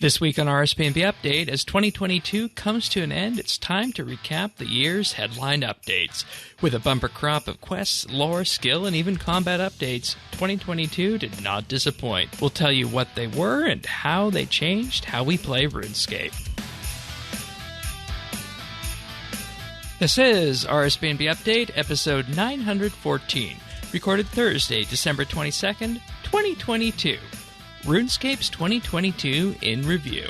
This week on RSBANDB Update, as 2022 comes to an end, it's time to recap the year's headline updates. With a bumper crop of quests, lore, skill, and even combat updates, 2022 did not disappoint. We'll tell you what they were and how they changed how we play RuneScape. This is RSBANDB Update, episode 914, recorded Thursday, December 22nd, 2022. RuneScape's 2022 in review.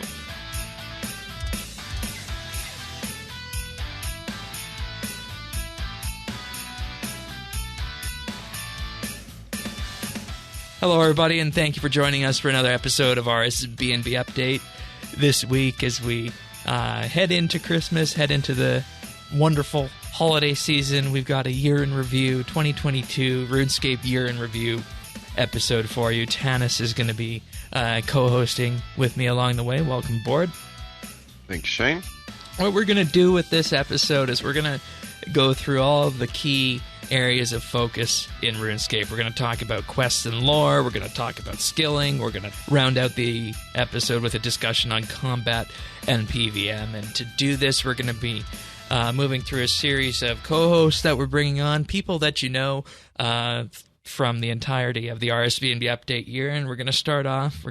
Hello everybody, and thank you for joining us for another episode of RSBANDB Update. This week as we head into Christmas, head into the wonderful holiday season, we've got a year in review, 2022 RuneScape year in review episode for you. Tanis is going to be co-hosting with me along the way. Welcome aboard. Thanks, Shane. What we're going to do with this episode is we're going to go through all of the key areas of focus in RuneScape. We're going to talk about quests and lore. We're going to talk about skilling. We're going to round out the episode with a discussion on combat and PvM. And to do this, we're going to be moving through a series of co-hosts that we're bringing on, people that you know from the entirety of the RSBANDB Update year, and we're going to start off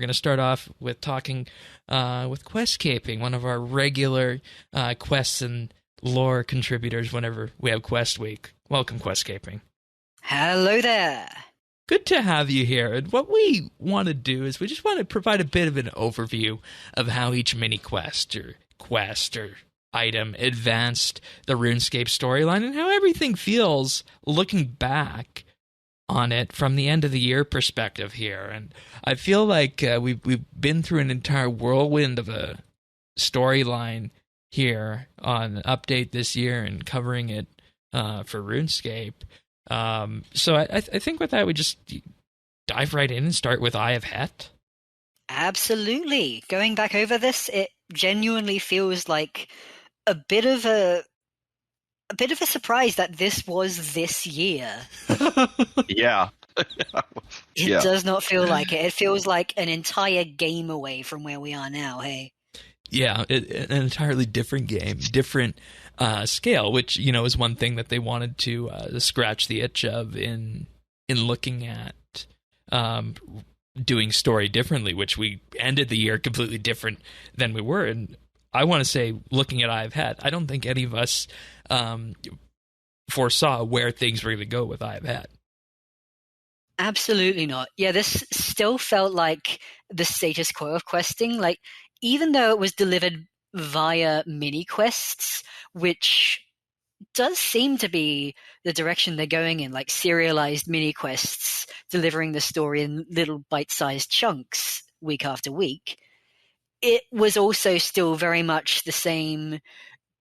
with talking with Questcaping, one of our regular quests and lore contributors whenever we have Quest Week. Welcome, Questcaping. Hello there. Good to have you here. And what we want to do is we just want to provide a bit of an overview of how each mini quest or item advanced the RuneScape storyline and how everything feels looking back on it from the end of the year perspective here. And I feel like we've been through an entire whirlwind of a storyline here on Update this year and covering it for RuneScape. So I think with that, we just dive right in and start with Eye of Het. Absolutely. Going back over this, it genuinely feels like a bit of a surprise that this was this year. Yeah. It does not feel like it. It feels like an entire game away from where we are now, hey? Yeah, an entirely different game, different scale, which, you know, is one thing that they wanted to scratch the itch of in looking at doing story differently, which we ended the year completely different than we were. And I want to say, looking at Eye of Het, I don't think any of us foresaw where things were going to go with Eye of Het. Absolutely not. Yeah, this still felt like the status quo of questing. Like, even though it was delivered via mini quests, which does seem to be the direction they're going in, like serialized mini quests delivering the story in little bite-sized chunks week after week, it was also still very much the same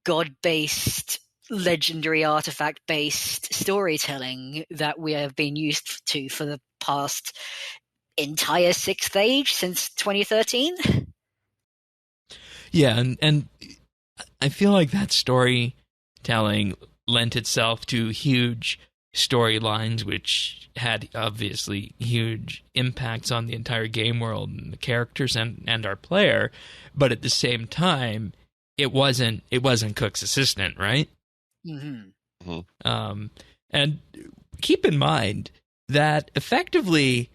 god-based, legendary artifact-based storytelling that we have been used to for the past entire Sixth Age since 2013. Yeah, and I feel like that storytelling lent itself to huge storylines, which had obviously huge impacts on the entire game world and the characters and our player, but at the same time, it wasn't Cook's assistant, right? Mm-hmm. Mm-hmm. And keep in mind that effectively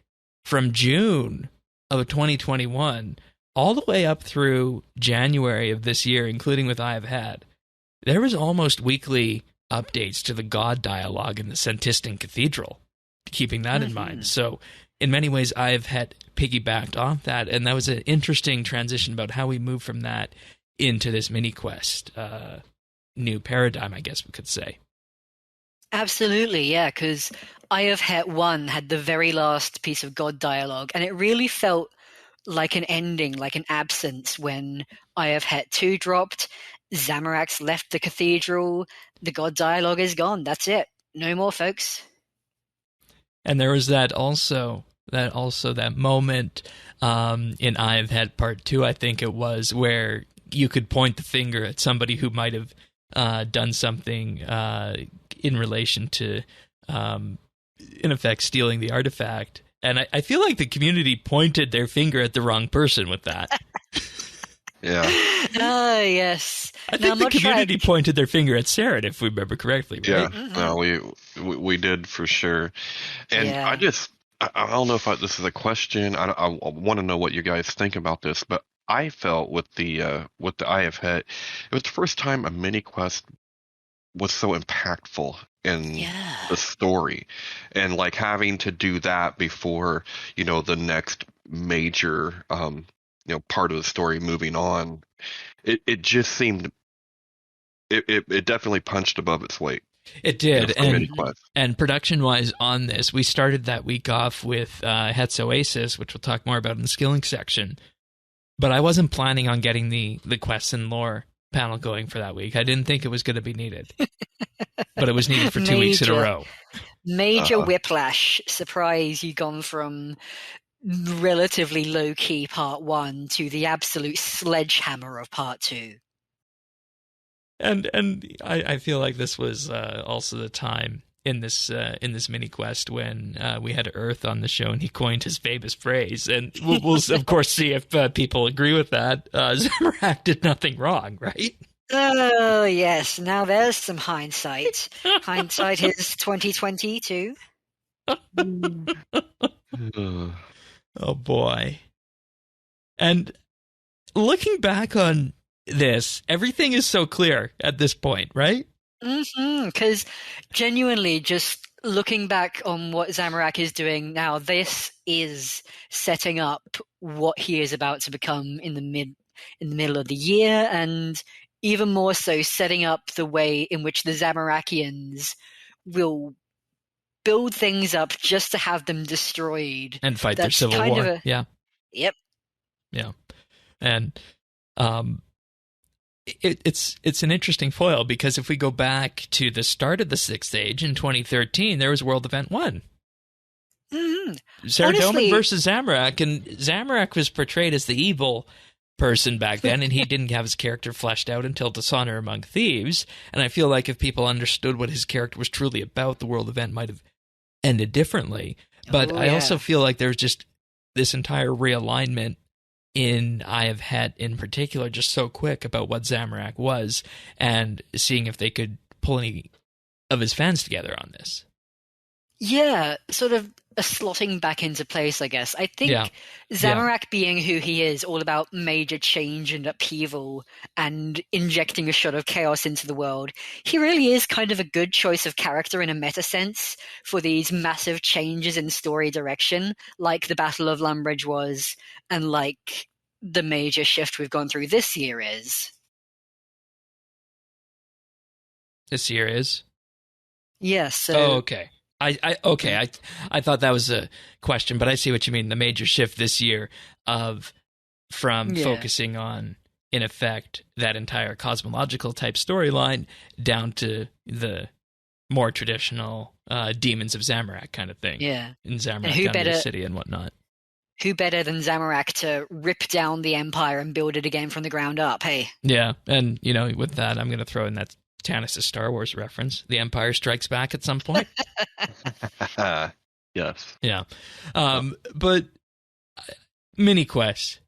from June of 2021 all the way up through January of this year, including with Eye of Het, there was almost weekly updates to the God dialogue in the Sentistan Cathedral, keeping that in mind. So in many ways, Eye of Het piggybacked off that, and that was an interesting transition about how we move from that into this mini quest new paradigm, I guess we could say. Absolutely, yeah, because Eye of Het 1 had the very last piece of God dialogue, and it really felt like an ending, like an absence when Eye of Het 2 dropped. Zamorak's left the cathedral. The God dialogue is gone. That's it. No more, folks. And there was that moment in Eye of Het Part 2, I think it was, where you could point the finger at somebody who might have done something in relation to, in effect, stealing the artifact. And I feel like the community pointed their finger at the wrong person with that. Yeah. Ah, yes. I Now, think the community Modshrike, pointed their finger at Saren, if we remember correctly, Yeah. right? No, we did for sure. And yeah. I don't know if this is a question. I want to know what you guys think about this, but I felt with the Eye of Het, it was the first time a mini quest was so impactful in Yeah. the story, and like having to do that before the next major part of the story moving on. It just seemed it definitely punched above its weight. It did, For mini quests. and production-wise on this, we started that week off with Het's Oasis, which we'll talk more about in the skilling section. But I wasn't planning on getting the quests and lore panel going for that week. I didn't think it was going to be needed, but it was needed for 2 weeks in a row. Major whiplash. Surprise, you've gone from relatively low-key part 1 to the absolute sledgehammer of part 2. And I feel like this was also the time in this mini quest when we had Earth on the show and he coined his famous phrase, and we'll of course see if people agree with that. Zamorak did nothing wrong, right? Oh yes, now there's some hindsight. Hindsight is 2020 too. Oh boy! And looking back on this, everything is so clear at this point, right? Because genuinely, just looking back on what Zamorak is doing now, this is setting up what he is about to become in the middle of the year, and even more so, setting up the way in which the Zamorakians will build things up just to have them destroyed and fight their civil war. Yep. Yeah, and it's an interesting foil, because if we go back to the start of the 6th Age in 2013, there was World Event 1. Saradomin versus Zamorak, and Zamorak was portrayed as the evil person back then, and he didn't have his character fleshed out until Dishonor Among Thieves. And I feel like if people understood what his character was truly about, the World Event might have ended differently. But I also feel like there's just this entire realignment in Eye of Het in particular, just so quick about what Zamorak was, and seeing if they could pull any of his fans together on this. Yeah, sort of a slotting back into place, I guess. I think Zamorak being who he is, all about major change and upheaval and injecting a shot of chaos into the world, he really is kind of a good choice of character in a meta sense for these massive changes in story direction, like the Battle of Lumbridge was, and like the major shift we've gone through this year is. This year is? Yes. So oh, okay. I thought that was a question, but I see what you mean. The major shift this year from focusing on, in effect, that entire cosmological type storyline down to the more traditional Demons of Zamorak kind of thing. Yeah. In Zamorak County City and whatnot. Who better than Zamorak to rip down the Empire and build it again from the ground up, hey? Yeah, and, with that, I'm going to throw in that Tannis' Star Wars reference. The Empire strikes back at some point. Yes. Yeah. But mini quests,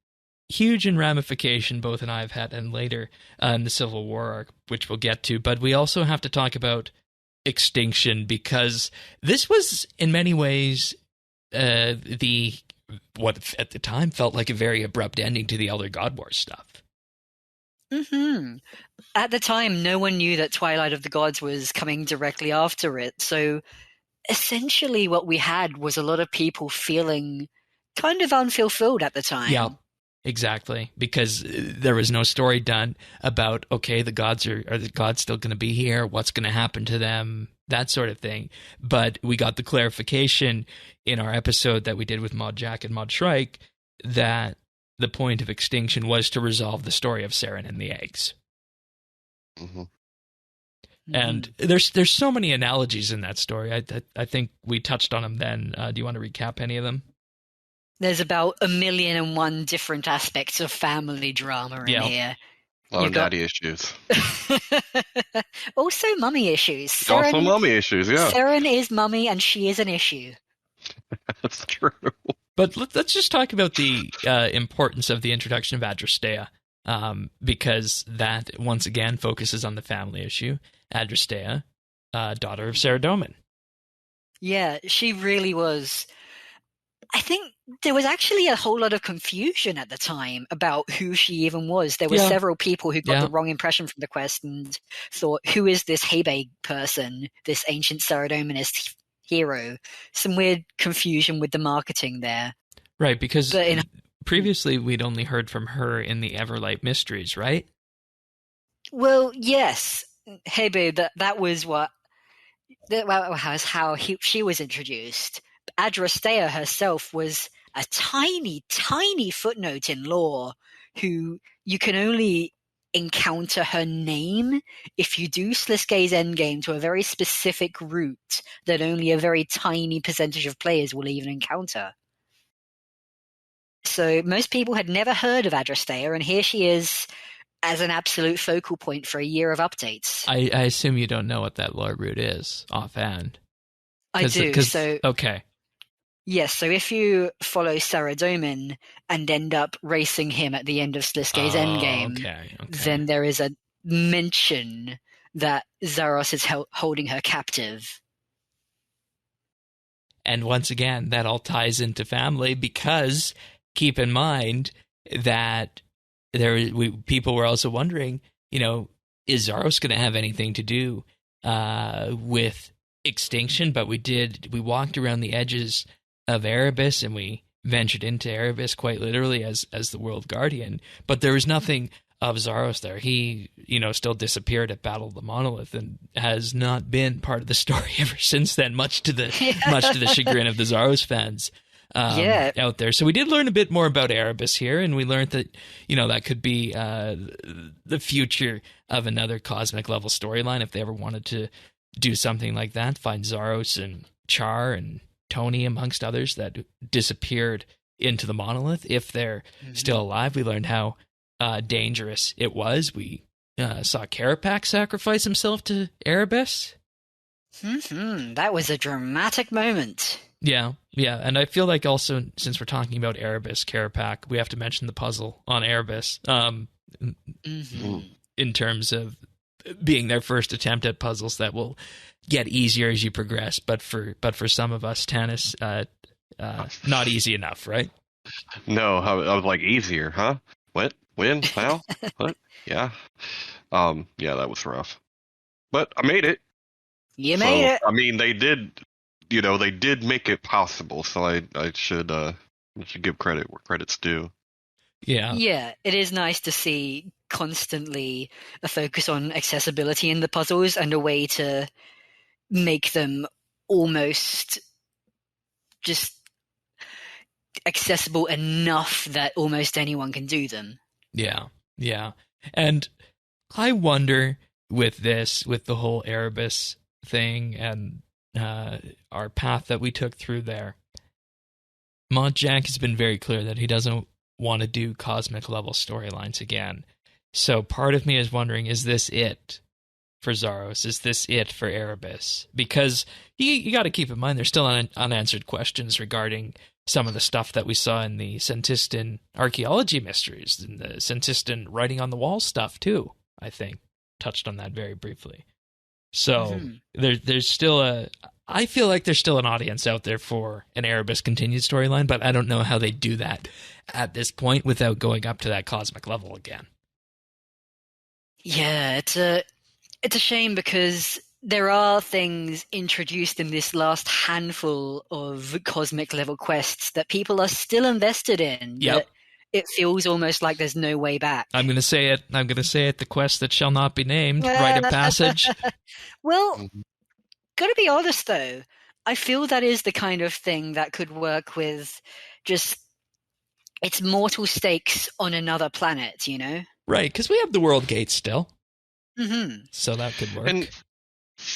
huge in ramification, both in Eye of Het and later in the Civil War arc, which we'll get to. But we also have to talk about Extinction, because this was, in many ways, what at the time felt like a very abrupt ending to the Elder God Wars stuff. At the time, no one knew that Twilight of the Gods was coming directly after it. So essentially what we had was a lot of people feeling kind of unfulfilled at the time. Yeah, exactly. Because there was no story done about, okay, the gods are the gods still going to be here? What's going to happen to them? That sort of thing. But we got the clarification in our episode that we did with Mod Jack and Mod Shrike that the point of Extinction was to resolve the story of Saren and the eggs. And there's so many analogies in that story. I think we touched on them then. Do you want to recap any of them? There's about 1,000,001 different aspects of family drama in here. Oh, daddy issues. Also mummy issues. Also mummy issues, yeah. Saren is mummy and she is an issue. That's true. But let's just talk about the importance of the introduction of Adrastea because that, once again, focuses on the family issue. Adrastea, daughter of Saradomin. Yeah, she really was. I think there was actually a whole lot of confusion at the time about who she even was. There were several people who got the wrong impression from the quest and thought, who is this Hebe person, this ancient Saradominist hero? Some weird confusion with the marketing there. Right, because previously we'd only heard from her in the Everlight Mysteries, right? Well, yes. Hebe, that was how she was introduced. Adrastea herself was a tiny, tiny footnote in lore who you can only encounter her name if you do Sliske's endgame to a very specific route that only a very tiny percentage of players will even encounter. So most people had never heard of Adrastea, and here she is as an absolute focal point for a year of updates. I assume you don't know what that lore route is offhand. I do. Okay. Yes, so if you follow Saradomin and end up racing him at the end of Sliske's endgame, then there is a mention that Zaros is holding her captive. And once again, that all ties into family because keep in mind that people were also wondering, is Zaros going to have anything to do with extinction? But we walked around the edges of Erebus, and we ventured into Erebus quite literally as the World Guardian. But there was nothing of Zaros there. He, still disappeared at Battle of the Monolith and has not been part of the story ever since then, much to the chagrin of the Zaros fans out there. So we did learn a bit more about Erebus here, and we learned that, that could be the future of another cosmic level storyline if they ever wanted to do something like that, find Zaros and Char and Tony, amongst others, that disappeared into the monolith. If they're still alive, we learned how dangerous it was. We saw Carapax sacrifice himself to Erebus. That was a dramatic moment. Yeah, and I feel like also, since we're talking about Erebus, Carapax, we have to mention the puzzle on Erebus in terms of being their first attempt at puzzles that will get easier as you progress, but for some of us, Tanis, not easy enough, right? No, I was like, easier, huh? What? When? How? What? Yeah. Yeah, that was rough. But I made it. You made it. I mean, they did make it possible, so I should give credit where credit's due. Yeah. Yeah, it is nice to see constantly a focus on accessibility in the puzzles and a way to make them almost just accessible enough that almost anyone can do them. Yeah. And I wonder with the whole Erebus thing and our path that we took through there, Mont Jack has been very clear that he doesn't want to do cosmic level storylines again. So part of me is wondering, is this it for Zaros? Is this it for Erebus? Because you got to keep in mind there's still unanswered questions regarding some of the stuff that we saw in the Centistan archaeology mysteries and the Centistan writing on the wall stuff too. I think touched on that very briefly. So there's still I feel like there's still an audience out there for an Erebus continued storyline, but I don't know how they do that at this point without going up to that cosmic level again. Yeah, it's a shame because there are things introduced in this last handful of cosmic level quests that people are still invested in. Yep. It feels almost like there's no way back. I'm going to say it. The quest that shall not be named, rite of passage. Well, gotta be honest though, I feel that is the kind of thing that could work with just it's mortal stakes on another planet, Right, because we have the world gate still. Mm-hmm. So that could work. And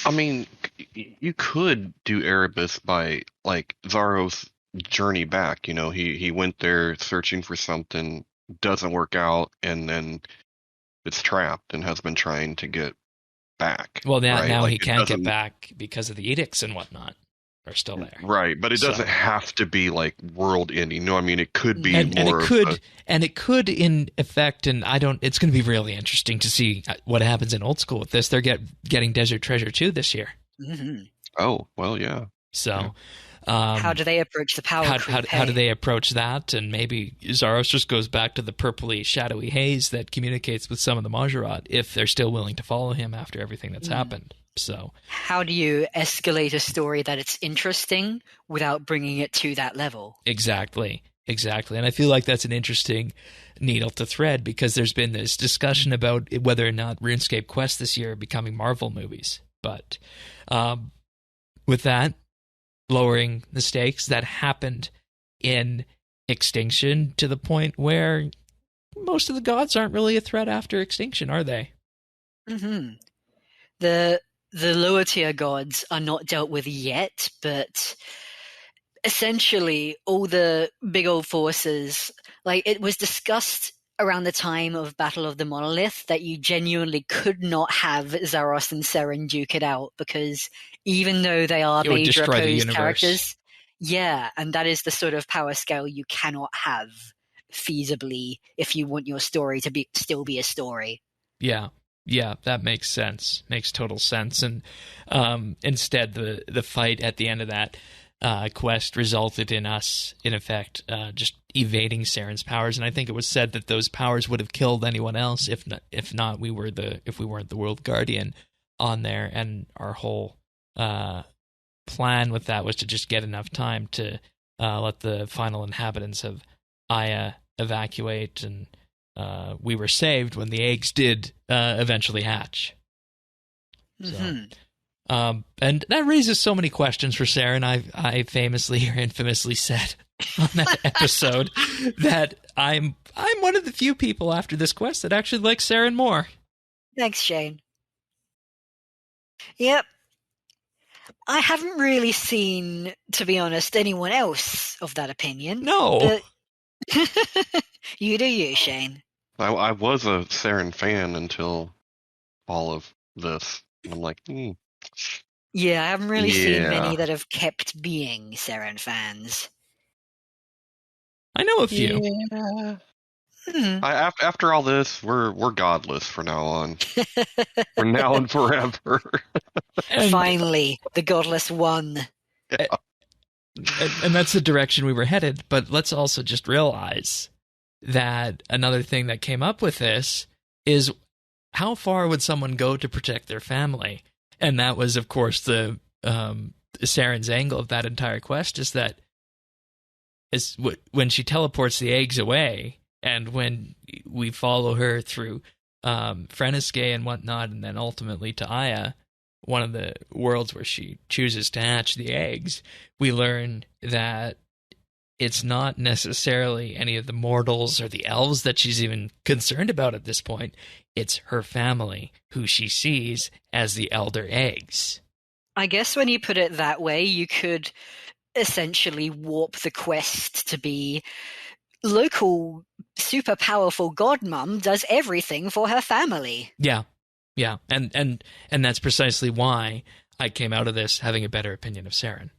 I mean, you could do Erebus by like Zaros' journey back. He went there searching for something, doesn't work out, and then it's trapped and has been trying to get back. Well, now right? he can't get back because of the edicts and whatnot. are still there. Right, but it doesn't have to be like world ending. No, I mean it could be and more. It could in effect, and it's going to be really interesting to see what happens in Old School with this. They're getting Desert Treasure 2 this year. Mm-hmm. Oh well, yeah. So, how do they approach the power creep? How do they approach that? And maybe Zaros just goes back to the purpley, shadowy haze that communicates with some of the Majorat if they're still willing to follow him after everything that's happened. So, how do you escalate a story that it's interesting without bringing it to that level? Exactly. And I feel like that's an interesting needle to thread, because there's been this discussion about whether or not RuneScape quests this year are becoming Marvel movies. But with that, lowering the stakes, that happened in Extinction to the point where most of the gods aren't really a threat after Extinction, are they? Mm-hmm. The lower tier gods are not dealt with yet, but essentially all the big old forces, like it was discussed around the time of Battle of the Monolith that you genuinely could not have Zaros and Seren duke it out, because even though they are major opposed characters, and that is the sort of power scale you cannot have feasibly if you want your story to still be a story. Yeah, that makes sense. Makes total sense. And instead, the fight at the end of that quest resulted in us, in effect, just evading Seren's powers. And I think it was said that those powers would have killed anyone else if we weren't the World Guardian on there. And our whole plan with that was to just get enough time to let the final inhabitants of Aya evacuate, and we were saved when the eggs did eventually hatch. Mm-hmm. So, and that raises so many questions for Seren. I famously or infamously said on that episode that I'm one of the few people after this quest that actually likes Seren more. Thanks, Shane. Yep. I haven't really seen, to be honest, anyone else of that opinion. No. But you do you, Shane. I was a Seren fan until all of this. I'm like, Yeah, I haven't really seen many that have kept being Seren fans. I know a few. Yeah. After all this, we're godless from now on. From now and forever. And finally, the godless won. Yeah. And that's the direction we were headed. But let's also just realize that another thing that came up with this is how far would someone go to protect their family? And that was, of course, the Seren's angle of that entire quest, is that when she teleports the eggs away, and when we follow her through Freniske and whatnot, and then ultimately to Aya, one of the worlds where she chooses to hatch the eggs, we learn that it's not necessarily any of the mortals or the elves that she's even concerned about at this point. It's her family, who she sees as the elder eggs. I guess when you put it that way, you could essentially warp the quest to be local super powerful godmom does everything for her family. Yeah. And that's precisely why I came out of this having a better opinion of Seren.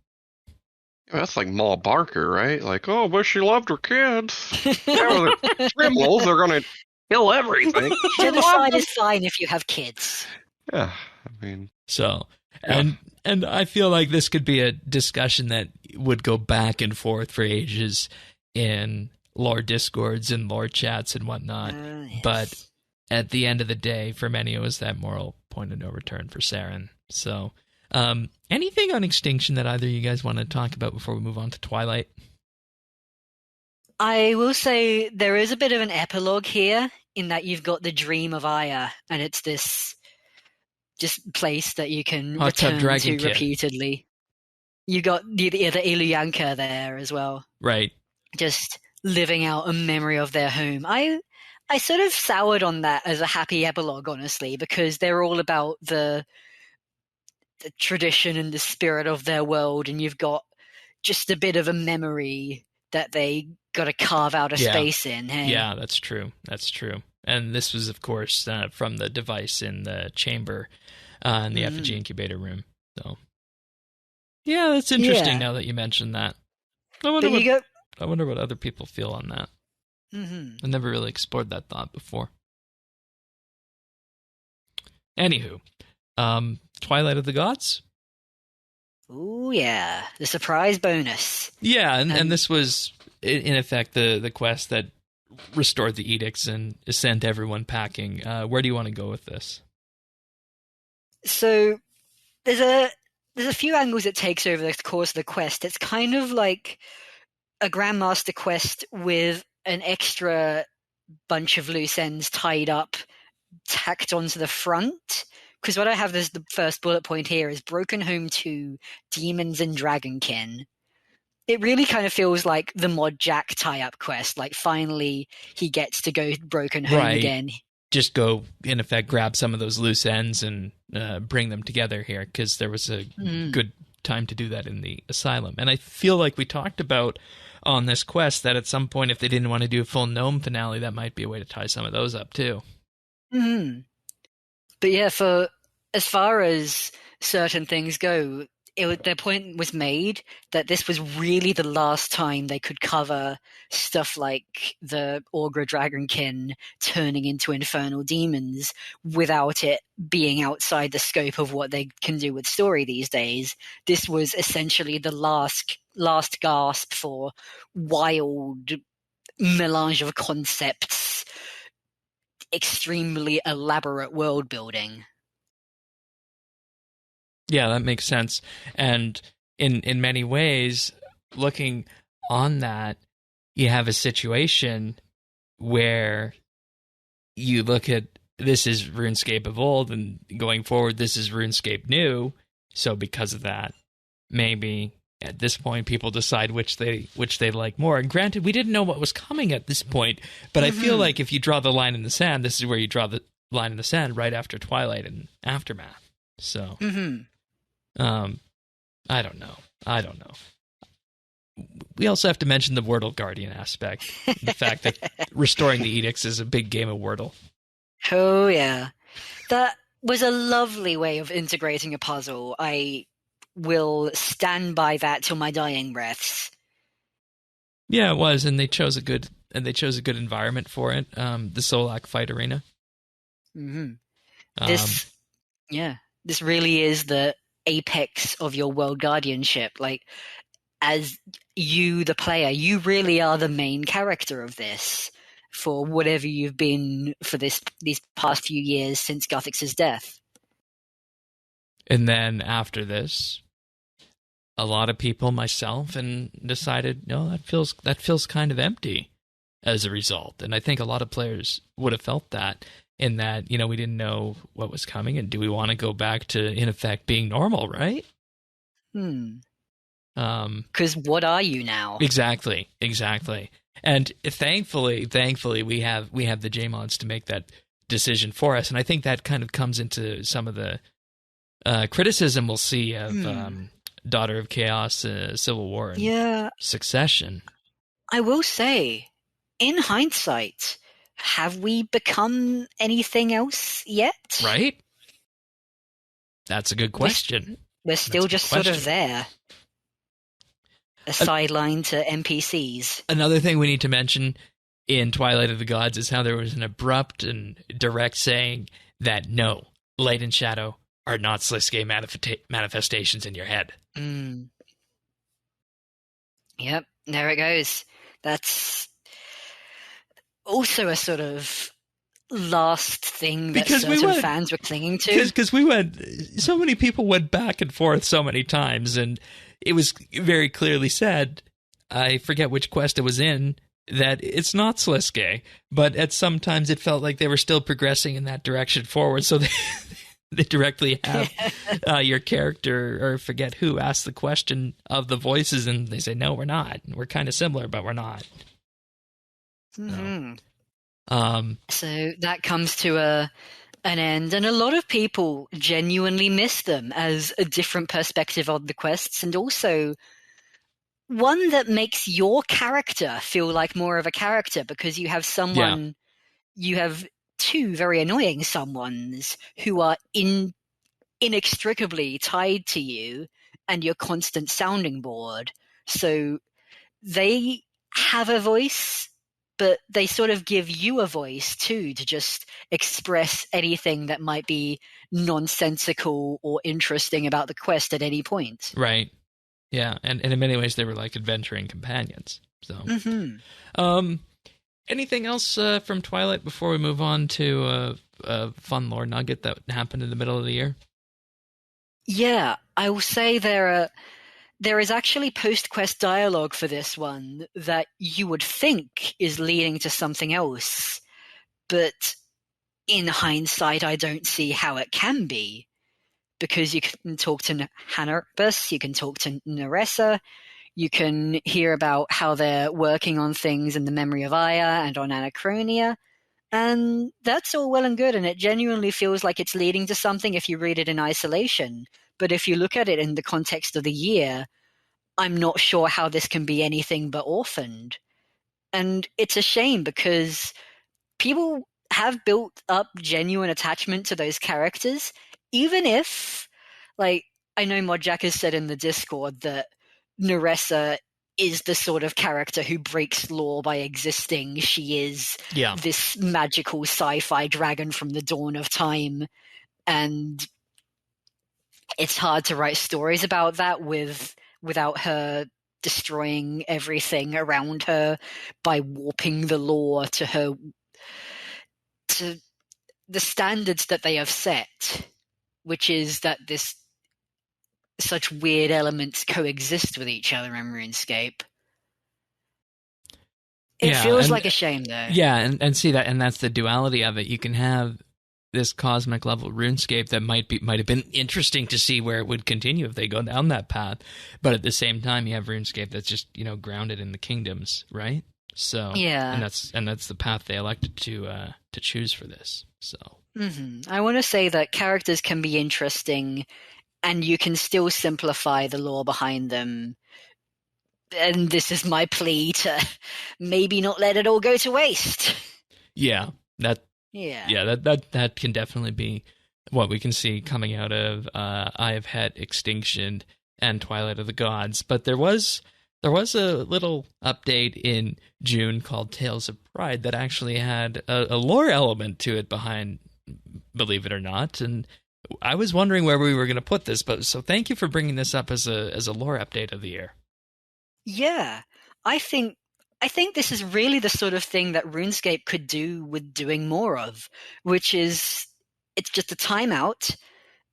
That's like Ma Barker, right? Like, oh, but she loved her kids. Yeah, well, they're criminals. They're going to kill everything. Genocide is fine if you have kids. Yeah, I mean... So, and I feel like this could be a discussion that would go back and forth for ages in lore discords and lore chats and whatnot. Yes. But at the end of the day, for many, it was that moral point of no return for Seren. So, anything on Extinction that either of you guys want to talk about before we move on to Twilight? I will say there is a bit of an epilogue here, in that you've got the dream of Aya, and it's this just place that you can return to repeatedly. You got the Ilyanka there as well. Right. Just living out a memory of their home. I sort of soured on that as a happy epilogue, honestly, because they're all about the tradition and the spirit of their world, and you've got just a bit of a memory that they got to carve out a space in. Hey? Yeah, that's true. And this was, of course, from the device in the chamber in the effigy incubator room. So, Yeah, that's interesting Yeah. now that you mentioned that. But you go. I wonder what other people feel on that. Mm-hmm. I never really explored that thought before. Anywho, Twilight of the Gods? Oh yeah, the surprise bonus. Yeah, and this was, in effect, the quest that restored the edicts and sent everyone packing. Where do you want to go with this? So there's a few angles it takes over the course of the quest. It's kind of like a Grandmaster quest with an extra bunch of loose ends tied up, tacked onto the front. Because what I have as the first bullet point here is Broken Home 2, Demons and Dragonkin. It really kind of feels like the Mod Jack tie-up quest. Like, finally, he gets to go Broken Home again. Just go, in effect, grab some of those loose ends and bring them together here, because there was a good time to do that in the Asylum. And I feel like we talked about on this quest that at some point, if they didn't want to do a full Gnome finale, that might be a way to tie some of those up, too. Mm-hmm. But yeah, for as far as certain things go, their point was made that this was really the last time they could cover stuff like the Augur Dragonkin turning into infernal demons without it being outside the scope of what they can do with story these days. This was essentially the last gasp for wild melange of concepts, extremely elaborate world building. Yeah, that makes sense. And in many ways, looking on that, you have a situation where you look at, this is RuneScape of old, and going forward, this is RuneScape new. So because of that, maybe at this point, people decide which they like more. And granted, we didn't know what was coming at this point, but I feel like if you draw the line in the sand, this is where you draw the line in the sand, right after Twilight and Aftermath. So, I don't know. We also have to mention the Wordle Guardian aspect. The fact that restoring the edicts is a big game of Wordle. Oh, yeah. That was a lovely way of integrating a puzzle. I will stand by that till my dying breaths. Yeah, it was, and they chose a good environment for it. The Solak Fight Arena. This really is the apex of your world guardianship. Like, as you, the player, you really are the main character of this for whatever you've been for these past few years since Guthix's death. And then after this, a lot of people, myself, and decided, no, that feels kind of empty as a result. And I think a lot of players would have felt that, in that, we didn't know what was coming, and do we want to go back to, in effect, being normal, right? Because what are you now? Exactly. And thankfully, we have the JMods to make that decision for us. And I think that kind of comes into some of the criticism we'll see of Daughter of Chaos, Civil War, and Succession. I will say, in hindsight, have we become anything else yet? Right? That's a good question. We're still just sort of there. A sideline to NPCs. Another thing we need to mention in Twilight of the Gods is how there was an abrupt and direct saying that no, light and shadow are not Sliske manifestations in your head. Yep, there it goes. That's also a sort of last thing that certain fans were clinging to. Because so many people went back and forth so many times, and it was very clearly said, I forget which quest it was in, that it's not Sliske, but at some times it felt like they were still progressing in that direction forward, so they directly have your character, or forget who, ask the question of the voices, and they say, no, we're not. We're kind of similar, but we're not. So that comes to an end, and a lot of people genuinely miss them as a different perspective on the quests, and also one that makes your character feel like more of a character, because you have someone, you have two very annoying someones who are inextricably tied to you, and your constant sounding board. So they have a voice, but they sort of give you a voice too, to just express anything that might be nonsensical or interesting about the quest at any point. Right. Yeah, and in many ways they were like adventuring companions. So, anything else from Twilight before we move on to a fun lore nugget that happened in the middle of the year? Yeah, I will say there is actually post-quest dialogue for this one that you would think is leading to something else, but in hindsight, I don't see how it can be. Because you can talk to Hanarbus, you can talk to Neressa, you can hear about how they're working on things in the memory of Aya and on Anachronia, and that's all well and good, and it genuinely feels like it's leading to something if you read it in isolation. But if you look at it in the context of the year, I'm not sure how this can be anything but orphaned. And it's a shame because people have built up genuine attachment to those characters, even if, like, I know Modjack has said in the Discord that Neressa is the sort of character who breaks lore by existing. She is this magical sci-fi dragon from the dawn of time, and it's hard to write stories about that without her destroying everything around her by warping the lore to the standards that they have set, which is that such weird elements coexist with each other in RuneScape. It feels like a shame, though. Yeah, and see that, and that's the duality of it. You can have this cosmic level RuneScape that might have been interesting to see where it would continue if they go down that path, but at the same time, you have RuneScape that's just grounded in the kingdoms, right? So yeah, and that's the path they elected to choose for this. So I want to say that characters can be interesting, and you can still simplify the lore behind them. And this is my plea to maybe not let it all go to waste. Yeah, that can definitely be what we can see coming out of Eye of Het, Extinction, and Twilight of the Gods. But there was a little update in June called Tales of Pride that actually had a lore element to it behind, believe it or not. And I was wondering where we were going to put this, so thank you for bringing this up as a lore update of the year. Yeah, I think this is really the sort of thing that RuneScape could do with doing more of, which is it's just a timeout,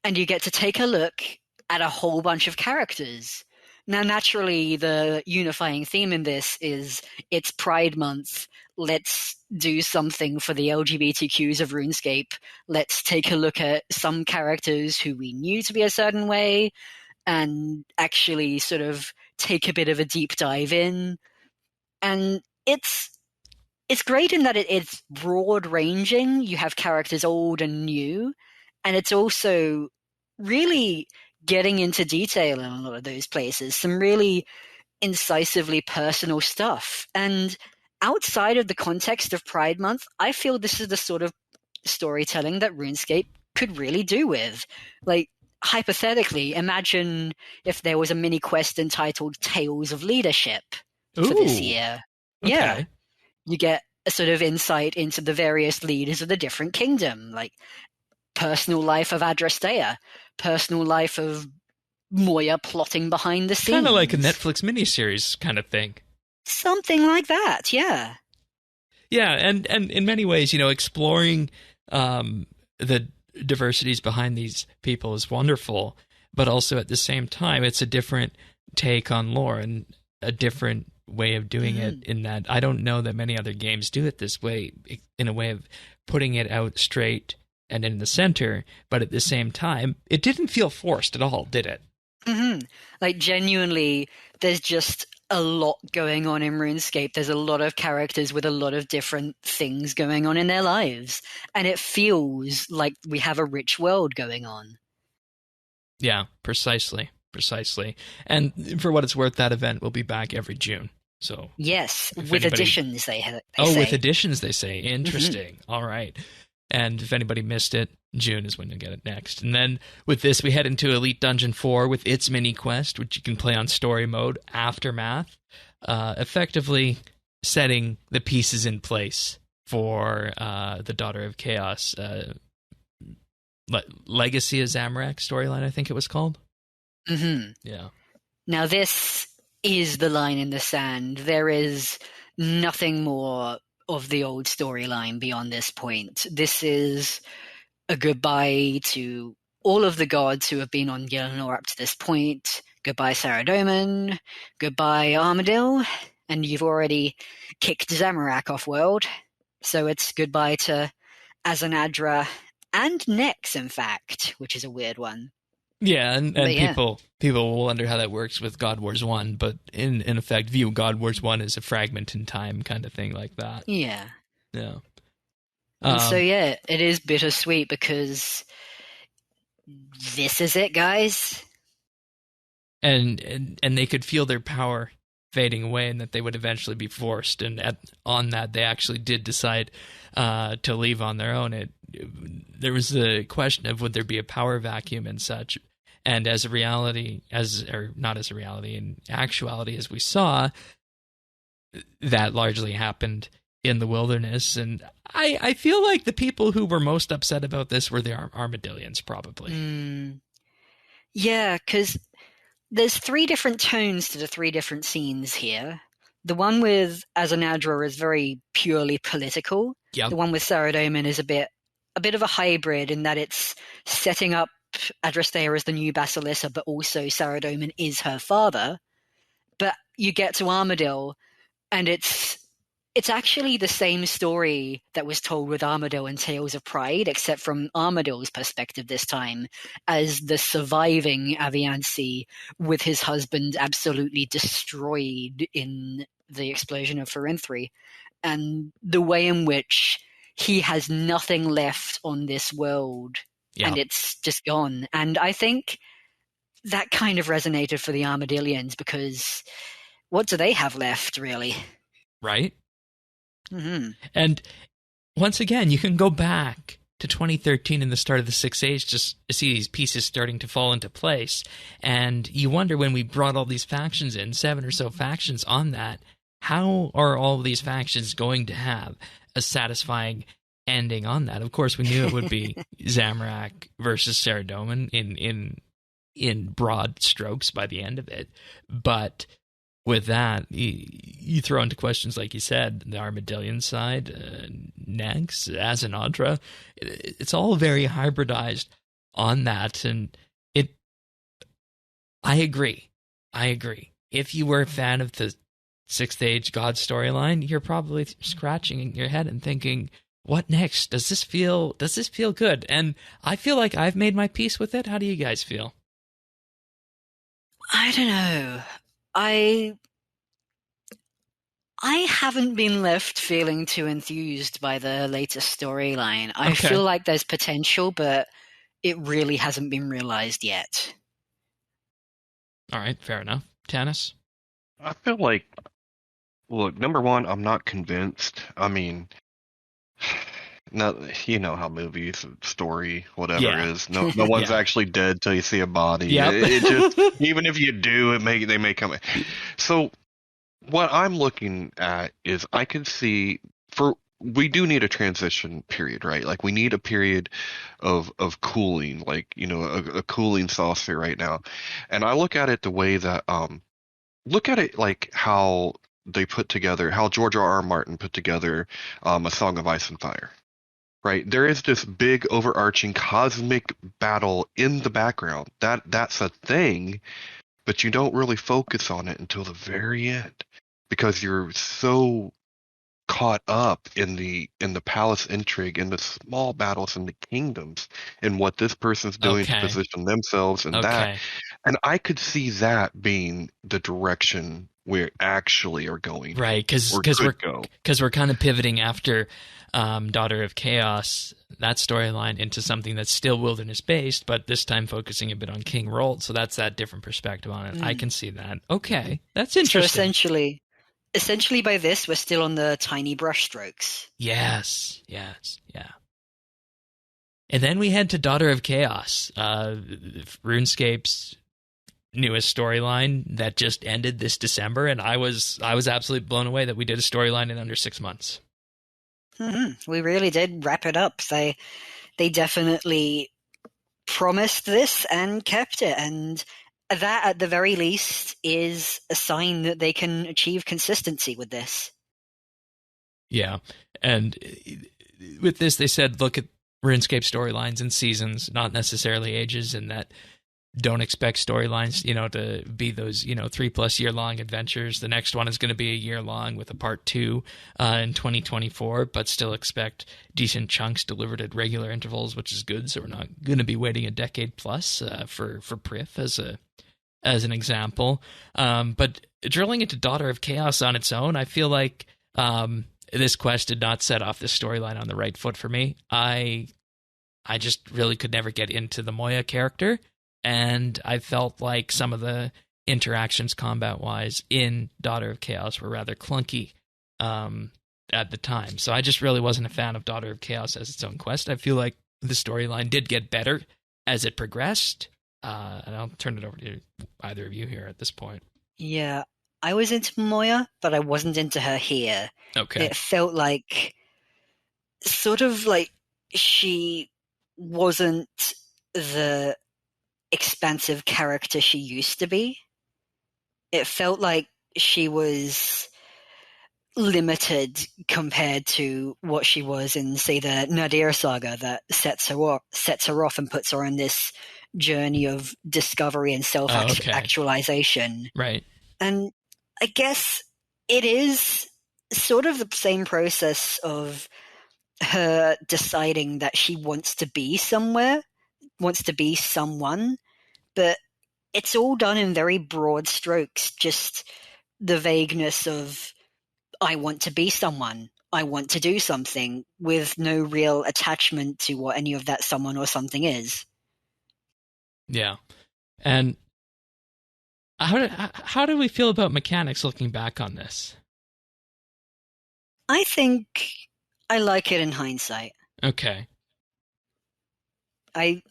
and you get to take a look at a whole bunch of characters. Now, naturally, the unifying theme in this is it's Pride Month. Let's do something for the LGBTQs of RuneScape. Let's take a look at some characters who we knew to be a certain way and actually sort of take a bit of a deep dive in. And it's great in that it's broad ranging. You have characters old and new, and it's also really getting into detail in a lot of those places. Some really incisively personal stuff. And outside of the context of Pride Month, I feel this is the sort of storytelling that RuneScape could really do with. Like, hypothetically, imagine if there was a mini quest entitled Tales of Leadership for this year. Okay. Yeah. You get a sort of insight into the various leaders of the different kingdom, like personal life of Adrastea, personal life of Moya plotting behind the scenes. Kind of like a Netflix miniseries kind of thing. Something like that, yeah. Yeah, and in many ways, exploring the diversities behind these people is wonderful, but also at the same time, it's a different take on lore and a different way of doing it, in that I don't know that many other games do it this way, in a way of putting it out straight and in the center, but at the same time, it didn't feel forced at all, did it? Like, genuinely, there's just a lot going on in RuneScape. There's a lot of characters with a lot of different things going on in their lives, and it feels like we have a rich world going on. Yeah, precisely. And for what it's worth, that event will be back every June. So yes, with additions, they say. With additions, they say. Interesting. All right. And if anybody missed it, June is when you'll get it next. And then with this, we head into Elite Dungeon 4 with its mini quest, which you can play on story mode, Aftermath, effectively setting the pieces in place for the Daughter of Chaos Legacy of Zamorak storyline, I think it was called. Mm-hmm. Yeah. Now this is the line in the sand. There is nothing more of the old storyline beyond this point. This is a goodbye to all of the gods who have been on Gielinor up to this point. Goodbye, Saradomin. Goodbye, Armadil. And you've already kicked Zamorak off world. So it's goodbye to Azanadra and Nyx, in fact, which is a weird one. Yeah, and people will wonder how that works with God Wars 1, but in effect, view God Wars 1 as a fragment in time kind of thing like that. Yeah. Yeah. And so, yeah, it is bittersweet because this is it, guys. And they could feel their power fading away and that they would eventually be forced. And on that, they actually did decide to leave on their own. There was the question of would there be a power vacuum and such. And as a reality, not as a reality, in actuality, as we saw, that largely happened in the wilderness. And I feel like the people who were most upset about this were the Armadillians, probably. Yeah, because there's 3 different tones to the 3 different scenes here. The one with Azanadra is very purely political. Yep. The one with Saradomin is a bit of a hybrid in that it's setting up Adrastea as the new Basilissa, but also Saradomin is her father. But you get to Armadil, and it's actually the same story that was told with Armadil in Tales of Pride, except from Armadil's perspective this time, as the surviving Aviansi with his husband absolutely destroyed in the explosion of Pharinthri, and the way in which he has nothing left on this world, and it's just gone. And I think that kind of resonated for the Armadillians, because what do they have left, really? Right? Mm-hmm. And once again, you can go back to 2013 and the start of the Sixth Age to see these pieces starting to fall into place. And you wonder, when we brought all these factions in, 7 or so factions on that, how are all of these factions going to have a satisfying ending on that? Of course, we knew it would be Zamorak versus Saradomin in broad strokes by the end of it. But with that, you throw into questions, like you said, the Armadillian side, Nyx, Azanadra. It's all very hybridized on that. And I agree. If you were a fan of the Sixth Age God storyline, you're probably scratching your head and thinking, what next? Does this feel good? And I feel like I've made my peace with it. How do you guys feel? I don't know. I haven't been left feeling too enthused by the latest storyline. I feel like there's potential, but it really hasn't been realized yet. All right, fair enough. Tanis? I feel like, look, number one, I'm not convinced. I mean, no, you know how movies, story, whatever is. No one's actually dead till you see a body. Yep. It just, even if you do, they may come. So what I'm looking at is I can see we do need a transition period, right? Like we need a period of cooling, like, you know, a cooling saucer right now. And I look at it the way that look at it like how they put together, how George R.R. Martin put together A Song of Ice and Fire. Right, there is this big overarching cosmic battle in the background. That's a thing, but you don't really focus on it until the very end, because you're so caught up in the palace intrigue, in the small battles in the kingdoms, and what this person's doing to position themselves and that. And I could see that being the direction we actually are going. Right, because we're kind of pivoting after Daughter of Chaos, that storyline, into something that's still wilderness based, but this time focusing a bit on King Rold. So that's that different perspective on it. I can see that. Okay, that's interesting. So essentially by this, we're still on the tiny brush strokes. Yes, yeah. And then we head to Daughter of Chaos, RuneScape's newest storyline that just ended this December, and I was absolutely blown away that we did a storyline in under 6 months. Mm-hmm. We really did wrap it up. They definitely promised this and kept it, and that at the very least is a sign that they can achieve consistency with this. Yeah, and with this they said look at RuneScape storylines and seasons, not necessarily ages, and that don't expect storylines, to be those, 3+ year long adventures. The next one is going to be a year long with a part 2 in 2024, but still expect decent chunks delivered at regular intervals, which is good. So we're not going to be waiting a decade plus for Prif as an example. But drilling into Daughter of Chaos on its own, I feel like this quest did not set off this storyline on the right foot for me. I just really could never get into the Moya character. And I felt like some of the interactions combat-wise in Daughter of Chaos were rather clunky at the time. So I just really wasn't a fan of Daughter of Chaos as its own quest. I feel like the storyline did get better as it progressed. And I'll turn it over to either of you here at this point. Yeah, I was into Moya, but I wasn't into her here. Okay. It felt like sort of like she wasn't the expansive character she used to be. It felt like she was limited compared to what she was in, say, the Nadir saga that sets her off and puts her on this journey of discovery and self-actualization. Right. And I guess it is sort of the same process of her deciding that she wants to be somewhere, wants to be someone, but it's all done in very broad strokes, just the vagueness of I want to be someone, I want to do something, with no real attachment to what any of that someone or something is. Yeah. And how do we feel about mechanics looking back on this? I think I like it in hindsight. Okay. I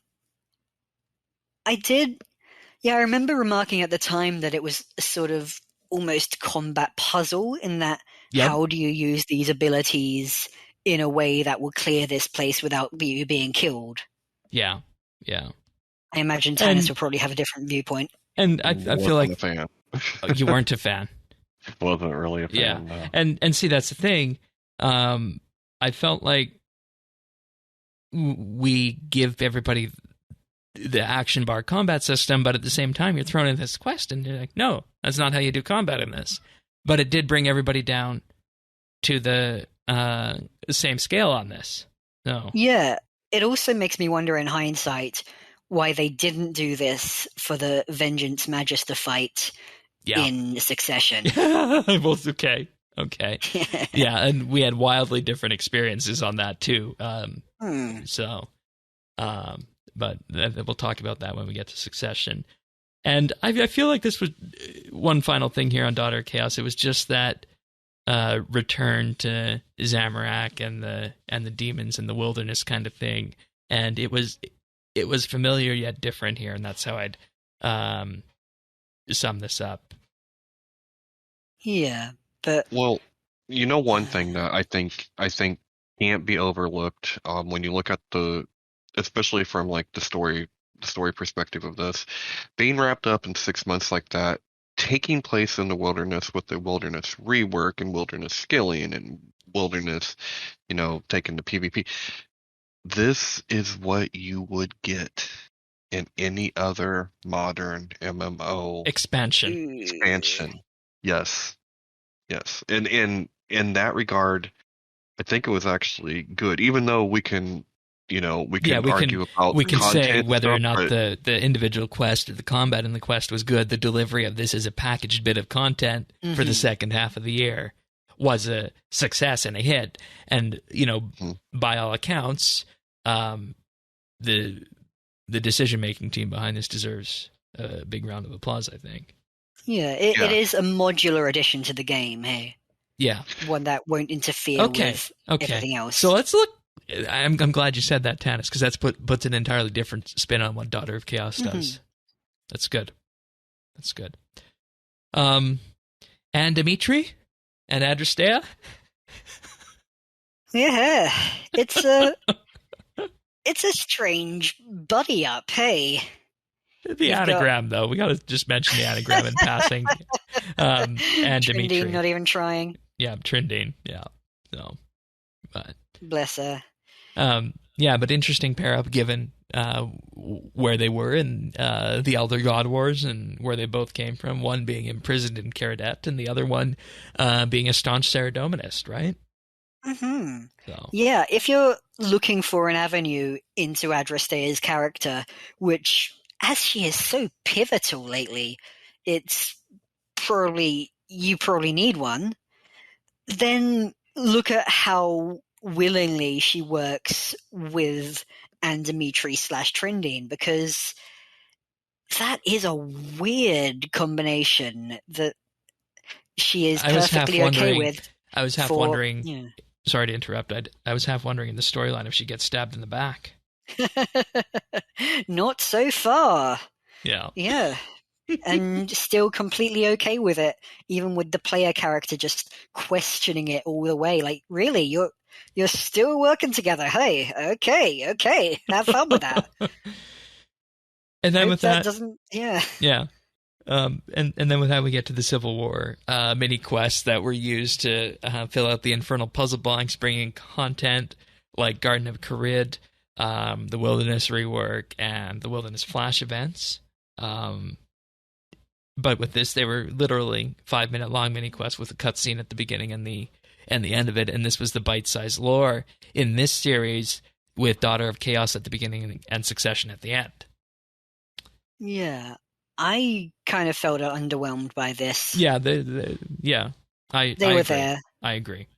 did, I remember remarking at the time that it was a sort of almost combat puzzle in that how do you use these abilities in a way that will clear this place without you being killed? Yeah, yeah. I imagine Tannis will probably have a different viewpoint. And I feel like a fan. You weren't a fan. Wasn't really a fan. Yeah, no. And see, that's the thing. I felt like we give everybody the action bar combat system, but at the same time you're thrown in this quest and you're like, no, that's not how you do combat in this. But it did bring everybody down to the same scale on this. No. Yeah, it also makes me wonder in hindsight why they didn't do this for the Vengeance Magister fight in Succession. Well, okay. Yeah, and we had wildly different experiences on that too. So, but we'll talk about that when we get to Succession. And I feel like this was one final thing here on Daughter of Chaos. It was just that return to Zamorak and the demons in the wilderness kind of thing, and it was familiar yet different here, and that's how I'd sum this up. Yeah, but well, one thing that I think can't be overlooked when you look at especially from like the story perspective of this, being wrapped up in 6 months like that, taking place in the wilderness with the wilderness rework and wilderness skilling and wilderness, taking the PvP. This is what you would get in any other modern MMO expansion. Yes. And in that regard, I think it was actually good, even though we can argue about we can say whether stuff, or not the individual quest or the combat in the quest was good. The delivery of this as a packaged bit of content for the second half of the year was a success and a hit. And by all accounts, the decision making team behind this deserves a big round of applause, I think. Yeah, it is a modular addition to the game. Hey. Yeah, one that won't interfere with everything else. So let's look I'm glad you said that, Tanis, because that's puts an entirely different spin on what Daughter of Chaos does. That's good. That's good. And Dimitri and Adrastea? Yeah, it's a strange buddy up. Hey, The anagram, though, we got to just mention the anagram in passing. And Trindine Dimitri, not even trying. yeah, Trindine, yeah. So, but Bless her. yeah, but interesting pair up given where they were in the Elder God Wars and where they both came from. One being imprisoned in Caradet, and the other one being a staunch Saradominist, right? Mm-hmm. So. Yeah, if you're looking for an avenue into Adrastea's character, which, as she is so pivotal lately, you probably need one, then look at how willingly she works with Dimitri / Trindine, because that is a weird combination that she is perfectly okay with. I was half wondering. Yeah. Sorry to interrupt. I was half wondering in the storyline if she gets stabbed in the back. Not so far. Yeah. Yeah. And still completely okay with it, even with the player character just questioning it all the way. Like, really, you're still working together. Hey, okay, have fun with that. And then with that doesn't, yeah. And then with that, we get to the Civil War mini quests that were used to fill out the Infernal Puzzle blanks, bringing content like Garden of Carid, the Wilderness rework, and the Wilderness Flash events. But with this, they were literally 5-minute long mini quests with a cutscene at the beginning and the end of it. And this was the bite-sized lore in this series with Daughter of Chaos at the beginning and Succession at the end. Yeah. I kind of felt underwhelmed by this. Yeah, they were there. I agree.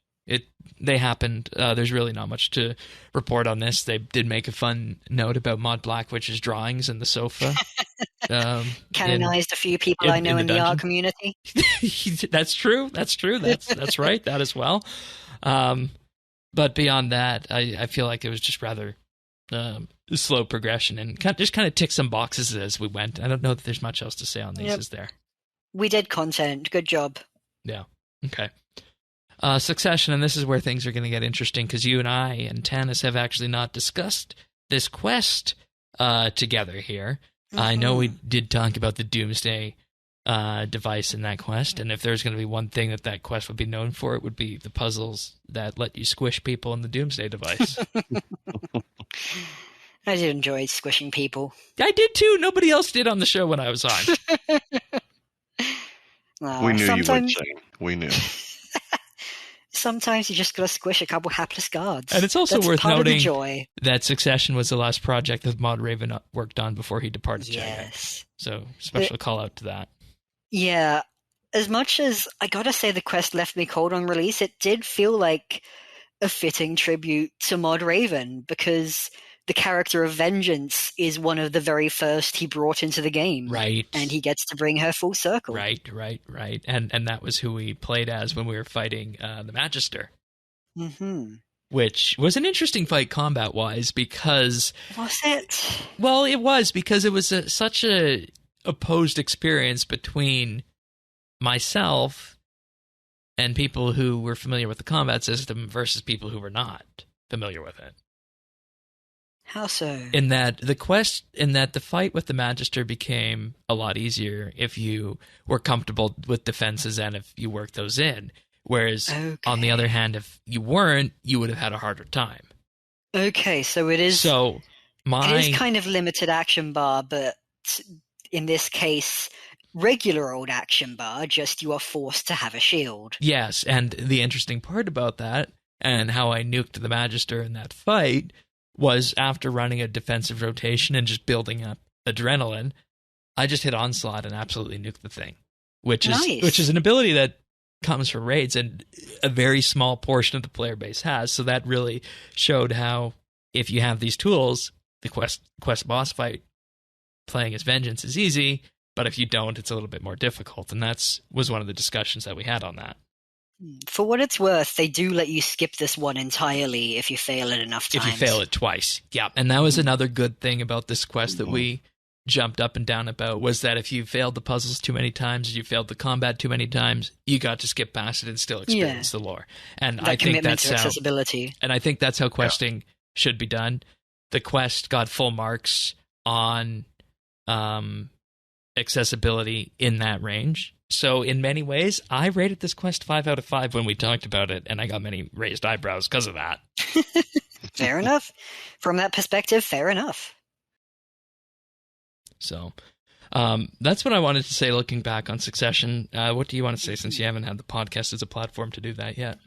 They happened. There's really not much to report on this. They did make a fun note about Maud Blackwitch's drawings in the sofa. Canonized a few people I know in the art community. That's true. That's right. That as well. But beyond that, I feel like it was just rather slow progression and just kind of tick some boxes as we went. I don't know that there's much else to say on these, is there? We did content. Good job. Yeah. Okay. Succession, and this is where things are going to get interesting, because you and I and Tanis have actually not discussed this quest together here. Mm-hmm. I know we did talk about the Doomsday device in that quest, and if there's going to be one thing that quest would be known for, it would be the puzzles that let you squish people in the Doomsday device. I did enjoy squishing people. I did too. Nobody else did on the show when I was on. We knew you would, Shane. We knew. Sometimes you just gotta squish a couple hapless guards. And it's also worth noting that Succession was the last project that Maud Raven worked on before he departed China. Yes. So, special call out to that. Yeah. As much as I gotta say the quest left me cold on release, it did feel like a fitting tribute to Maud Raven, because the character of Vengeance is one of the very first he brought into the game. Right. And he gets to bring her full circle. Right. And that was who we played as when we were fighting the Magister. Mm-hmm. Which was an interesting fight combat-wise, because... Was it? Well, it was, because it was such a opposed experience between myself and people who were familiar with the combat system versus people who were not familiar with it. How so? In that the fight with the Magister became a lot easier if you were comfortable with defenses and if you worked those in. Whereas, on the other hand, if you weren't, you would have had a harder time. Okay, so it is... So, it is kind of limited action bar, but in this case, regular old action bar, just you are forced to have a shield. Yes, and the interesting part about that, and how I nuked the Magister in that fight, was after running a defensive rotation and just building up adrenaline, I just hit Onslaught and absolutely nuked the thing, which is an ability that comes from raids and a very small portion of the player base has. So that really showed how, if you have these tools, the quest boss fight playing as Vengeance is easy, but if you don't, it's a little bit more difficult. And was one of the discussions that we had on that. For what it's worth, they do let you skip this one entirely if you fail it enough times. If you fail it twice. Yeah. And that was another good thing about this quest that we jumped up and down about, was that if you failed the puzzles too many times, you failed the combat too many times, you got to skip past it and still experience the lore. And that I think that's to accessibility. And I think that's how questing should be done. The quest got full marks on accessibility in that range. So in many ways, I rated this quest 5 out of 5 when we talked about it, and I got many raised eyebrows because of that. Fair enough. From that perspective, fair enough. So that's what I wanted to say looking back on Succession. What do you want to say, since you haven't had the podcast as a platform to do that yet?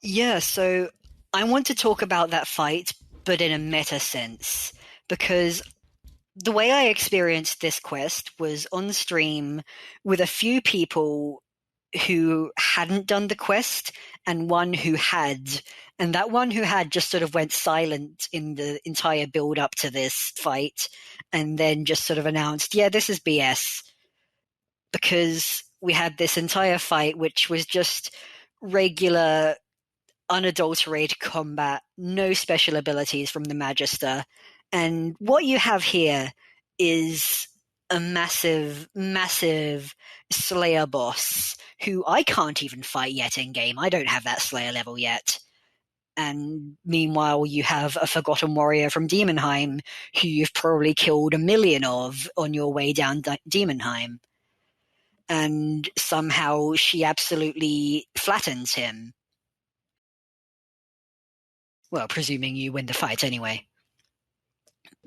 Yeah, so I want to talk about that fight, but in a meta sense, because the way I experienced this quest was on stream with a few people who hadn't done the quest and one who had. And that one who had just sort of went silent in the entire build up to this fight and then just sort of announced, yeah, this is BS. Because we had this entire fight which was just regular, unadulterated combat, no special abilities from the Magister. And what you have here is a massive, massive Slayer boss who I can't even fight yet in game. I don't have that Slayer level yet. And meanwhile, you have a Forgotten Warrior from Demonheim who you've probably killed 1 million of on your way down Demonheim. And somehow she absolutely flattens him. Well, presuming you win the fight anyway.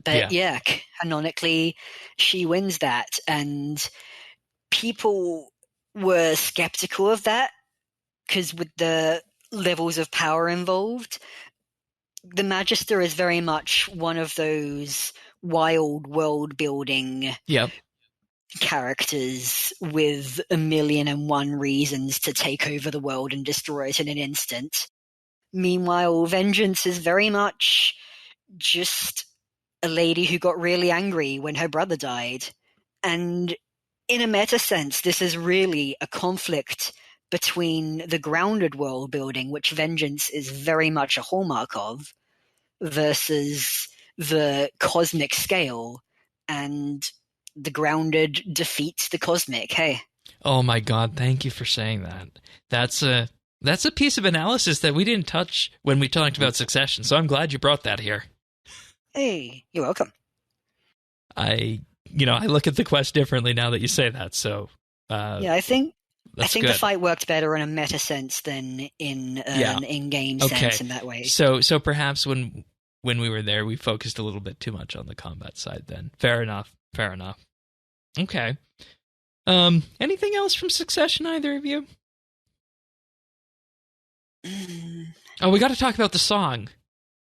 But yeah, canonically, she wins that. And people were skeptical of that because with the levels of power involved, the Magister is very much one of those wild world building characters with 1,000,001 reasons to take over the world and destroy it in an instant. Meanwhile, Vengeance is very much just a lady who got really angry when her brother died. And in a meta sense, this is really a conflict between the grounded world building, which Vengeance is very much a hallmark of, versus the cosmic scale. And the grounded defeats the cosmic. Hey. Oh my God, thank you for saying that. That's a piece of analysis that we didn't touch when we talked about Succession, so I'm glad you brought that here. Hey, you're welcome. I look at the quest differently now that you say that, so I think good. The fight worked better in a meta sense than in an in-game sense in that way. So perhaps when we were there, we focused a little bit too much on the combat side then. Fair enough. Okay. Anything else from Succession, either of you? Oh, we got to talk about the song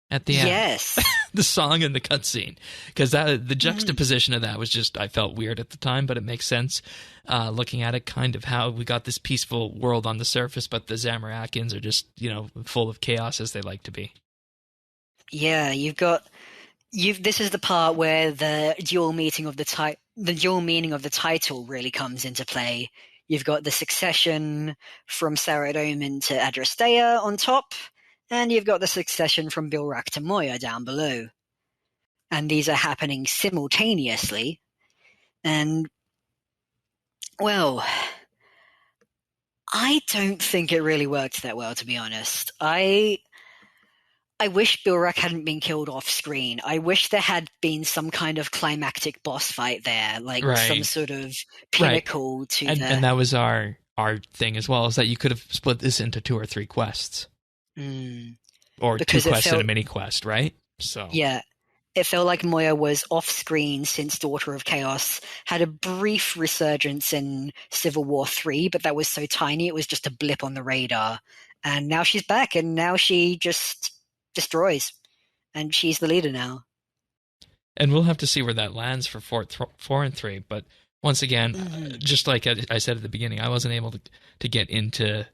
at the end. Yes. The song and the cutscene. Because the juxtaposition of that was just, I felt weird at the time, but it makes sense looking at it, kind of how we got this peaceful world on the surface, but the Zamorakins are just, full of chaos as they like to be. Yeah, this is the part where the dual meaning of the title really comes into play. You've got the succession from Saradomin to Adrastea on top, and you've got the succession from Bilrak to Moya down below. And these are happening simultaneously. And, well, I don't think it really worked that well, to be honest. I wish Bilrak hadn't been killed off screen. I wish there had been some kind of climactic boss fight there, like some sort of pinnacle to and that was our thing as well, is that you could have split this into 2 or 3 quests. Or because 2 quests and a mini quest, right? So yeah, it felt like Moya was off screen since Daughter of Chaos, had a brief resurgence in Civil War 3, but that was so tiny it was just a blip on the radar. And now she's back, and now she just destroys, and she's the leader now. And we'll have to see where that lands for 4 and 3. But once again, just like I said at the beginning, I wasn't able to get into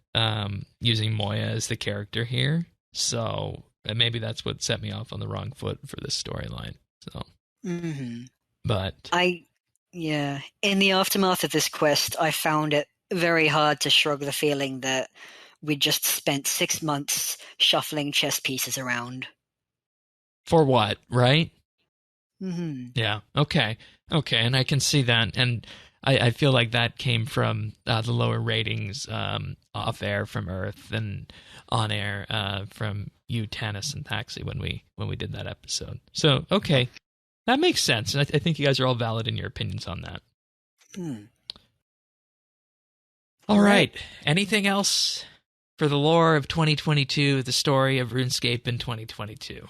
using Moya as the character here, so maybe that's what set me off on the wrong foot for this storyline. So, but in the aftermath of this quest, I found it very hard to shrug the feeling that we just spent 6 months shuffling chess pieces around. For what, right? Mm-hmm. Yeah. Okay. And I can see that. And I feel like that came from the lower ratings off air from Earth and on air from you, Tanis, and Taxi when we did that episode. So, okay. That makes sense. And I think you guys are all valid in your opinions on that. All right. Anything else for the lore of 2022, the story of RuneScape in 2022?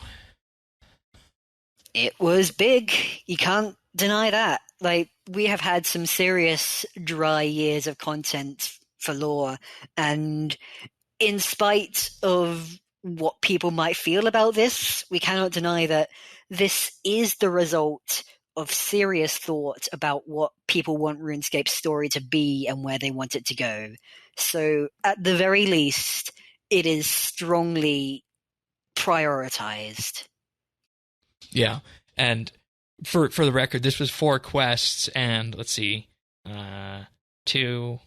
It was big. You can't deny that. Like, we have had some serious dry years of content for lore, and in spite of what people might feel about this, we cannot deny that this is the result of serious thought about what people want RuneScape's story to be and where they want it to go. So, at the very least, it is strongly prioritized. Yeah, and for the record, this was 4 quests, and let's see, 2,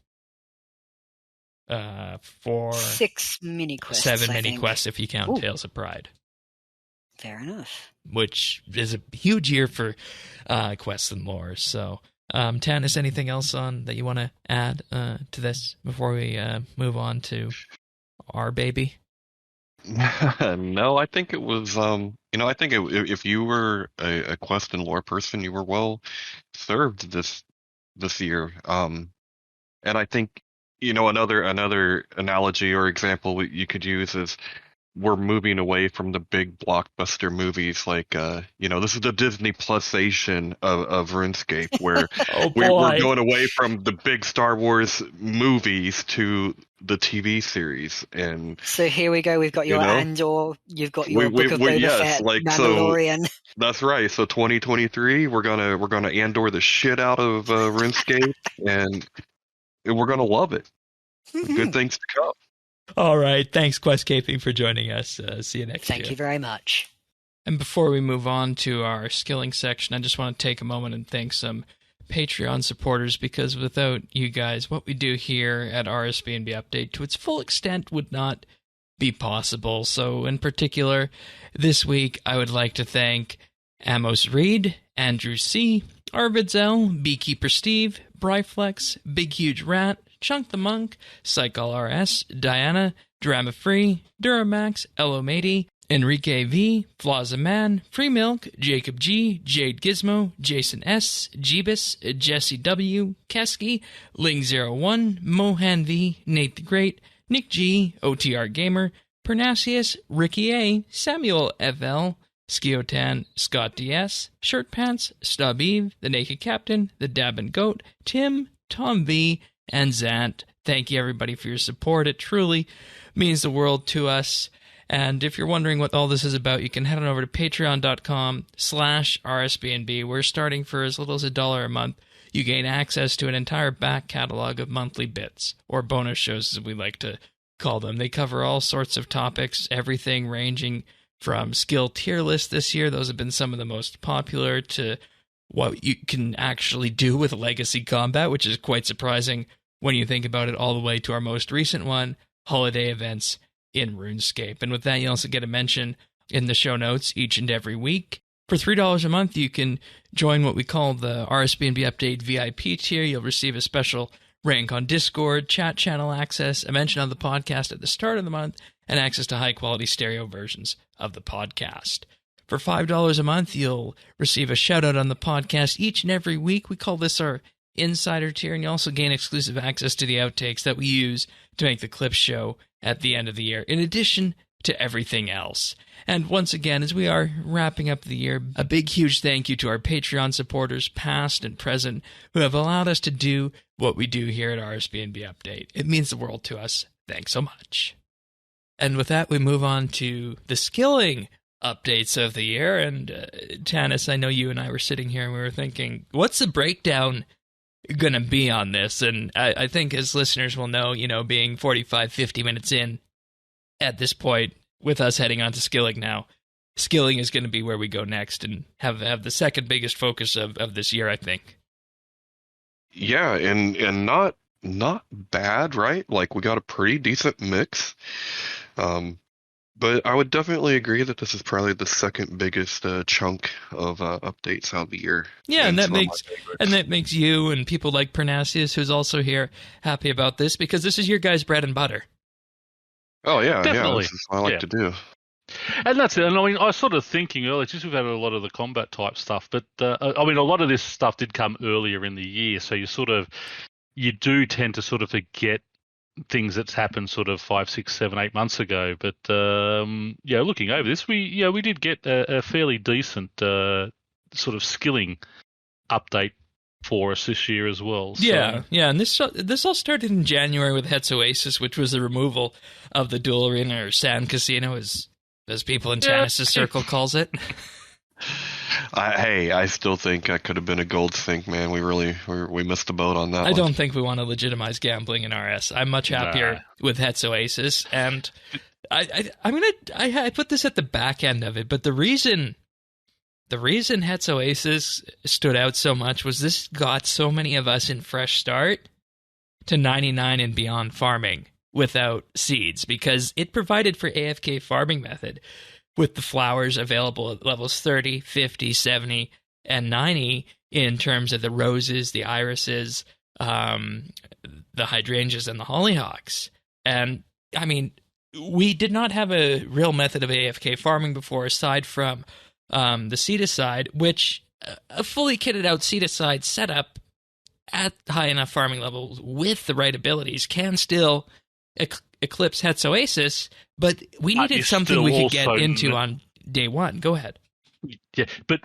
4, 6 mini quests. 7 I mini think. quests if you count Ooh. Tales of Pride. Fair enough. Which is a huge year for quests and lore. So, Tanis, anything else that you want to add to this before we move on to our baby? No, I think it was, I think if you were a quest and lore person, you were well served this year. And I think, another analogy or example you could use is we're moving away from the big blockbuster movies like, this is the Disney Plusation of RuneScape, where we're going away from the big Star Wars movies to the TV series. And so here we go. We've got your Andor. You've got your Book of Boba Fett, Mandalorian. So that's right. So 2023, we're gonna Andor the shit out of RuneScape, and we're gonna love it. Good things to come. All right. Thanks, Questcaping, for joining us. See you next year. Thank you very much. And before we move on to our skilling section, I just want to take a moment and thank some Patreon supporters, because without you guys, what we do here at RSBANDB Update to its full extent would not be possible. So in particular, this week, I would like to thank Amos Reed, Andrew C., Arvid Zell, Beekeeper Steve, Bryflex, Big Huge Rat, Chunk the Monk, Cycle RS, Diana, Drama Free, Duramax, Elo Matey, Enrique V, Flaza Man, Free Milk, Jacob G, Jade Gizmo, Jason S, Jeebus, Jesse W, Kesky, Ling01, Mohan V, Nate the Great, Nick G, OTR Gamer, Pernasius, Ricky A, Samuel FL, Skiotan, Scott DS, Shirt Pants, Stub Eve, The Naked Captain, The Dabbin Goat, Tim, Tom V, and Zant. Thank you, everybody, for your support. It truly means the world to us. And if you're wondering what all this is about, you can head on over to patreon.com/RSBNB. We're starting for as little as $1 a month. You gain access to an entire back catalog of monthly bits, or bonus shows as we like to call them. They cover all sorts of topics, everything ranging from skill tier lists this year. Those have been some of the most popular, to what you can actually do with legacy combat, which is quite surprising when you think about it, all the way to our most recent one, holiday events in RuneScape. And with that, you also get a mention in the show notes each and every week. For $3 a month, you can join what we call the RSBNB Update VIP tier. You'll receive a special rank on Discord, chat channel access, a mention on the podcast at the start of the month, and access to high-quality stereo versions of the podcast. For $5 a month, you'll receive a shout-out on the podcast each and every week. We call this our Insider tier, and you also gain exclusive access to the outtakes that we use to make the clip show at the end of the year, in addition to everything else. And once again, as we are wrapping up the year, a big, huge thank you to our Patreon supporters, past and present, who have allowed us to do what we do here at RSBNB Update. It means the world to us. Thanks so much. And with that, we move on to the skilling updates of the year. And Tanis, I know you and I were sitting here and we were thinking, what's the breakdown going to be on this? And I think, as listeners will know, being 45, 50 minutes in at this point, with us heading on to skilling now, skilling is going to be where we go next and have the second biggest focus of this year, I think. Yeah, and not bad, right? Like we got a pretty decent mix. But I would definitely agree that this is probably the second biggest chunk of updates out of the year. Yeah, and some of my favorites. that makes you and people like Pernasius, who's also here, happy about this because this is your guys' bread and butter. Oh yeah, Definitely. this is what I like to do. And that's it. And I mean, I was sort of thinking earlier, since we've had a lot of the combat type stuff, but I mean, a lot of this stuff did come earlier in the year, so you do tend to sort of forget things that's happened sort of 5, 6, 7, 8 months ago. But looking over this, we did get a fairly decent sort of skilling update for us this year as well. So. Yeah, and this all started in January with Het's Oasis, which was the removal of the dual arena or sand casino, as people in Tannis' circle calls it. I still think I could have been a gold sink, man. We missed the boat on that. I don't think we want to legitimize gambling in RS. I'm much happier with Het's Oasis, and I put this at the back end of it, but the reason Het's Oasis stood out so much was this got so many of us in Fresh Start to 99 and beyond farming without seeds, because it provided for AFK farming method with the flowers available at levels 30, 50, 70, and 90 in terms of the roses, the irises, the hydrangeas, and the hollyhocks. And, I mean, we did not have a real method of AFK farming before, aside from the Seedicide, which a fully kitted out Seedicide setup at high enough farming levels with the right abilities can still eclipse Het's Oasis, but we needed something we could get into on day one. Go ahead. Yeah, but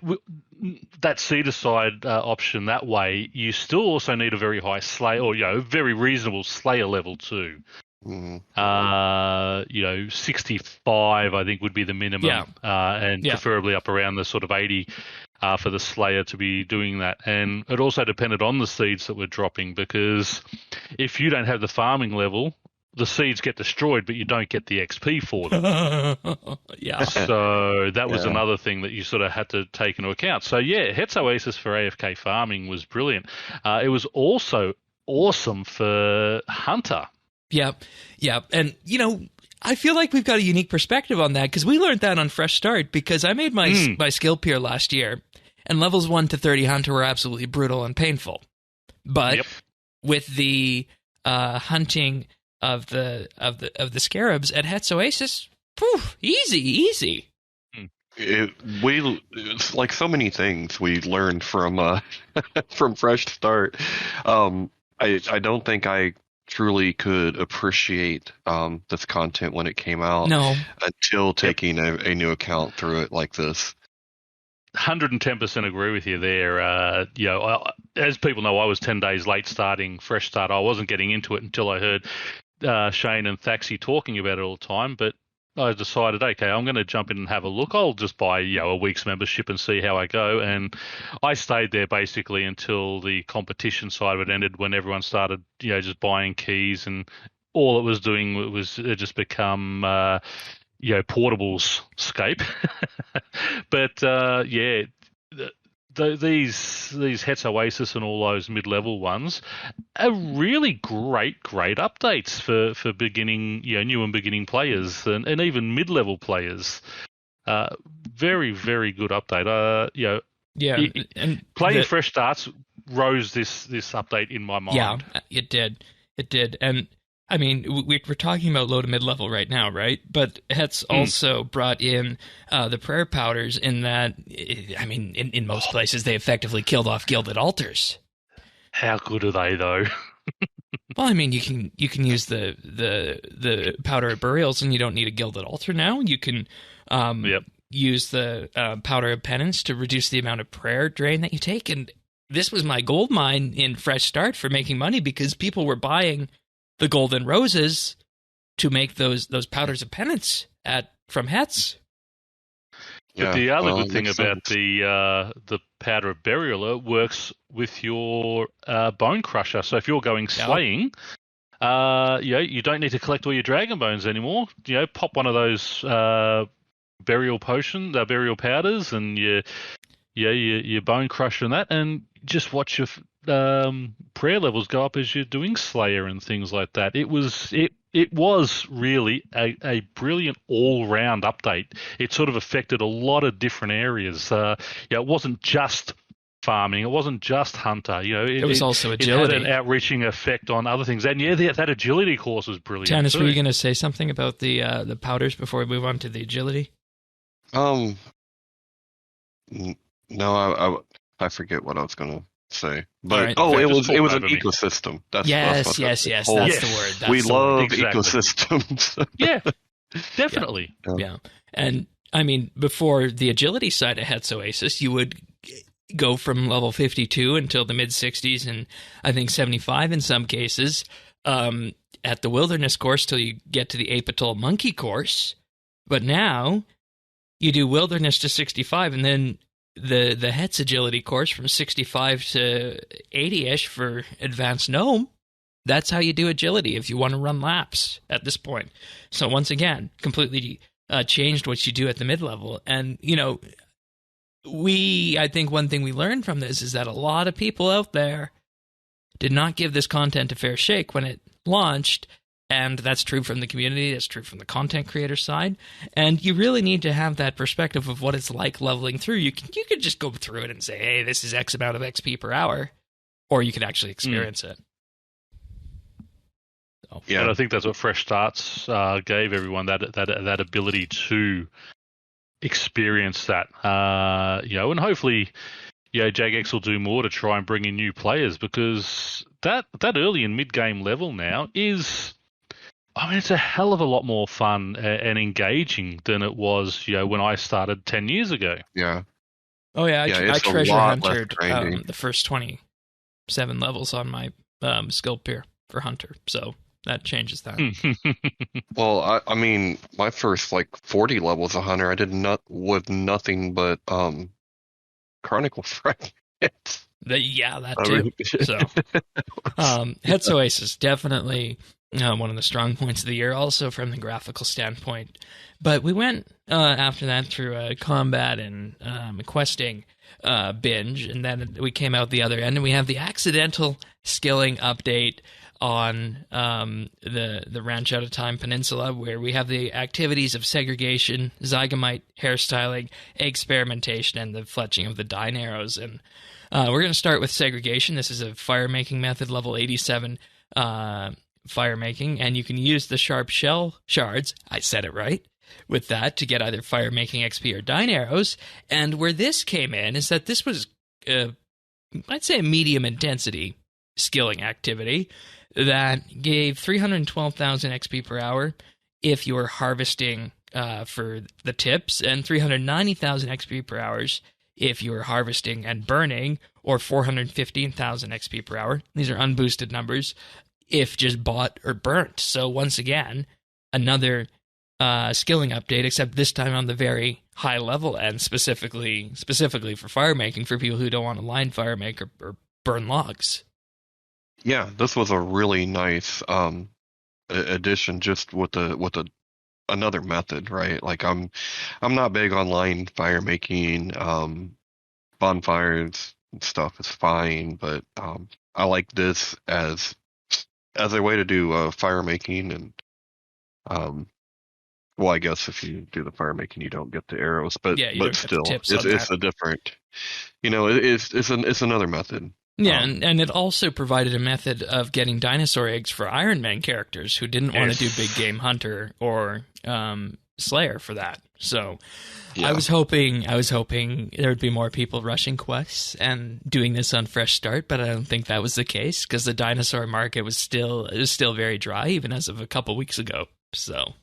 that Seedicide option that way, you still also need a very high Slayer, or very reasonable Slayer level too. 65 I think would be the minimum, and preferably up around the sort of 80 for the Slayer to be doing that. And it also depended on the seeds that were dropping, because if you don't have the farming level, the seeds get destroyed, but you don't get the XP for them. So that was another thing that you sort of had to take into account. So Het's Oasis for AFK farming was brilliant. It was also awesome for Hunter. Yeah. And, I feel like we've got a unique perspective on that, because we learned that on Fresh Start, because I made my skill peer last year, and levels 1 to 30 Hunter were absolutely brutal and painful. But with the hunting of the scarabs at Het's Oasis, easy. It's like so many things we learned from from Fresh Start. I don't think I truly could appreciate this content when it came out. No. Until taking a new account through it like this. 110% agree with you there. As people know, I was 10 days late starting Fresh Start. I wasn't getting into it until I heard Shane and Thaxi talking about it all the time, but I decided, okay, I'm going to jump in and have a look. I'll just buy a week's membership and see how I go. And I stayed there basically until the competition side of it ended, when everyone started just buying keys, and all it was doing was just become portables scape. But these Het's Oasis and all those mid-level ones are really great updates for beginning, new and beginning players, and even mid-level players. Very, very good update. And playing Fresh Starts rose this update in my mind. Yeah, it did. And I mean, we're talking about low to mid-level right now, right? But Het's also brought in the prayer powders, in that, I mean, in most places, they effectively killed off gilded altars. How good are they, though? Well, I mean, you can use the powder at burials, and you don't need a gilded altar now. You can use the powder of penance to reduce the amount of prayer drain that you take. And this was my gold mine in Fresh Start for making money, because people were buying the golden roses to make those powders of penance from Het's. But the other good thing about the powder of burial, it works with your bone crusher. So if you're going slaying, you don't need to collect all your dragon bones anymore. Pop one of those burial powders, and your bone crusher and that, and just watch prayer levels go up as you're doing Slayer and things like that. It was really a brilliant all-round update. It sort of affected a lot of different areas. It wasn't just farming. It wasn't just hunter. It was also agility. It had an outreaching effect on other things. And that agility course was brilliant. Tannis, were you going to say something about the powders before we move on to the agility? No, I forget what I was going to say. But right. it was an ecosystem. Yes, that's the word. We love ecosystems. Yeah, definitely. Yeah. And I mean, before the agility side of Het's Oasis, you would go from level 52 until the mid 60s, and I think 75 in some cases at the wilderness course till you get to the Apatol monkey course. But now you do wilderness to 65, and then the Het's agility course from 65 to 80-ish for advanced gnome. That's how you do agility if you want to run laps at this point. So once again, completely changed what you do at the mid-level. And, I think one thing we learned from this is that a lot of people out there did not give this content a fair shake when it launched, and that's true from the community, that's true from the content creator side, and you really need to have that perspective of what it's like leveling through. You could just go through it and say, hey, this is X amount of XP per hour, or you could actually experience it. So. Yeah, and I think that's what Fresh Starts gave everyone, that ability to experience that, and hopefully, Jagex will do more to try and bring in new players, because that early and mid game level now is, it's a hell of a lot more fun and engaging than it was, when I started 10 years ago. Yeah. Oh yeah, I treasure hunted the first 27 levels on my skill peer for hunter, so that changes that. Well, I mean, my first 40 levels of hunter, I did with nothing but Chronicle fragments. That too. So, Het's Oasis definitely one of the strong points of the year, also from the graphical standpoint. But we went after that through a combat and questing binge, and then we came out the other end, and we have the accidental skilling update on the Ranch Out of Time Peninsula, where we have the activities of segregation, zygamite hairstyling, experimentation, and the fletching of the dyne arrows. And we're going to start with segregation. This is a fire-making method, level 87 fire-making, and you can use the sharp shell shards, I said it right, with that to get either fire-making XP or dyne arrows. And where this came in is that this was, I'd say, a medium-intensity skilling activity that gave 312,000 XP per hour if you were harvesting for the tips, and 390,000 XP per hour if you were harvesting and burning, or 415,000 XP per hour. These are unboosted numbers if just bought or burnt. So once again, another skilling update, except this time on the very high level end, specifically for fire making, for people who don't want to line fire make or burn logs. Yeah, this was a really nice addition, just with another method, right? I'm not big on line fire making. Bonfires and stuff is fine, but I like this as a way to do fire making, and I guess if you do the fire making, you don't get the arrows, but still, it's a different, it's another method. Yeah, and it also provided a method of getting dinosaur eggs for Iron Man characters who didn't want to do Big Game Hunter or Slayer for that. So yeah. I was hoping there would be more people rushing quests and doing this on Fresh Start, but I don't think that was the case, because the dinosaur market was still very dry, even as of a couple weeks ago. So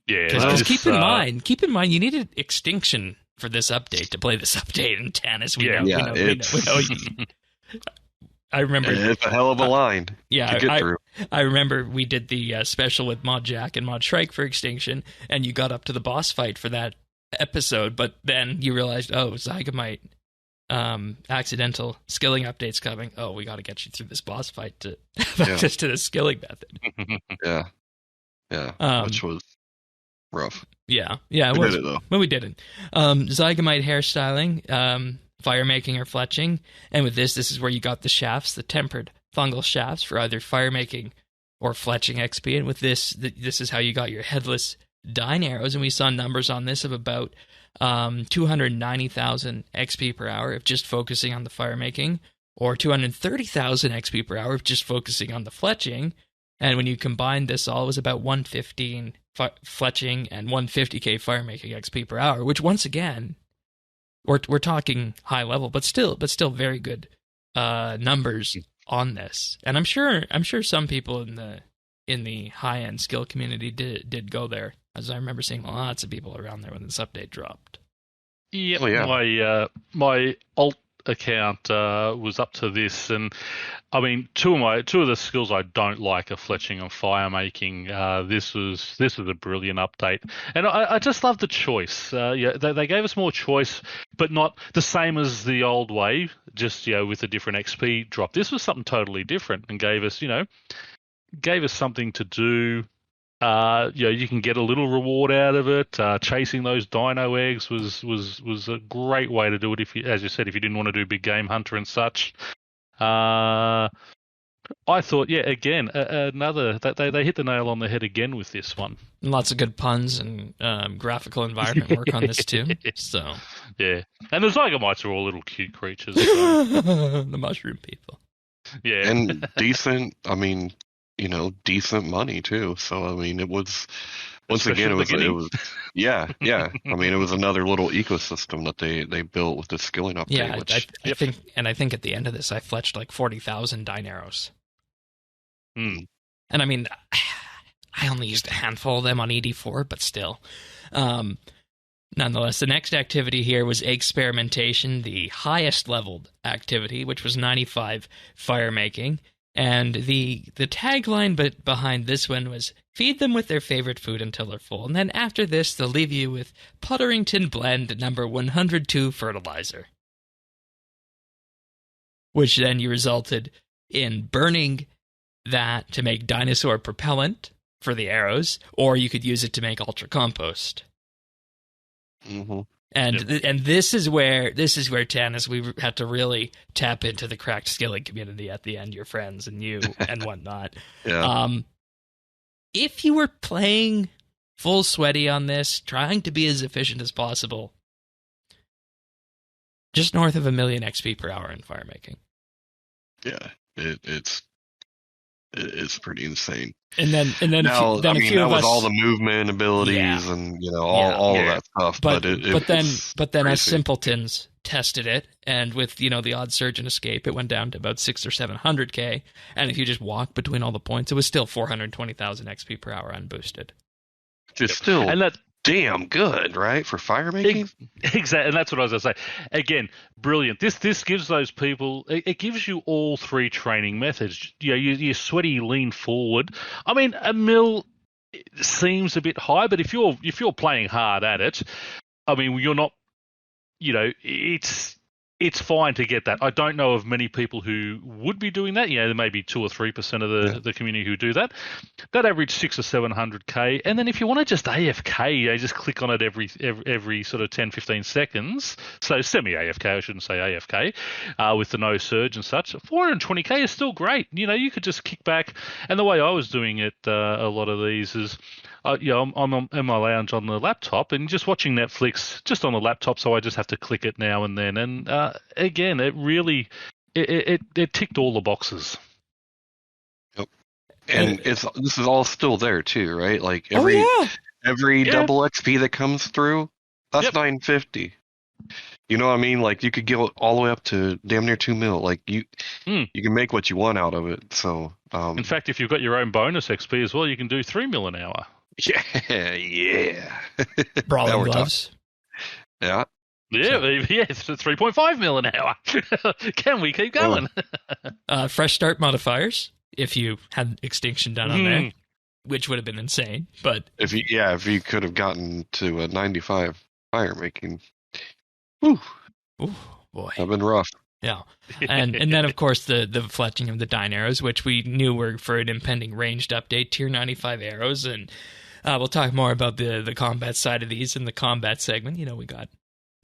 yeah, because keep in mind, you needed Extinction for this update to play this update in Tannis. We know you. I remember it's a hell of a line. Yeah, to get through. I remember we did the special with Mod Jack and Mod Shrike for Extinction, and you got up to the boss fight for that episode, but then you realized, Zygamite accidental skilling update's coming. Oh, we got to get you through this boss fight to have access to the skilling method. Yeah, which was rough. Yeah, it was. Did it, though. Well, we didn't. Zygamite hairstyling. fire making or fletching. And with this is where you got the shafts, the tempered fungal shafts for either fire making or fletching XP. And with this is how you got your headless dyne arrows. And we saw numbers on this of about 290,000 XP per hour if just focusing on the fire making, or 230,000 XP per hour if just focusing on the fletching. And when you combine this all, it was about 115 fletching and 150k fire making XP per hour, which once again, we're talking high level, but still very good numbers on this. And I'm sure some people in the high end skill community did go there, as I remember seeing lots of people around there when this update dropped. Yep, my alt account was up to this, and I mean two of the skills I don't like are fletching and fire making. This was a brilliant update, and I just love the choice. They gave us more choice, but not the same as the old way. Just with a different XP drop. This was something totally different, and gave us something to do. You can get a little reward out of it. Chasing those dino eggs was a great way to do it. If you didn't want to do big game hunter and such. I thought, again, another they hit the nail on the head again with this one. Lots of good puns and graphical environment work on this too. So yeah, and the Zygomites are all little cute creatures. So. The mushroom people. Yeah, and decent. I mean. Decent money too. So I mean, it was once again, it was yeah. I mean, it was another little ecosystem that they built with the skilling update. Yeah, I think at the end of this, I fletched like 40,000 dyne arrows. And I mean, I only used a handful of them on ED4, but still. Nonetheless, the next activity here was experimentation, the highest leveled activity, which was 95 fire making. And the tagline behind this one was, feed them with their favorite food until they're full. And then after this, they'll leave you with Putterington Blend number 102 fertilizer. Which then you resulted in burning that to make dinosaur propellant for the arrows, or you could use it to make ultra compost. Mm-hmm. And this is where Tanis, we had to really tap into the cracked skilling community at the end, your friends and you and whatnot. Yeah. If you were playing full sweaty on this, trying to be as efficient as possible, just north of 1 million XP per hour in fire making. Yeah, it's pretty insane. And then now, a few that of was us, all the movement abilities and all of that stuff. But then as simpletons tested it, and with the odd surge and escape, it went down to about 600 or 700k. And if you just walk between all the points, it was still 420,000 XP per hour unboosted. It's still damn good, right, for fire making? Exactly, and that's what I was going to say. Again, brilliant. This gives those people, it gives you all three training methods. You sweaty, lean forward. I mean, a mil seems a bit high, but if you're playing hard at it, I mean, you're not. It's fine to get that. I don't know of many people who would be doing that. There may be 2 or 3% of the community who do that. That average 600 or 700k. And then if you want to just AFK, just click on it every sort of 10, 15 seconds. So semi-AFK, I shouldn't say AFK, with the no surge and such. 420k is still great. You could just kick back. And the way I was doing it, a lot of these is, I'm in my lounge on the laptop and just watching Netflix just on the laptop, so I just have to click it now and then. And again, it really it ticked all the boxes. Yep. And this is all still there too, right? Like every double XP that comes through, that's 950. You know what I mean? Like you could get all the way up to damn near 2 mil. Like you can make what you want out of it. So in fact, if you've got your own bonus XP as well, you can do 3 mil an hour. Yeah. Brawling gloves. Yeah. Yeah, it's 3.5 mil an hour. Can we keep going? Fresh start modifiers, if you had extinction done on there, which would have been insane. But if you could have gotten to a 95 fire making, ooh boy, that'd been rough. Yeah, and then of course the fletching of the dyne arrows, which we knew were for an impending ranged update, tier 95 arrows, and we'll talk more about the combat side of these in the combat segment. We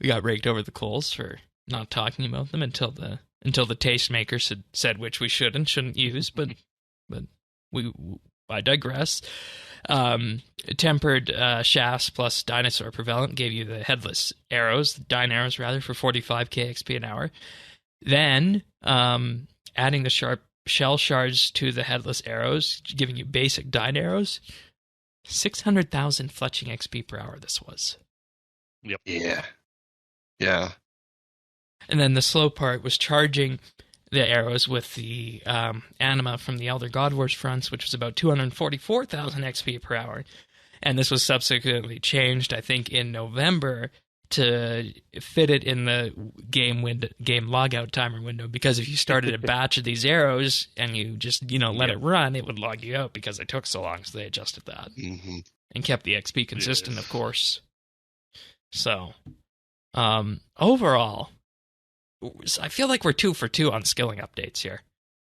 got raked over the coals for not talking about them until the tastemakers had said which we should and shouldn't use, but I digress. Tempered shafts plus dinosaur prevalent gave you the headless arrows, the dine arrows rather, for 45k XP an hour. Then adding the sharp shell shards to the headless arrows, giving you basic dine arrows, 600,000 fletching XP per hour this was. Yep. Yeah. And then the slow part was charging the arrows with the anima from the Elder God Wars fronts, which was about 244,000 XP per hour. And this was subsequently changed, I think, in November to fit it in the game logout timer window, because if you started a batch of these arrows and you just, let it run, it would log you out because it took so long, so they adjusted that. Mm-hmm. And kept the XP consistent, of course. So, overall, I feel like we're 2 for 2 on skilling updates here.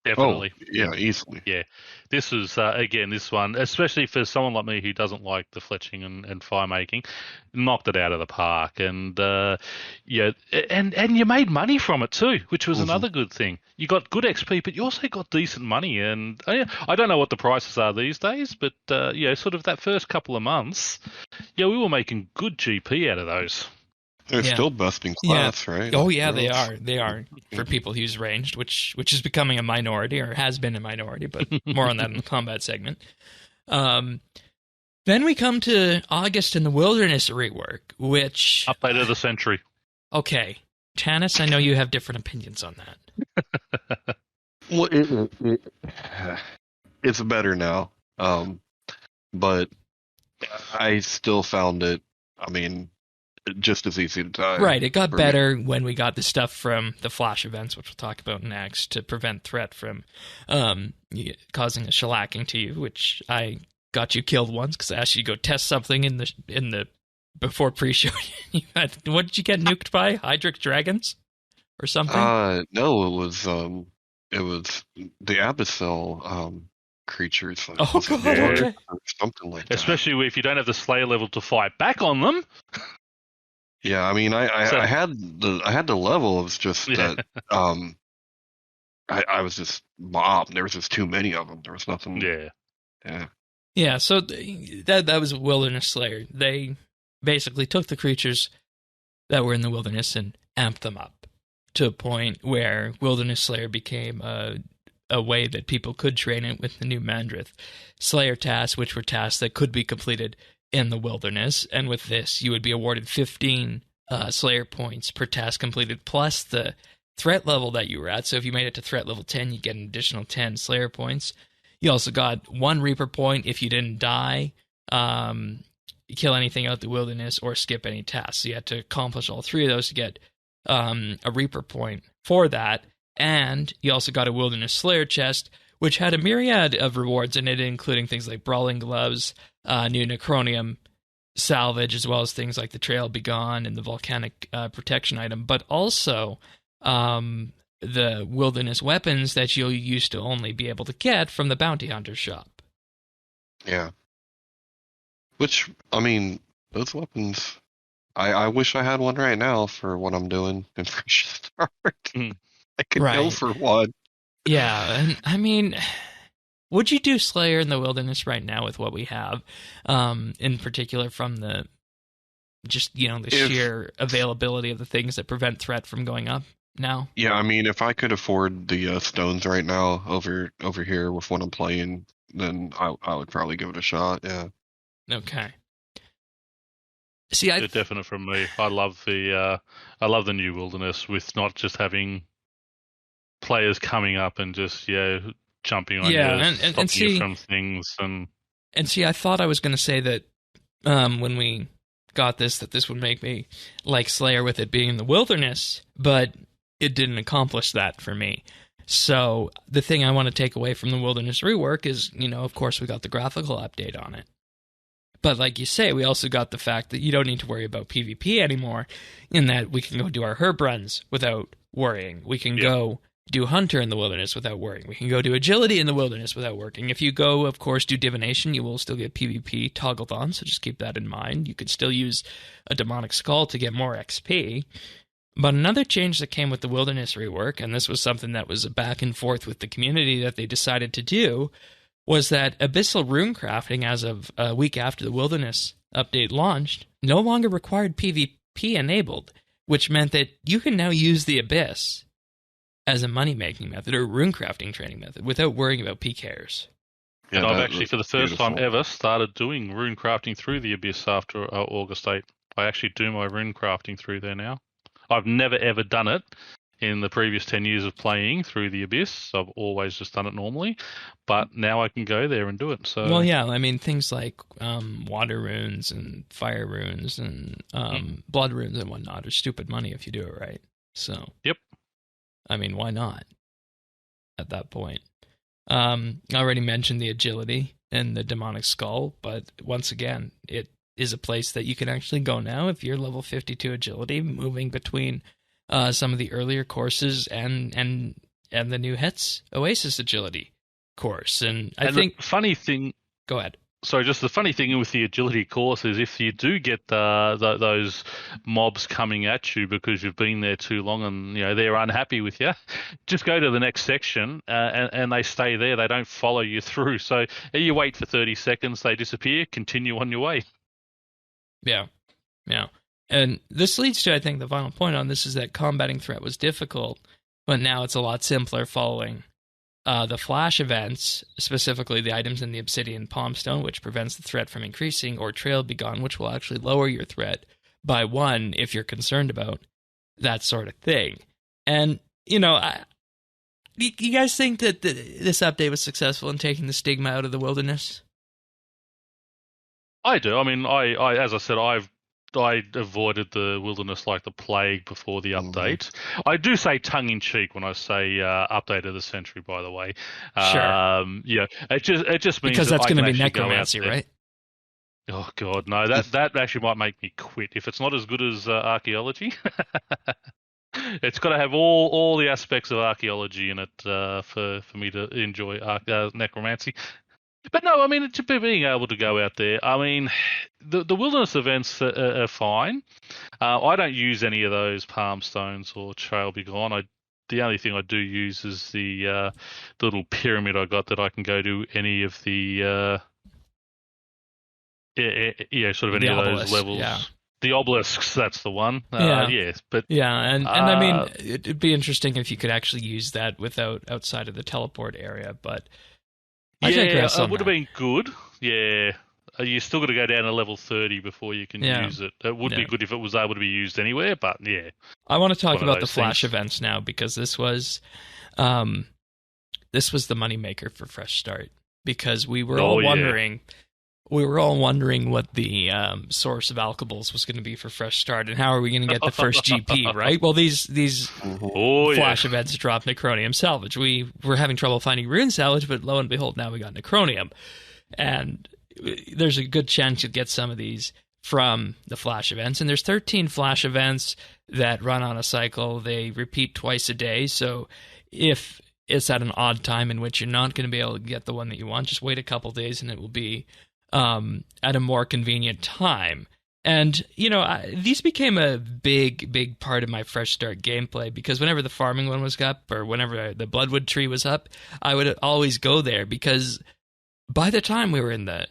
Definitely. Oh, yeah, easily. Yeah. This is, again, this one, especially for someone like me who doesn't like the fletching and fire making, knocked it out of the park. And, and you made money from it too, which was another good thing. You got good XP, but you also got decent money. And I don't know what the prices are these days, but, sort of that first couple of months, we were making good GP out of those. They're still best in class, right? Oh, yeah, they are. They are for people who use ranged, which is becoming a minority, or has been a minority, but more on that in the combat segment. Then we come to August and the Wilderness rework, which... Update of the century. Okay. Tanis, I know you have different opinions on that. Well, it's better now, but I still found it, just as easy to die. Right, it got better when we got the stuff from the flash events, which we'll talk about next, to prevent threat from causing a shellacking to you, which I got you killed once because I asked you to go test something in the before pre-show. What did you get nuked by? Hydric dragons or something? No, it was the Abyssal creatures. Oh god, okay. Something like that. Especially if you don't have the Slayer level to fight back on them. Yeah, I had the level. It was just that I was just mobbed. There was just too many of them. There was nothing. Yeah. So that was Wilderness Slayer. They basically took the creatures that were in the wilderness and amped them up to a point where Wilderness Slayer became a way that people could train it with the new Mandrith Slayer tasks, which were tasks that could be completed in the wilderness, and with this you would be awarded 15 Slayer points per task completed, plus the threat level that you were at. So if you made it to threat level 10, you get an additional 10 Slayer points. You also got 1 Reaper point if you didn't die, kill anything out the wilderness, or skip any tasks. So you had to accomplish all 3 of those to get a Reaper point for that. And you also got a Wilderness Slayer chest, which had a myriad of rewards in it, including things like Brawling Gloves, new Necronium salvage, as well as things like the Trail Begone and the Volcanic protection item, but also the Wilderness weapons that you'll used to only be able to get from the Bounty Hunter shop. Yeah. Which, those weapons, I wish I had one right now for what I'm doing in Fresh Start. I could go for one. Yeah, and would you do Slayer in the Wilderness right now with what we have? In particular from the sheer availability of the things that prevent threat from going up now? Yeah, if I could afford the stones right now over here with what I'm playing, then I would probably give it a shot, yeah. Okay. See, It's definite from me. I love the new Wilderness, with not just having players coming up and just jumping on you, stopping you from things. And see, I thought I was going to say that when we got this, that this would make me like Slayer with it being in the Wilderness, but it didn't accomplish that for me. So the thing I want to take away from the Wilderness rework is, of course, we got the graphical update on it. But like you say, we also got the fact that you don't need to worry about PvP anymore, in that we can go do our herb runs without worrying. We can go do Hunter in the Wilderness without worrying. We can go do Agility in the Wilderness without worrying. If you go, of course, do Divination, you will still get PvP toggled on, so just keep that in mind. You could still use a Demonic Skull to get more XP, But another change that came with the Wilderness rework, and this was something that was a back and forth with the community that they decided to do, was that Abyssal rune crafting, as of a week after the Wilderness update launched, no longer required PvP enabled, which meant that you can now use the Abyss as a money-making method or rune crafting training method without worrying about PKers. Yeah, And I've that actually, was for the first beautiful. time ever, started doing rune crafting through the Abyss after August 8. I actually do my rune crafting through there now. I've never ever done it in the previous 10 years of playing through the Abyss. I've always just done it normally, but now I can go there and do it. So, Well, yeah, I mean, things like water runes and fire runes and blood runes and whatnot are stupid money if you do it right. So, Yep. I mean, why not at that point? I already mentioned the agility and the demonic skull, but once again, it is a place that you can actually go now if you're level 52 agility, moving between some of the earlier courses and the new hits Oasis agility course. And I think the funny thing, go ahead. sorry, just the funny thing with the agility course is if you do get those mobs coming at you because you've been there too long and they're unhappy with you, just go to the next section and they stay there. They don't follow you through. So you wait for 30 seconds, they disappear, continue on your way. Yeah. And this leads to, I think, the final point on this is that combating threat was difficult, but now it's a lot simpler following the flash events, specifically the items in the Obsidian Palmstone, which prevents the threat from increasing, or Trail Be Gone, which will actually lower your threat by 1 if you're concerned about that sort of thing. And, you guys think that this update was successful in taking the stigma out of the Wilderness? I do. I mean, I as I said, I avoided the Wilderness like the plague before the update. I do say tongue-in-cheek when I say update of the century, by the way. Sure. Yeah, it just means because that's going to be necromancy, right? Oh God, no! That actually might make me quit if it's not as good as archaeology. It's got to have all the aspects of archaeology in it for me to enjoy necromancy. But no, I mean, being able to go out there, I mean, the Wilderness events are fine. I don't use any of those Palm Stones or Trail Be Gone. The only thing I do use is the little pyramid I got that I can go to any of the sort of any of those levels. Yeah. The obelisks, that's the one. Yes, but and I mean, it'd be interesting if you could actually use that outside of the teleport area, but. It would have been good. Yeah. You still got to go down to level 30 before you can use it. It would be good if it was able to be used anywhere, but yeah. I want to talk about the flash events now because this was the moneymaker for Fresh Start because we were all wondering. We were all wondering what the source of alkables was going to be for Fresh Start, and how are we going to get the first GP, right? Well, these flash events drop Necronium Salvage. We were having trouble finding Rune Salvage, but lo and behold, now we got Necronium. And there's a good chance you'll get some of these from the flash events. And there's 13 flash events that run on a cycle. They repeat twice a day, so if it's at an odd time in which you're not going to be able to get the one that you want, just wait a couple days and it will be at a more convenient time. And, these became a big part of my Fresh Start gameplay because whenever the farming one was up or whenever the Bloodwood tree was up, I would always go there because by the time we were in the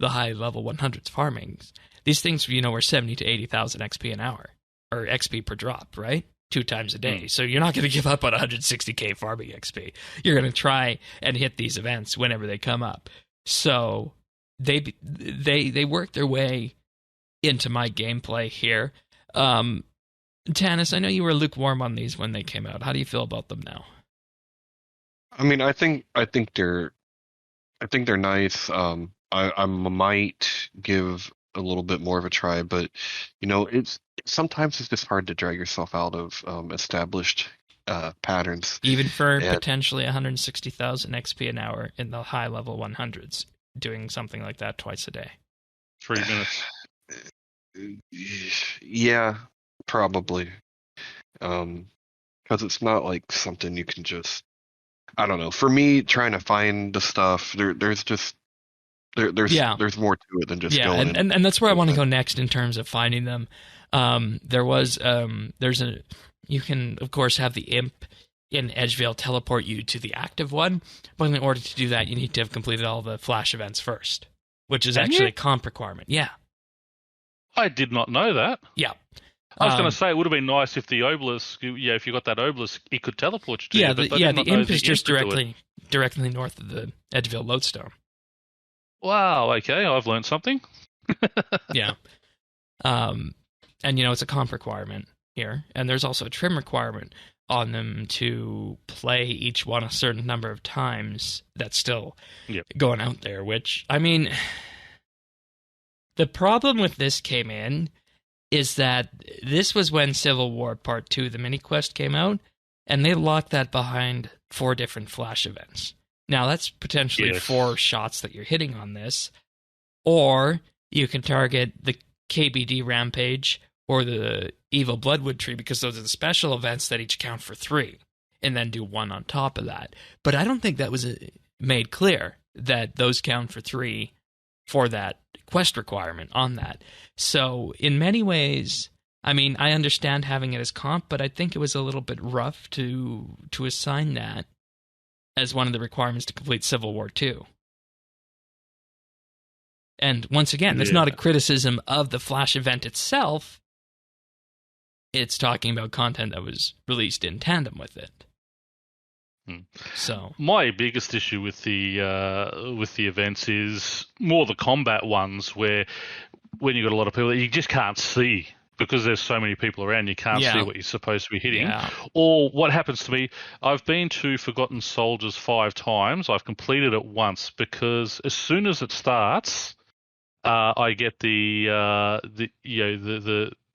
high level 100s farmings, these things, were 70 to 80,000 XP an hour or XP per drop, right? 2 times a day. So you're not going to give up on 160k farming XP. You're going to try and hit these events whenever they come up. So they work their way into my gameplay here. Tanis, I know you were lukewarm on these when they came out. How do you feel about them now? I mean, I think they're nice. I might give a little bit more of a try, but sometimes it's just hard to drag yourself out of established patterns. Even for potentially 160,000 XP an hour in the high level 100s. Doing something like that twice a day. 3 minutes. Yeah, probably. Because it's not like something you can just. I don't know. For me, trying to find the stuff, there's more to it than just going. And that's where I want to go next in terms of finding them. You can, of course, have the imp in Edgevale teleport you to the active one, but in order to do that, you need to have completed all the flash events first, which is actually a comp requirement. Yeah. I did not know that. Yeah. I was going to say it would have been nice if the obelisk, if you got that obelisk, it could teleport you to yeah, you. The imp is just directly north of the Edgevale lodestone. Wow, okay, I've learned something. Yeah. And, it's a comp requirement here, and there's also a trim requirement on them to play each one a certain number of times. That's still going out there, which, I mean, the problem with this came in is that this was when Civil War Part 2, the mini-quest, came out, and they locked that behind 4 different flash events. Now, that's potentially 4 shots that you're hitting on this, or you can target the KBD Rampage or the Evil Bloodwood Tree, because those are the special events that each count for 3, and then do 1 on top of that. But I don't think that was made clear that those count for 3 for that quest requirement on that. So, in many ways, I mean, I understand having it as comp, but I think it was a little bit rough to assign that as one of the requirements to complete Civil War II. And once again, that's not a criticism of the Flash event itself. It's talking about content that was released in tandem with it. So my biggest issue with the events is more the combat ones, where when you've got a lot of people, you just can't see because there's so many people around. You can't see what you're supposed to be hitting. Yeah. Or what happens to me, I've been to Forgotten Soldiers 5 times. I've completed it once because as soon as it starts, I get the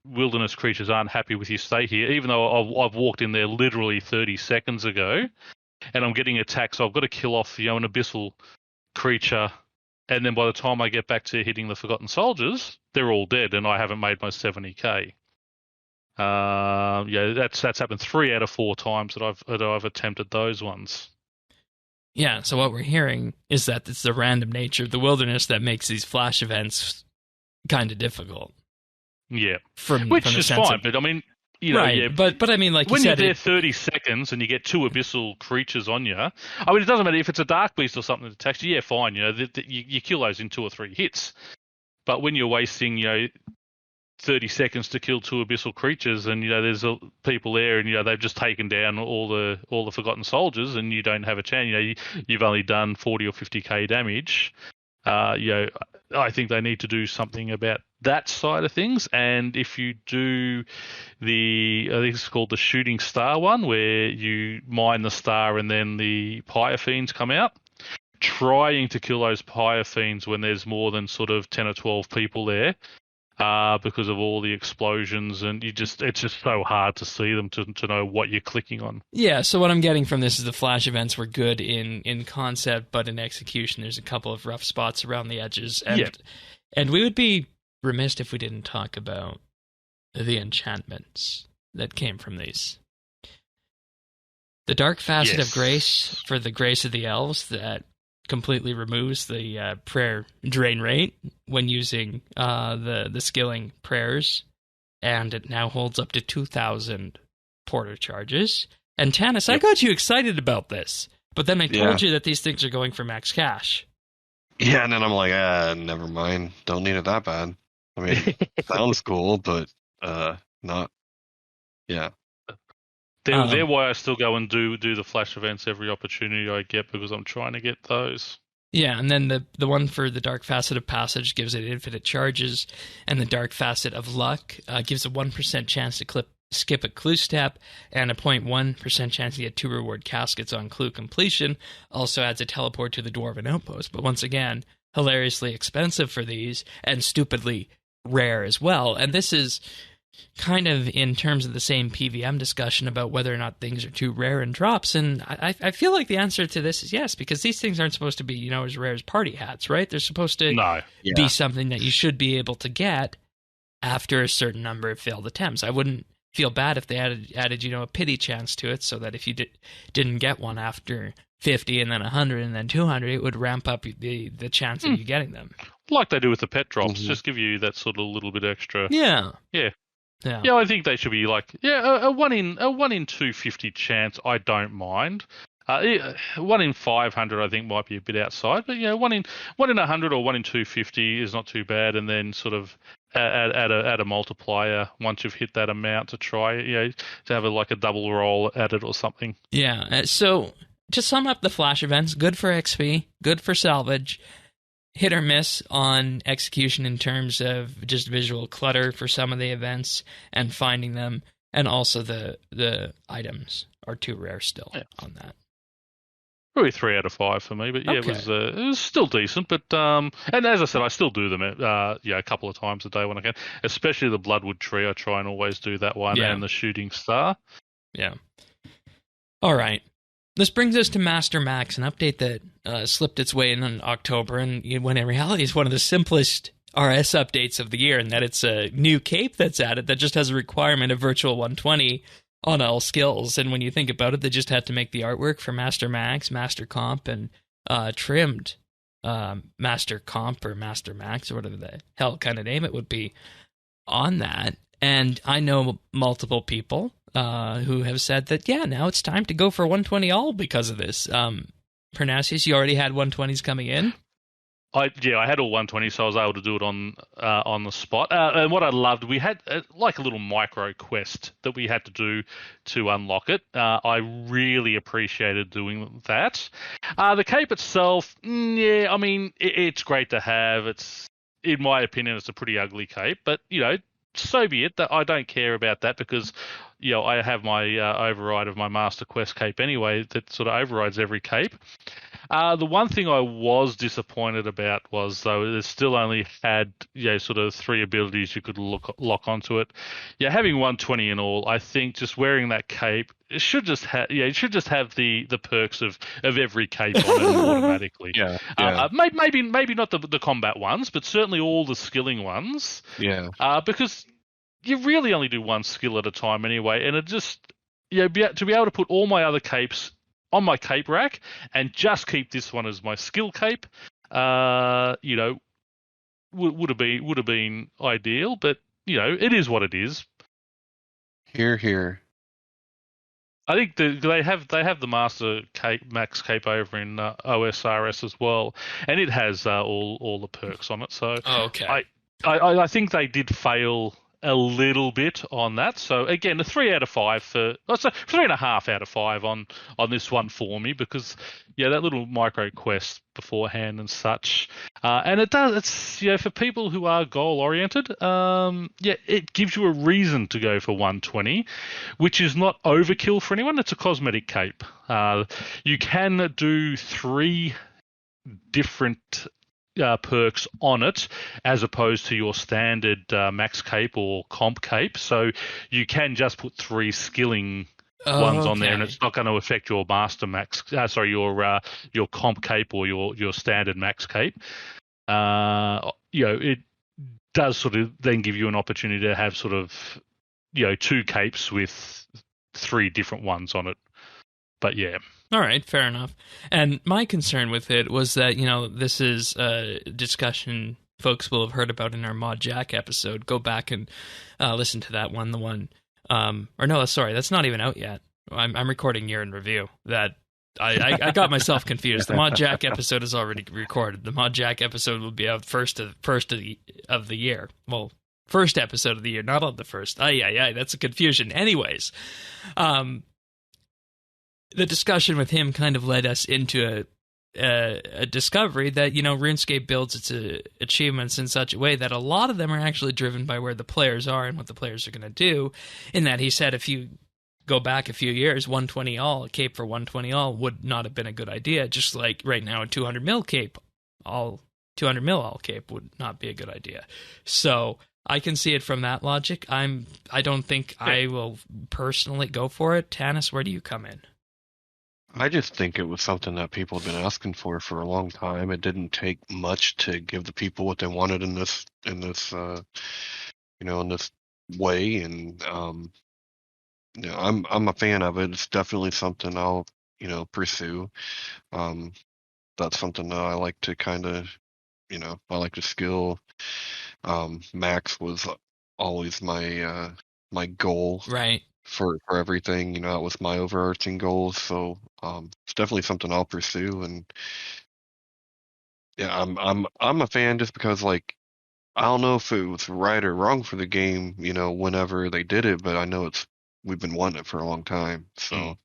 wilderness creatures aren't happy with you, stay here, even though I've walked in there literally 30 seconds ago, and I'm getting attacked, so I've got to kill off an abyssal creature, and then by the time I get back to hitting the Forgotten Soldiers, they're all dead, and I haven't made my 70k. That's happened 3 out of 4 times that I've attempted those ones. Yeah, so what we're hearing is that it's the random nature of the wilderness that makes these flash events kind of difficult. Yeah, which is fine, but I mean, but I mean, like when you said, you're there 30 seconds and you get 2 abyssal creatures on you, I mean, it doesn't matter if it's a dark beast or something that attacks you. Yeah, fine, you kill those in 2 or 3 hits. But when you're wasting 30 seconds to kill 2 abyssal creatures, and there's people there, and they've just taken down all the Forgotten Soldiers, and you don't have a chance. You've only done 40 or 50k damage. I think they need to do something about that side of things. And if you do I think it's called the Shooting Star one, where you mine the star and then the Pyre Fiends come out, trying to kill those Pyre Fiends when there's more than sort of 10 or 12 people there, because of all the explosions, and it's just so hard to see them to know what you're clicking on. Yeah, so what I'm getting from this is the flash events were good in concept, but in execution there's a couple of rough spots around the edges. And we would be remiss if we didn't talk about the enchantments that came from these. The Dark Facet of Grace for the Grace of the Elves that completely removes the prayer drain rate when using the skilling prayers, and it now holds up to 2,000 porter charges. And Tanis, I got you excited about this, but then I told you that these things are going for max cash. Yeah, and then I'm like, never mind. Don't need it that bad. I mean, sounds cool, but not. Yeah. They're why I still go and do the flash events every opportunity I get, because I'm trying to get those. Yeah, and then the one for the Dark Facet of Passage gives it infinite charges, and the Dark Facet of Luck gives a 1% chance to skip a clue step, and a 0.1% chance to get 2 reward caskets on clue completion. Also adds a teleport to the Dwarven Outpost, but once again, hilariously expensive for these, and stupidly rare as well. And this is kind of in terms of the same PvM discussion about whether or not things are too rare in drops, and I feel like the answer to this is yes, because these things aren't supposed to be, as rare as party hats, right? They're supposed to be something that you should be able to get after a certain number of failed attempts. I wouldn't feel bad if they added a pity chance to it, so that if you didn't get one after 50 and then 100 and then 200, it would ramp up the chance of you getting them. Like they do with the pet drops, just give you that sort of little bit extra. Yeah. Yeah. Yeah, I think they should be like a 1 in 250 chance. I don't mind. 1 in 500, I think, might be a bit outside, but 1 in 100 or 1 in 250 is not too bad. And then sort of add a multiplier once you've hit that amount to try, to have a double roll at it or something. Yeah. So to sum up the flash events, good for XP, good for salvage. Hit or miss on execution in terms of just visual clutter for some of the events and finding them, and also the items are too rare still on that. Probably 3 out of 5 for me, but yeah, Okay. it was still decent. But and as I said, I still do them a couple of times a day when I can, especially the Bloodwood Tree. I try and always do that one, and the Shooting Star. Yeah. All right. This brings us to Master Max, an update that slipped its way in October, and when in reality is one of the simplest RS updates of the year, in that it's a new cape that's added that just has a requirement of virtual 120 on all skills. And when you think about it, they just had to make the artwork for Master Max, Master Comp, and trimmed Master Comp or Master Max, or whatever the hell kind of name it would be, on that. And I know multiple people who have said that, now it's time to go for 120 all because of this. Pernasius, you already had 120s coming in? I had all 120, so I was able to do it on the spot. And what I loved, we had like a little micro quest that we had to do to unlock it. I really appreciated doing that. The cape itself, I mean, it's great to have. It's, in my opinion, it's a pretty ugly cape, but so be it. That I don't care about that because I have my override of my Master Quest cape anyway that sort of overrides every cape. The one thing I was disappointed about was, though, it still only had sort of 3 abilities you could lock onto it. Having 120 in all, I think just wearing that cape, it should just have the perks of every cape on it automatically. Maybe not the combat ones, but certainly all the skilling ones. Yeah. Because you really only do one skill at a time anyway, and it just to be able to put all my other capes on my cape rack and just keep this one as my skill cape, would have been ideal. But it is what it is. Here. I think they have the Master Cape Max Cape over in OSRS as well, and it has all the perks on it. So okay. I think they did fail a little bit on that. So again, a 3 out of 5 for, 3.5 out of 5 on this one for me, because that little micro quest beforehand and such, and it's for people who are goal oriented, it gives you a reason to go for 120, which is not overkill for anyone. It's a cosmetic cape. You can do 3 different perks on it as opposed to your standard max cape or comp cape, so you can just put 3 skilling ones on there, and it's not going to affect your master max your comp cape or your standard max cape. It does sort of then give you an opportunity to have sort of 2 capes with 3 different ones on it. But all right, fair enough. And my concern with it was that, this is a discussion folks will have heard about in our Mod Jack episode. Go back and listen to that one. The one, that's not even out yet. I'm recording year in review. That I got myself confused. The Mod Jack episode is already recorded. The Mod Jack episode will be out first of the year. Well, first episode of the year, not on the first. That's a confusion. Anyways, the discussion with him kind of led us into a discovery that, RuneScape builds its achievements in such a way that a lot of them are actually driven by where the players are and what the players are going to do. In that, he said if you go back a few years, 120 all, a cape for 120 all would not have been a good idea. Just like right now, a 200 mil cape, 200 mil all cape would not be a good idea. So I can see it from that logic. I don't think I will personally go for it. Tanis, where do you come in? I just think it was something that people have been asking for a long time. It didn't take much to give the people what they wanted in this way, and I'm a fan of it. It's definitely something I'll pursue. That's something that I like to kind of I like to skill. Max was always my my goal Right. for everything. You know, that was my overarching goal. So it's definitely something I'll pursue. And yeah, I'm a fan just because like I don't know if it was right or wrong for the game, you know, whenever they did it, but I know we've been wanting it for a long time. So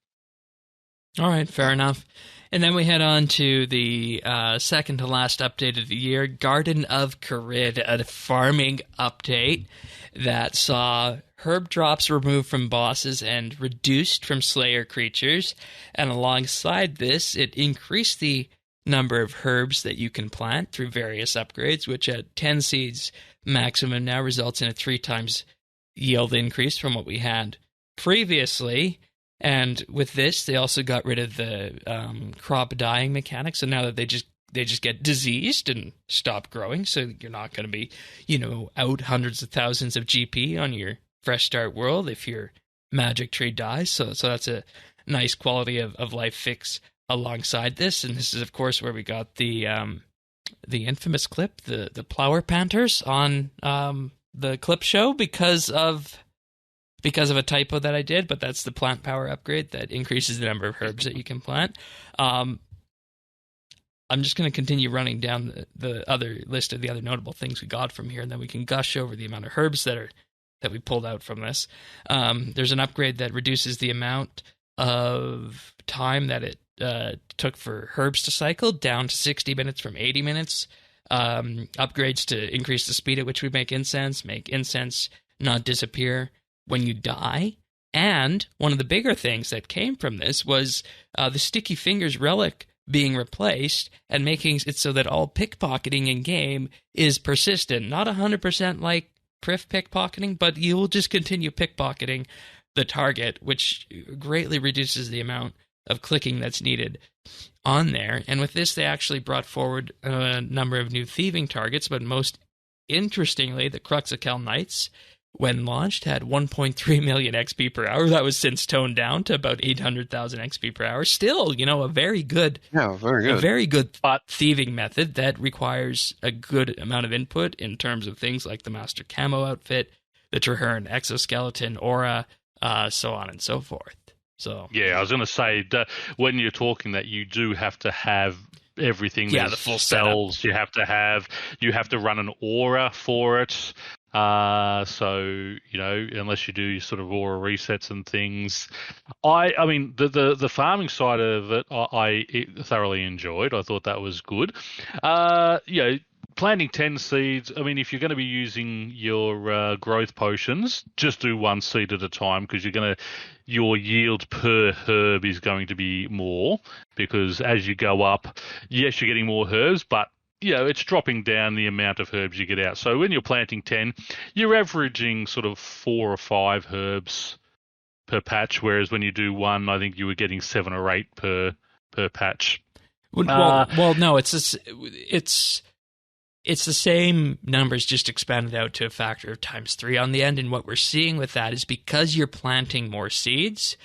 All right, fair enough. And then we head on to the second to last update of the year, Garden of Carid, a farming update that saw herb drops removed from bosses and reduced from slayer creatures. And alongside this, it increased the number of herbs that you can plant through various upgrades, which at 10 seeds maximum now results in a 3 times yield increase from what we had previously. And with this, they also got rid of the crop dying mechanic. So now that they just get diseased and stop growing, so you're not going to be, out hundreds of thousands of GP on your fresh start world if your magic tree dies. So that's a nice quality of life fix alongside this. And this is, of course, where we got the infamous clip, the Plower Panthers on the clip show because of a typo that I did, but that's the plant power upgrade that increases the number of herbs that you can plant. I'm just going to continue running down the other list of the other notable things we got from here, and then we can gush over the amount of herbs that we pulled out from this. There's an upgrade that reduces the amount of time that it took for herbs to cycle down to 60 minutes from 80 minutes. Upgrades to increase the speed at which we make incense not disappear when you die. And one of the bigger things that came from this was the Sticky Fingers relic being replaced and making it so that all pickpocketing in game is persistent. Not 100% like Priv pickpocketing, but you will just continue pickpocketing the target, which greatly reduces the amount of clicking that's needed on there. And with this, they actually brought forward a number of new thieving targets, but most interestingly, the Cruxakel Knights, when launched, had 1.3 million XP per hour. That was since toned down to about 800,000 XP per hour. Still, a very good thieving method that requires a good amount of input in terms of things like the Master Camo outfit, the Traherne exoskeleton, aura, so on and so forth. So yeah, I was going to say that when you're talking that you do have to have everything. Yeah, the full spells setup. you have to run an aura for it. So, unless you do sort of aura resets and things, I mean, the farming side of it, I thoroughly enjoyed. I thought that was good. Planting 10 seeds, I mean, if you're going to be using your growth potions, just do 1 seed at a time because your yield per herb is going to be more because as you go up, yes, you're getting more herbs, but it's dropping down the amount of herbs you get out. So when you're planting 10, you're averaging sort of 4 or 5 herbs per patch, whereas when you do 1, I think you were getting 7 or 8 per patch. Well, no, it's the same numbers, just expanded out to a factor of times 3 on the end. And what we're seeing with that is because you're planting more seeds,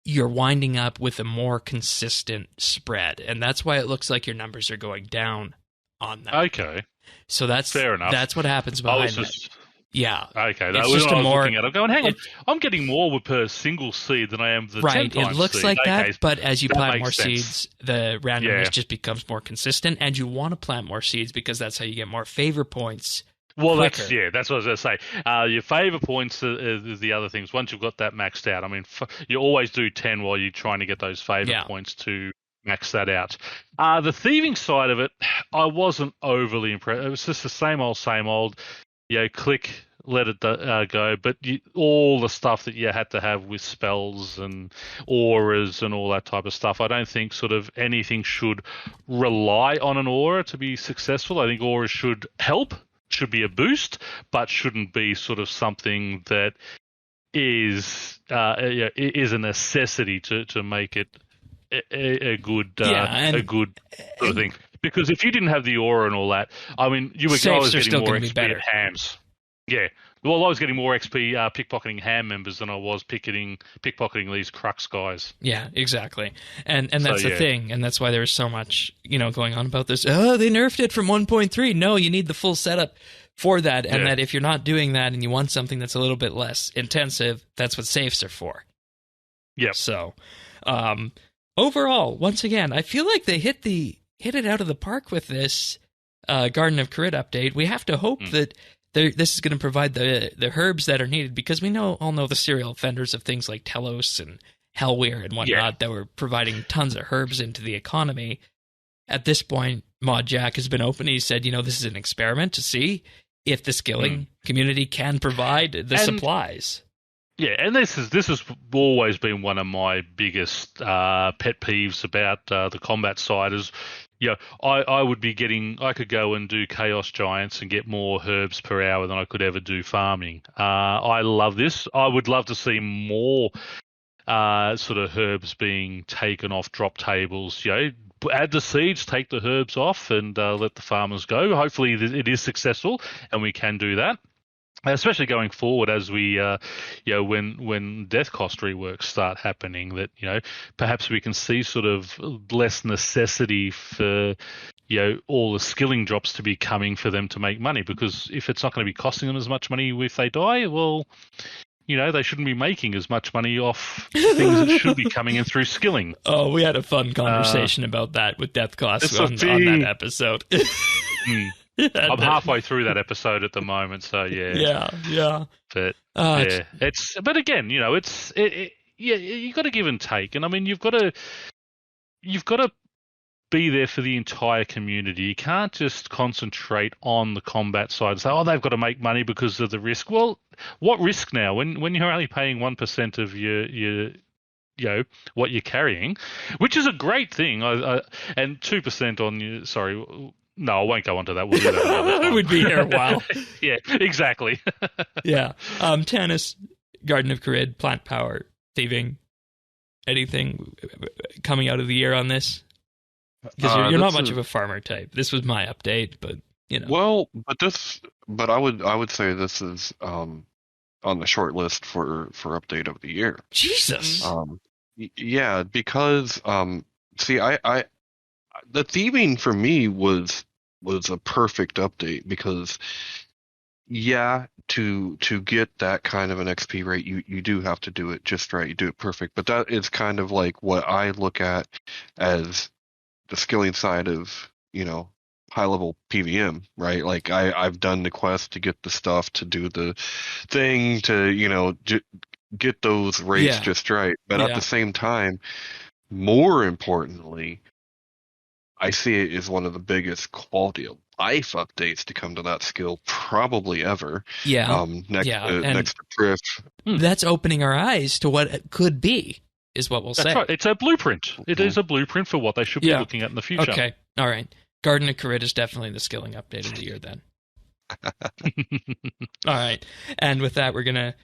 you're winding up with a more consistent spread. And that's why it looks like your numbers are going down on that. Okay. So that's fair enough. That's what happens behind that. Yeah. Okay. That was what I was looking at. I'm going, hang on. I'm getting more per single seed than I am the 10 times Right. It looks seed. like that, Okay. but as you plant more sense. seeds, the randomness just becomes more consistent, and you want to plant more seeds because that's how you get more favor points. Well, quicker. that's what I was going to say. Your favor points is the other things. Once you've got that maxed out, I mean, you always do 10 while you're trying to get those favor points to max that out. The thieving side of it, I wasn't overly impressed. It was just the same old. Click, let it go. But all the stuff that you had to have with spells and auras and all that type of stuff, I don't think sort of anything should rely on an aura to be successful. I think auras should help, should be a boost, but shouldn't be sort of something that is a necessity to make it a good sort of thing. Because if you didn't have the aura and all that, I mean, I was getting more XP at hams. Yeah. Well, I was getting more XP pickpocketing ham members than I was pickpocketing these crux guys. Yeah, exactly. And that's the thing. And that's why there was so much, going on about this. Oh, they nerfed it from 1.3. No, you need the full setup for that, and Yeah. that if you're not doing that and you want something that's a little bit less intensive, that's what safes are for. Yep. So, overall, once again, I feel like they hit it out of the park with this Garden of Carid update. We have to hope that this is going to provide the herbs that are needed, because we all know the serial offenders of things like Telos and Hellweir and whatnot that were providing tons of herbs into the economy. At this point, Mod Jack has been open. He said, this is an experiment to see if the skilling community can provide the supplies. Yeah, and this has always been one of my biggest pet peeves about the combat side is, I could go and do Chaos Giants and get more herbs per hour than I could ever do farming. I love this. I would love to see more sort of herbs being taken off drop tables. Add the seeds, take the herbs off, and let the farmers go. Hopefully it is successful, and we can do that. Especially going forward as we, when death cost reworks start happening, that, perhaps we can see sort of less necessity for, all the skilling drops to be coming for them to make money. Because if it's not going to be costing them as much money if they die, well, they shouldn't be making as much money off things that should be coming in through skilling. Oh, we had a fun conversation about that with death costs on that episode. I'm halfway through that episode at the moment, so yeah. Yeah. But but again, you got to give and take, and I mean, you've got to be there for the entire community. You can't just concentrate on the combat side and say, oh, they've got to make money because of the risk. Well, what risk now? When you're only paying 1% of your what you're carrying, which is a great thing, and 2% on you. Sorry. No, I won't go on to that. We'll do that another time. We'd be here a while. Yeah, exactly. Yeah. Tannis, Garden of Carid, plant power, thieving, anything coming out of the year on this? Because you're not much of a farmer type. This was my update, but Well, but I would say this is on the short list for update of the year. Jesus. Yeah, because see, the thieving for me was a perfect update, because to get that kind of an XP rate, you do have to do it just right. You do it perfect. But that is kind of like what I look at as the skilling side of, high level PvM, right? Like I've done the quest to get the stuff, to do the thing, to, get those rates just right. But at the same time, more importantly, I see it as one of the biggest quality of life updates to come to that skill probably ever. Yeah. Next to Priff. That's opening our eyes to what it could be, is what we'll say. That's right. It's a blueprint. It is a blueprint for what they should be looking at in the future. Okay. All right. Garden of Carid is definitely the skilling update of the year then. All right. And with that, we're gonna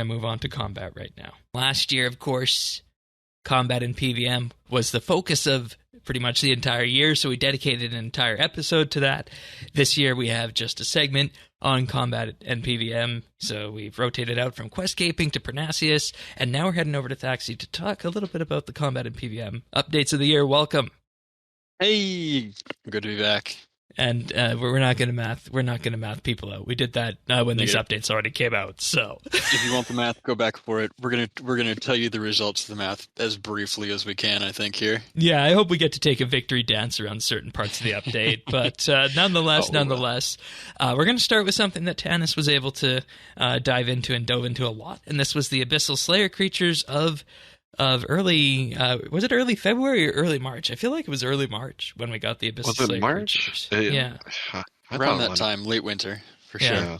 move on to combat right now. Last year, of course, combat in PvM was the focus of pretty much the entire year, so we dedicated an entire episode to that. This year we have just a segment on combat and PvM, so we've rotated out from Questcaping to Parnassus, and now we're heading over to Thaxi to talk a little bit about the combat and PvM updates of the year. Welcome. Hey, good to be back. And we're not going to math people out. We did that when these updates already came out. So if you want the math, go back for it. We're gonna tell you the results of the math as briefly as we can, I think, here. Yeah, I hope we get to take a victory dance around certain parts of the update. But nonetheless, we're going to start with something that Tannis was able to dive into and dove into a lot, and this was the Abyssal Slayer creatures of early, was it early February or early March? I feel like it was early March when we got the Abyssal Slayer. Was it March? Yeah. Around that time, late winter, for sure.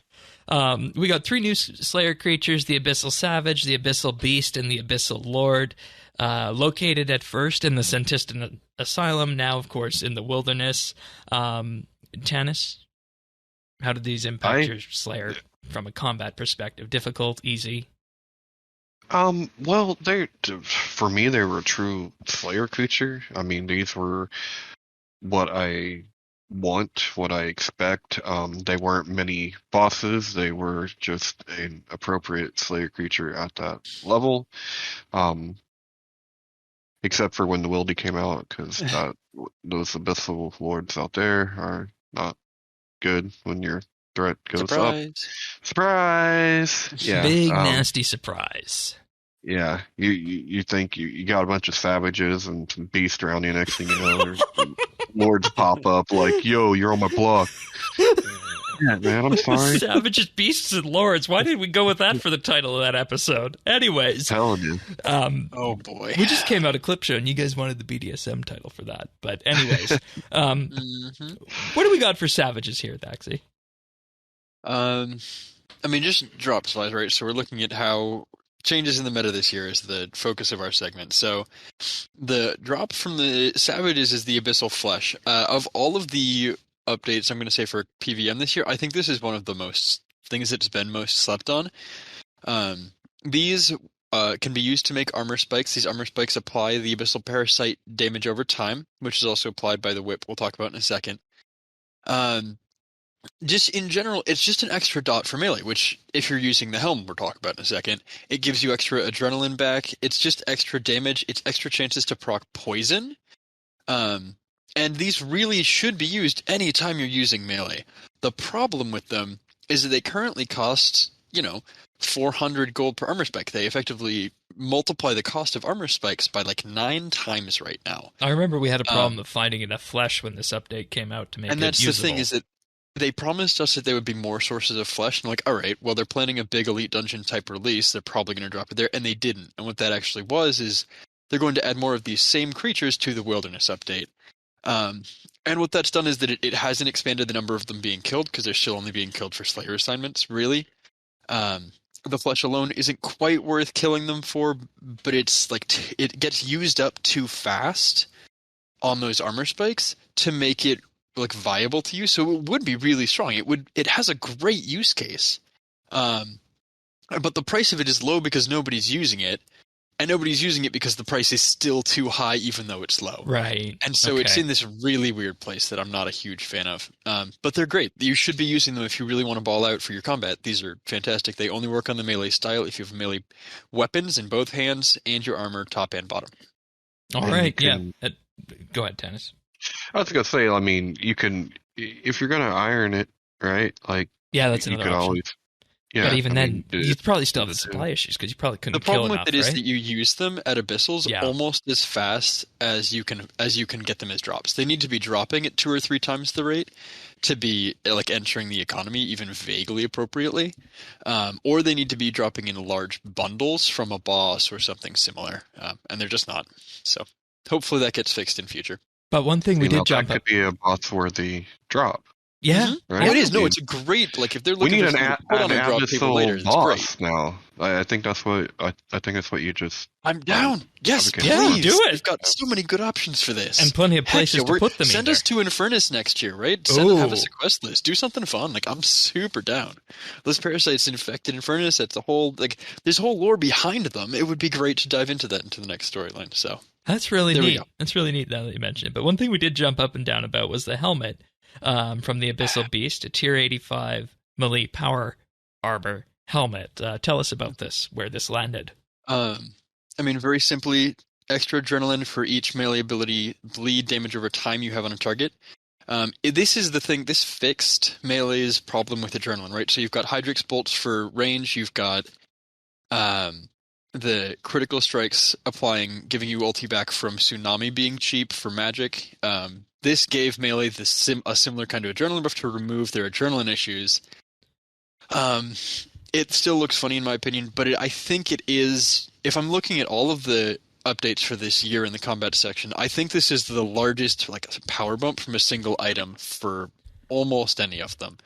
We got 3 new Slayer creatures, the Abyssal Savage, the Abyssal Beast, and the Abyssal Lord, located at first in the Sentistan Asylum, now, of course, in the Wilderness. Tannis, how did these impact your Slayer from a combat perspective? Difficult, easy? Well, for me, they were a true Slayer creature. I mean, these were what I want, what I expect. They weren't many bosses. They were just an appropriate Slayer creature at that level. Except for when the Wildy came out, because those Abyssal Lords out there are not good when you're threat goes up. Surprise. Surprise! Yeah, Big nasty surprise. Yeah, you think you got a bunch of savages and some beasts around you. Next thing you know, there's lords pop up like, "Yo, you're on my block." Yeah, man, I'm sorry. Savages, beasts, and lords. Why did we go with that for the title of that episode? Anyways, Telling you. Oh boy. we just came out a clip show, and you guys wanted the BDSM title for that. But anyways, what do we got for savages here, Thaxi? I mean, just drop slides, right? So we're looking at how changes in the meta this year is the focus of our segment. So the drop from the savages is the Abyssal Flesh. Of all of the updates, I'm going to say for PvM this year, I think this is one of the most things that's been most slept on. These can be used to make armor spikes. These armor spikes apply the Abyssal Parasite damage over time, which is also applied by the whip we'll talk about in a second. Just in general, it's just an extra dot for melee, which if you're using the helm we'll talk about in a second, it gives you extra adrenaline back. It's just extra damage. It's extra chances to proc poison. And these really should be used anytime you're using melee. The problem with them is that they currently cost, 400 gold per armor spike. They effectively multiply the cost of armor spikes by like 9 times right now. I remember we had a problem of finding enough flesh when this update came out to make it usable. And that's the thing, is that they promised us that there would be more sources of flesh. And like, all right, well, they're planning a big Elite Dungeon type release. They're probably going to drop it there. And they didn't. And what that actually was is they're going to add more of these same creatures to the Wilderness update. And what that's done is that it hasn't expanded the number of them being killed, because they're still only being killed for Slayer assignments, really. The flesh alone isn't quite worth killing them for, but it's like it gets used up too fast on those armor spikes to make it like viable to use. So it would be really strong. It has a great use case. But the price of it is low because nobody's using it. And nobody's using it because the price is still too high, even though it's low. Right. And so it's in this really weird place that I'm not a huge fan of. But they're great. You should be using them if you really want to ball out for your combat. These are fantastic. They only work on the melee style if you have melee weapons in both hands and your armor top and bottom. All right. Yeah. Go ahead, Tennis. I was going to say, I mean, you can, if you're going to iron it, right? Like, yeah, that's another option. Always, yeah, but even then, you'd probably still have the supply issues because you probably couldn't kill enough. The problem with it is right? that you use them at Abyssals almost as fast as you can get them as drops. They need to be dropping at 2 or 3 times the rate to be like entering the economy even vaguely appropriately, or they need to be dropping in large bundles from a boss or something similar, and they're just not. So hopefully that gets fixed in future. But one thing we did jump up. That could be a boss-worthy drop. Yeah, right? Oh, it is. No, it's a great. Like if they're looking, we need an Abyssal boss now. I think that's what you just. I'm down. Yes, please. Yeah, do it. We've got so many good options for this, and plenty of places to put them. Send us to Infernus next year, right? Have us a quest list. Do something fun. Like I'm super down. Those parasites infected Infernus. That's the whole there's whole lore behind them. It would be great to dive into that into the next storyline. So that's really neat. That's really neat now that you mentioned it. But one thing we did jump up and down about was the helmet. From the Abyssal Beast, a tier 85 melee power armor helmet. Tell us about this, where this landed. I mean, very simply, extra adrenaline for each melee ability, bleed damage over time you have on a target. This is the thing, this fixed melee's problem with adrenaline, right? So you've got Hydrix bolts for range, you've got the critical strikes giving you ulti back from Tsunami being cheap for magic. This gave melee a similar kind of adrenaline buff to remove their adrenaline issues. It still looks funny in my opinion, but I think it is. If I'm looking at all of the updates for this year in the combat section, I think this is the largest power bump from a single item for almost any of them.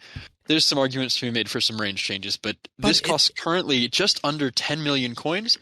There's some arguments to be made for some range changes, but this costs currently just under 10 million coins,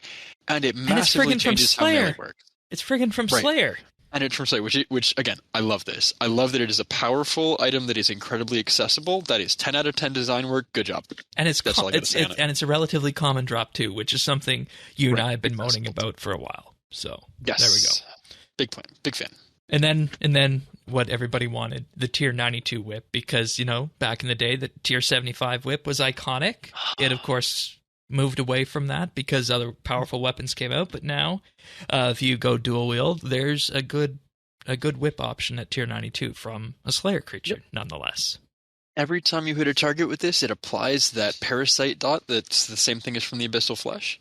and it massively changes how melee works. It's friggin' from Slayer. And it's from Slayer, which again, I love this. I love that it is a powerful item that is incredibly accessible. That is 10 out of 10 design work. Good job. And it's a relatively common drop too, which is something you and I have been moaning about for a while. So there we go. Big fan. And then what everybody wanted, the tier 92 whip, because back in the day the tier 75 whip was iconic. It of course moved away from that because other powerful weapons came out, but now if you go dual wield, there's a good whip option at tier 92 from a Slayer creature nonetheless. every time you hit a target with this, it applies that parasite dot that's the same thing as from the Abyssal Flesh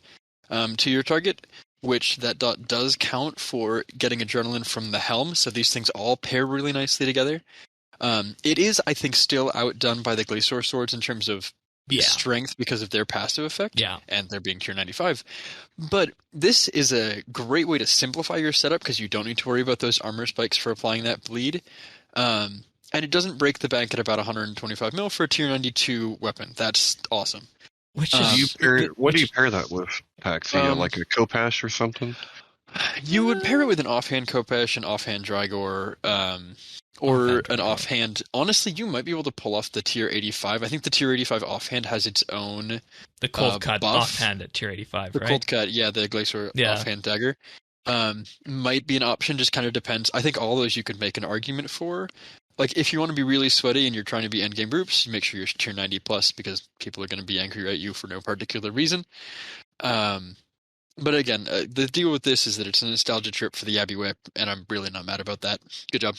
to your target, which that dot does count for getting adrenaline from the helm, so these things all pair really nicely together. It is, I think, still outdone by the Glacier Swords in terms of strength because of their passive effect, and they're being tier 95. But this is a great way to simplify your setup because you don't need to worry about those armor spikes for applying that bleed. And it doesn't break the bank at about 125 mil for a tier 92 weapon. That's awesome. What do you pair that with, Pax? Like a Kopash or something? You would pair it with an offhand Kopash, an offhand Drygor, or an offhand. Honestly, you might be able to pull off the tier 85. I think the tier 85 offhand has its own the cold cut buff. Offhand at tier 85, the right? Cold cut, the Glacier offhand dagger. Might be an option, just kind of depends. I think all those you could make an argument for. Like, if you want to be really sweaty and you're trying to be endgame groups, make sure you're tier 90 plus because people are going to be angry at you for no particular reason. But again, the deal with this is that it's a nostalgia trip for the Abbey Whip, and I'm really not mad about that. Good job.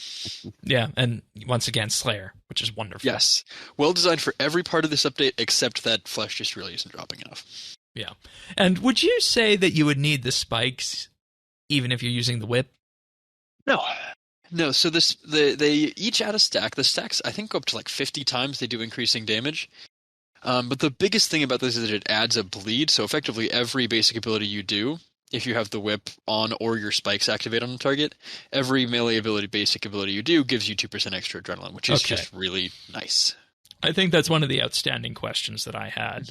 Yeah, and once again, Slayer, which is wonderful. Yes. Well designed for every part of this update, except that flesh just really isn't dropping enough. Yeah. And would you say that you would need the spikes even if you're using the whip? No, so they each add a stack. The stacks, I think, go up to like 50 times they do increasing damage. But the biggest thing about this is that it adds a bleed, so effectively every basic ability you do, if you have the whip on or your spikes activate on the target, every melee basic ability you do gives you 2% extra adrenaline, which is just really nice. I think that's one of the outstanding questions that I had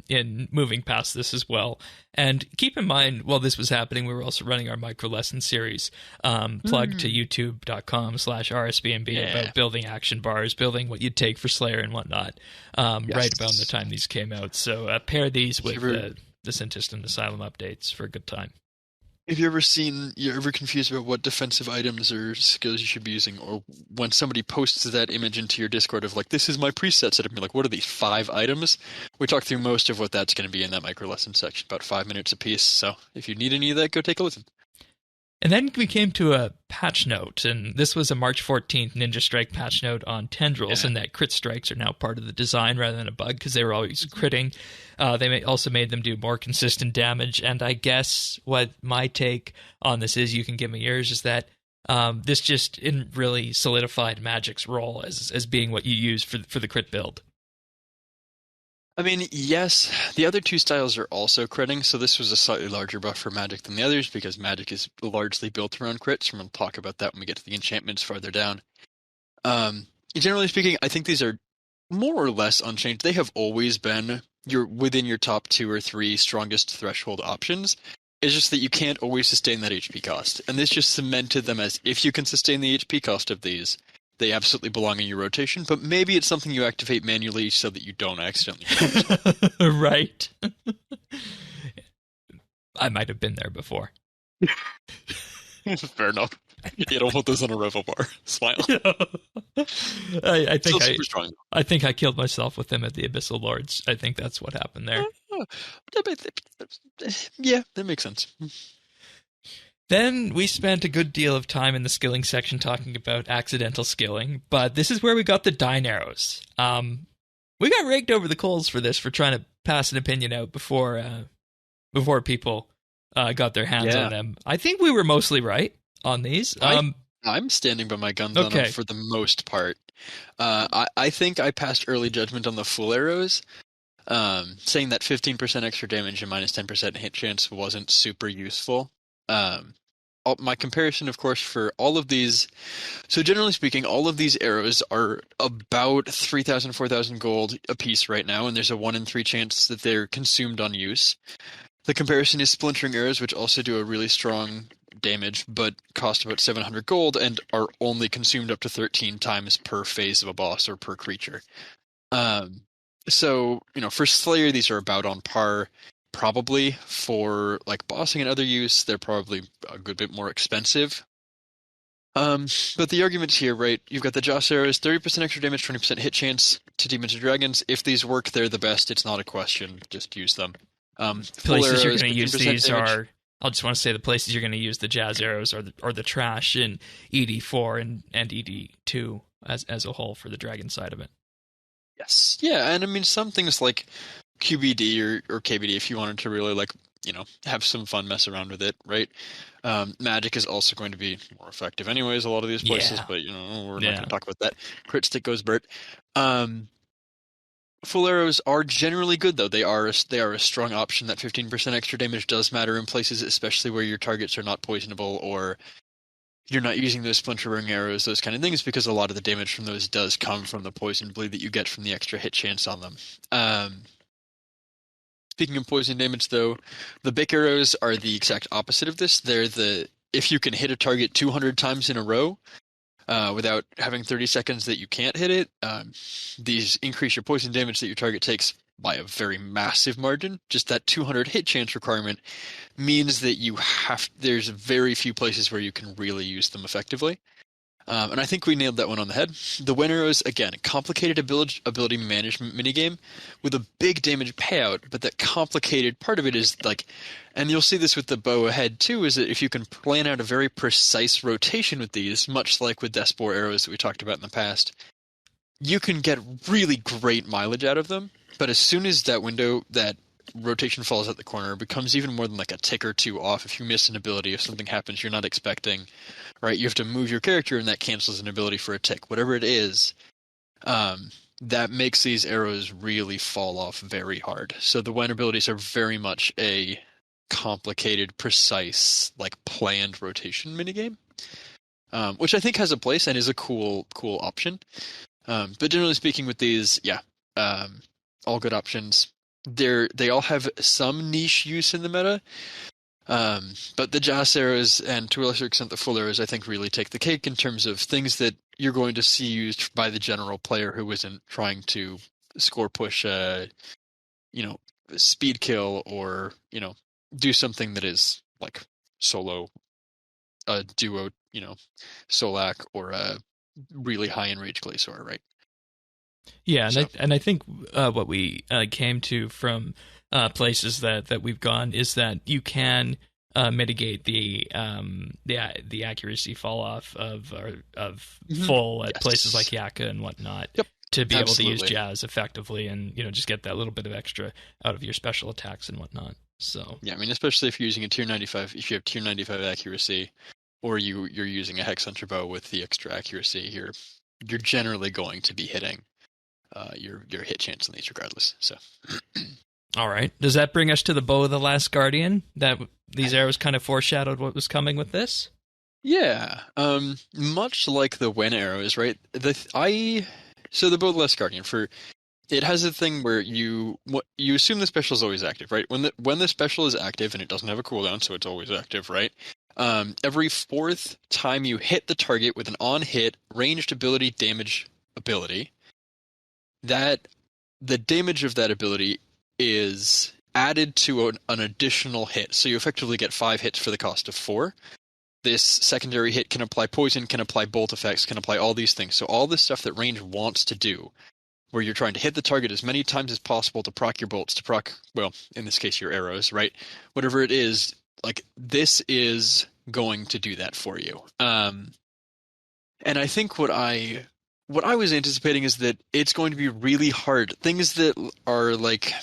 in moving past this as well. And keep in mind, while this was happening, we were also running our micro lesson series, plug to youtube.com/RSBANB about building action bars, building what you'd take for Slayer and whatnot, right about the time these came out. So pair these with the Syntist and Asylum updates for a good time. If you're ever confused about what defensive items or skills you should be using, or when somebody posts that image into your Discord of like, this is my preset setup, and you're like, what are these 5 items? We talked through most of what that's going to be in that micro lesson section, about 5 minutes a piece. So if you need any of that, go take a listen. And then we came to a patch note, and this was a March 14th Ninja Strike patch note on Tendrils, and that crit strikes are now part of the design rather than a bug because they were always critting. They also made them do more consistent damage, and I guess what my take on this is, you can give me yours, is that this just really solidified Magic's role as being what you use for the crit build. I mean, yes, the other 2 styles are also critting, so this was a slightly larger buff for Magic than the others, because Magic is largely built around crits, and we'll talk about that when we get to the enchantments farther down. Generally speaking, I think these are more or less unchanged. They have always been within your top 2 or 3 strongest threshold options. It's just that you can't always sustain that HP cost, and this just cemented them as, if you can sustain the HP cost of these, they absolutely belong in your rotation, but maybe it's something you activate manually so that you don't accidentally Right. I might have been there before. Fair enough. You don't put this on a revel bar. Smile. I think I killed myself with them at the Abyssal Lords. I think that's what happened there. Yeah, that makes sense. Then we spent a good deal of time in the skilling section talking about accidental skilling, but this is where we got the Dine Arrows. We got raked over the coals for this, for trying to pass an opinion out before people got their hands on them. I think we were mostly right on these. I'm standing by my guns on them for the most part. I think I passed early judgment on the Full Arrows, saying that 15% extra damage and minus 10% hit chance wasn't super useful. My comparison, of course, for all of these, so generally speaking, all of these arrows are about 3,000, 4,000 gold a piece right now, and there's a 1 in 3 chance that they're consumed on use. The comparison is splintering arrows, which also do a really strong damage, but cost about 700 gold and are only consumed up to 13 times per phase of a boss or per creature. So, for Slayer, these are about on par. Probably for like bossing and other use, they're probably a good bit more expensive. But the arguments here, right? You've got the Joss arrows, 30% extra damage, 20% hit chance to demons and dragons. If these work, they're the best. It's not a question. Just use them. Places you're going to use these are. I'll just want to say the places you're going to use the Jazz arrows or the trash in ED4 and ED2 as a whole for the dragon side of it. Yes. Yeah, and I mean some things like QBD or KBD, if you wanted to really like, have some fun, mess around with it, right? Magic is also going to be more effective anyways, a lot of these places, Yeah. but we're not going to talk about that. Crit stick goes Bert. Full arrows are generally good though. They are a strong option. That 15% extra damage does matter in places, especially where your targets are not poisonable or you're not using those splinter ring arrows, those kind of things, because a lot of the damage from those does come from the poison bleed that you get from the extra hit chance on them. Speaking of poison damage, though, the Bic arrows are the exact opposite of this. If you can hit a target 200 times in a row without having 30 seconds that you can't hit it, these increase your poison damage that your target takes by a very massive margin. Just that 200 hit chance requirement means that there's very few places where you can really use them effectively. And I think we nailed that one on the head. The Wind arrows, again, a complicated ability management minigame with a big damage payout, but that complicated part of it is like, and you'll see this with the bow ahead too, is that if you can plan out a very precise rotation with these, much like with Despore arrows that we talked about in the past, you can get really great mileage out of them. But as soon as that rotation falls at the corner, it becomes even more than like a tick or two off. If you miss an ability, if something happens you're not expecting, right? You have to move your character and that cancels an ability for a tick. Whatever it is, that makes these arrows really fall off very hard. So the Wen abilities are very much a complicated, precise, like planned rotation minigame, which I think has a place and is a cool option. But generally speaking with these, all good options. They all have some niche use in the meta, but the Jas arrows and to a lesser extent the full arrows I think really take the cake in terms of things that you're going to see used by the general player who isn't trying to score push speed kill or do something that is like solo, a duo, Solak or a really high enraged Glacior, right? Yeah, and I think what we came to from places that we've gone is that you can mitigate the accuracy fall off of full at places like Yaka and whatnot. Yep. To be Absolutely. able to use Jazz effectively and just get that little bit of extra out of your special attacks and whatnot. So yeah, I mean, especially if you're using a tier 95, if you have tier 95 accuracy, or you're using a Hex Hunter bow with the extra accuracy, you're generally going to be hitting your hit chance on these regardless. So, all right, does that bring us to the Bow of the Last Guardian? That these arrows kind of foreshadowed what was coming with this. Yeah, much like the Wen arrows, right? So the Bow of the Last Guardian it has a thing where you assume the special is always active, right? When the special is active and it doesn't have a cooldown, so it's always active, right? Every fourth time you hit the target with an on-hit ranged ability damage ability, that the damage of that ability is added to an additional hit. So you effectively get 5 hits for the cost of 4. This secondary hit can apply poison, can apply bolt effects, can apply all these things. So all this stuff that range wants to do, where you're trying to hit the target as many times as possible to proc your bolts, to proc, well, in this case, your arrows, right? Whatever it is, like, this is going to do that for you. And I think what I was anticipating is that it's going to be really hard. Things that are like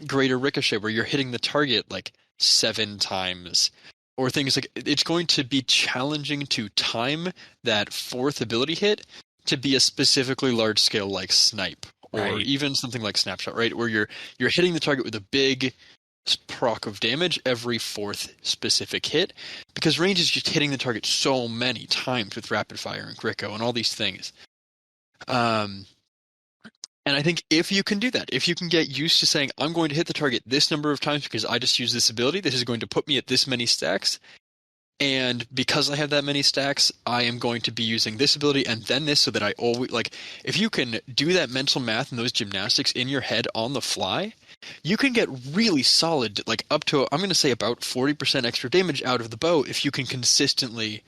greater ricochet, where you're hitting the target like 7 times, or things like it's going to be challenging to time that 4th ability hit to be a specifically large scale like snipe, or even something like snapshot, right? Where you're hitting the target with a big proc of damage every 4th specific hit, because range is just hitting the target so many times with rapid fire and Gricko and all these things. And I think if you can do that, if you can get used to saying, I'm going to hit the target this number of times because I just use this ability, this is going to put me at this many stacks, and because I have that many stacks, I am going to be using this ability and then this, so that I always, like, if you can do that mental math and those gymnastics in your head on the fly, you can get really solid, like up to, I'm going to say about 40% extra damage out of the bow if you can consistently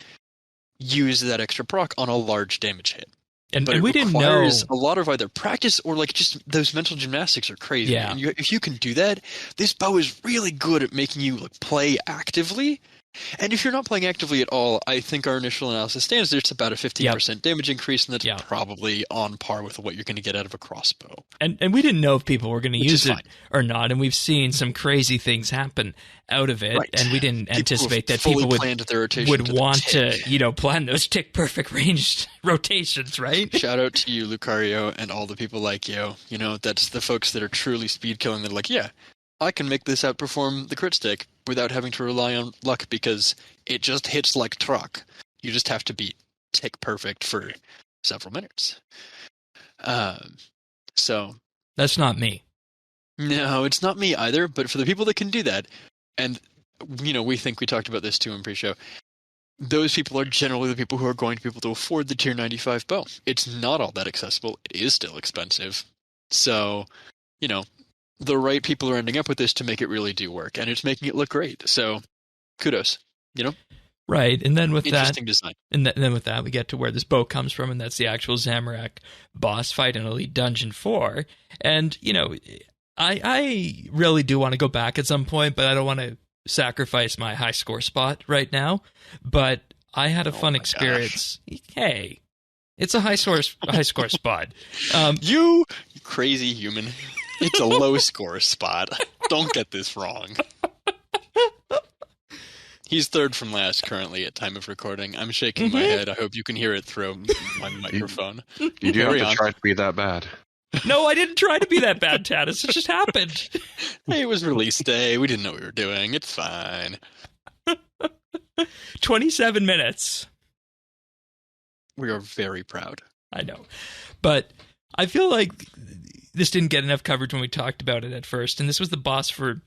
use that extra proc on a large damage hit. And we didn't know a lot of either practice or like just those mental gymnastics are crazy. Yeah. And if you can do that, this bow is really good at making you like play actively And if you're not playing actively at all, I think our initial analysis stands there's about a 15% damage increase, and that's probably on par with what you're going to get out of a crossbow. And we didn't know if people were going to use it fine. or not, and we've seen some crazy things happen out of it, Right. and we didn't anticipate that fully people planned their rotation would to the want tick. to, plan those tick-perfect ranged rotations, right? Shout out to you, Lucario, and all the people like you. That's the folks that are truly speed killing that are like, yeah, I can make this outperform the crit stick without having to rely on luck because it just hits like truck. You just have to be tick perfect for several minutes. So That's not me. no, it's not me either. But for the people that can do that, and we think we talked about this too in pre-show. Those people are generally the people who are going to be able to afford the tier 95 bow. It's not all that accessible. It is still expensive. So, the right people are ending up with this to make it really do work, and it's making it look great. So, kudos. Right, and then with Interesting that, design. and then with that, we get to where this bow comes from, and that's the actual Zamorak boss fight in Elite Dungeon 4. And I really do want to go back at some point, but I don't want to sacrifice my high score spot right now. But I had a fun experience. Gosh. Hey, it's a high score spot. You crazy human. It's a low score spot. Don't get this wrong. He's third from last currently at time of recording. I'm shaking my head. I hope you can hear it through my microphone. You do have to try to be that bad. No, I didn't try to be that bad, Tanis. It just happened. Hey, it was release day. We didn't know what we were doing. It's fine. 27 minutes. We are very proud. I know. But I feel like this didn't get enough coverage when we talked about it at first. And this was the boss for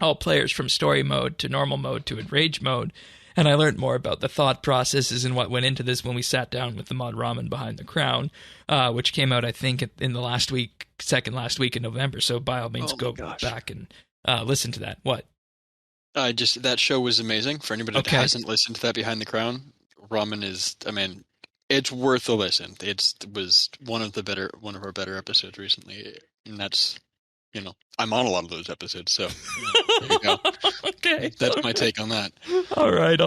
all players from story mode to normal mode to enrage mode. And I learned more about the thought processes and what went into this when we sat down with the mod Ramen Behind the Crown, which came out, I think, in the second last week in November. So by all means, go back and listen to that. What? That show was amazing. For anybody that hasn't listened to that Behind the Crown, Ramen is, it's worth a listen. It was one of our better episodes recently, and that's, I'm on a lot of those episodes, so there you go. Okay, that's my take on that. All right.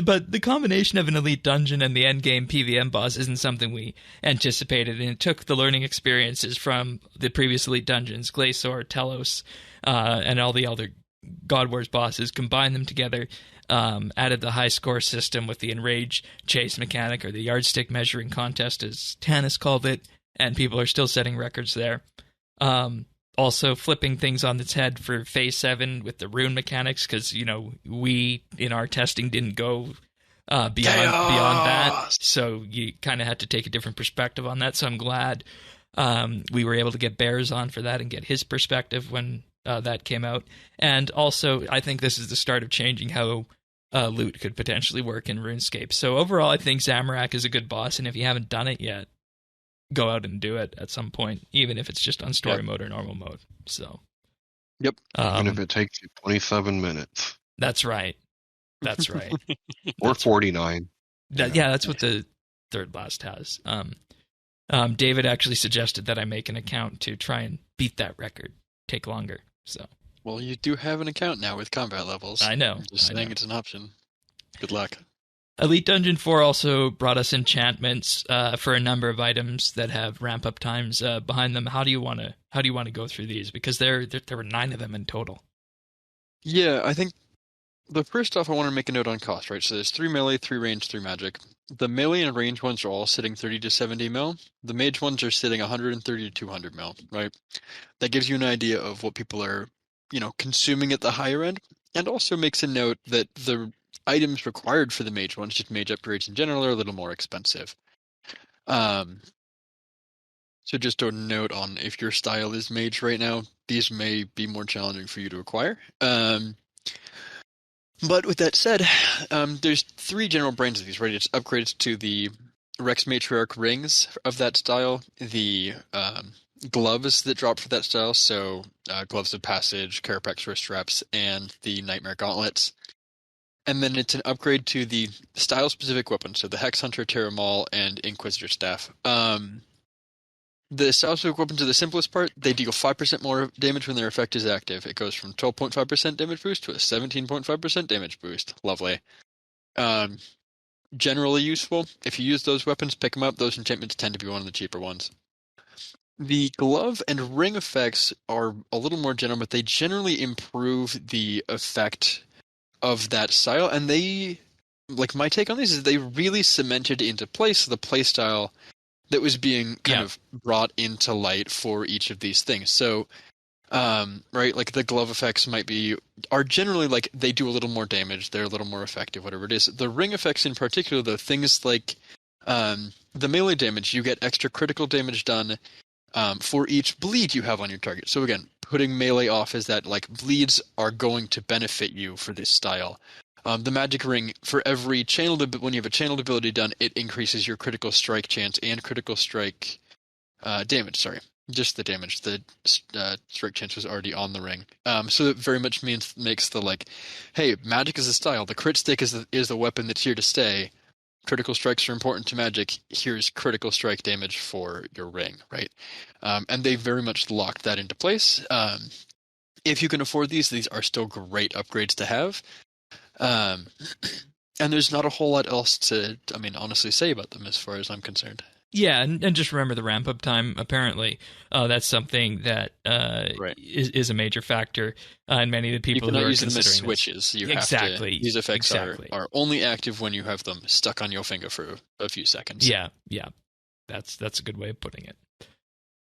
But the combination of an elite dungeon and the endgame PvM boss isn't something we anticipated, and it took the learning experiences from the previous elite dungeons, Glacior, Telos, and all the other God Wars bosses, combined them together, added the high score system with the enrage chase mechanic, or the yardstick measuring contest, as Tanis called it, and people are still setting records there. Also flipping things on its head for Phase 7 with the rune mechanics, because, we, in our testing, didn't go beyond that, so you kind of had to take a different perspective on that, so I'm glad we were able to get Bears on for that and get his perspective when that came out. And also, I think this is the start of changing how loot could potentially work in RuneScape. So overall, I think Zamorak is a good boss, and if you haven't done it yet, go out and do it at some point, even if it's just on story mode or normal mode. So, yep. Even if it takes you 27 minutes. That's right. Or 49. That's what the third last has. David actually suggested that I make an account to try and beat that record. Take longer. So. Well, you do have an account now with combat levels. I know. I'm just saying it's an option. Good luck. Elite Dungeon 4 also brought us enchantments for a number of items that have ramp-up times behind them. How do you want to go through these? Because there were 9 of them in total. Yeah, I think the first off, I want to make a note on cost, right? So there's 3 melee, 3 range, 3 magic. The melee and range ones are all sitting 30 to 70 mil. The mage ones are sitting 130 to 200 mil, right? That gives you an idea of what people are, consuming at the higher end, and also makes a note that the items required for the mage ones, just mage upgrades in general, are a little more expensive. So just a note on if your style is mage right now, these may be more challenging for you to acquire. But with that said, there's 3 general brands of these, right? It's upgrades to the Rex Matriarch rings of that style, the gloves that drop for that style, so Gloves of Passage, Carapax wrist straps, and the Nightmare Gauntlets. And then it's an upgrade to the style-specific weapons, so the Hex Hunter, Terra Maul, and Inquisitor Staff. The stylistic weapons are the simplest part. They deal 5% more damage when their effect is active. It goes from 12.5% damage boost to a 17.5% damage boost. Lovely. Generally useful. If you use those weapons, pick them up. Those enchantments tend to be one of the cheaper ones. The glove and ring effects are a little more general, but they generally improve the effect of that style. And they, like, my take on these is they really cemented into place the playstyle that was being kind of brought into light for each of these things. So, right, like the glove effects are generally like they do a little more damage, they're a little more effective, whatever it is. The ring effects in particular, though, things like the melee damage, you get extra critical damage done for each bleed you have on your target. So again, putting melee off is that like bleeds are going to benefit you for this style. The magic ring, for every when you have a channeled ability done, it increases your critical strike chance and critical strike damage. Sorry, just the damage. The strike chance was already on the ring. So it very much makes the like, hey, magic is a style. The crit stick is the weapon that's here to stay. Critical strikes are important to magic. Here's critical strike damage for your ring, right? And they very much locked that into place. If you can afford these are still great upgrades to have. And there's not a whole lot else to, honestly say about them as far as I'm concerned. Yeah, and just remember the ramp-up time, apparently. That's something that is a major factor in many of the people who are considering this. You cannot use them as switches. You have to, these effects are only active when you have them stuck on your finger for a few seconds. Yeah. That's a good way of putting it.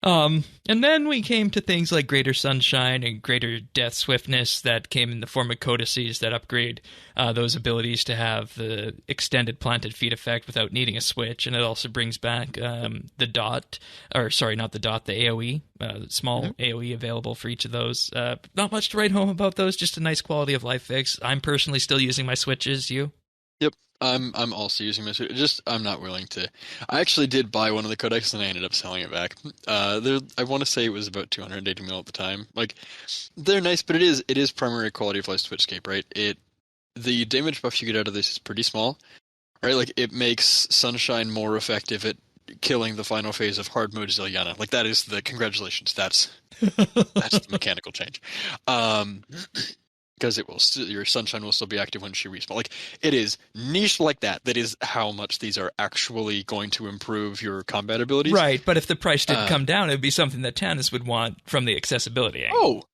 And then we came to things like Greater Sunshine and Greater Death Swiftness that came in the form of codices that upgrade those abilities to have the extended planted feet effect without needing a switch. And it also brings back the AoE, small AoE available for each of those. Not much to write home about those, just a nice quality of life fix. I'm personally still using my switches. You? Yep. I'm also using my switch. I'm not willing to. I actually did buy one of the codex and I ended up selling it back. I want to say it was about 280 mil at the time. Like, they're nice, but it is primary quality of life Switchscape, right? The damage buff you get out of this is pretty small, right? Like, it makes Sunshine more effective at killing the final phase of hard mode Ziliana. Like, that is the congratulations. That's the mechanical change. Because your Sunshine will still be active when she respawns. Like, it is niche like that. That is how much these are actually going to improve your combat abilities. Right, but if the price didn't come down, it would be something that Tannis would want from the accessibility angle.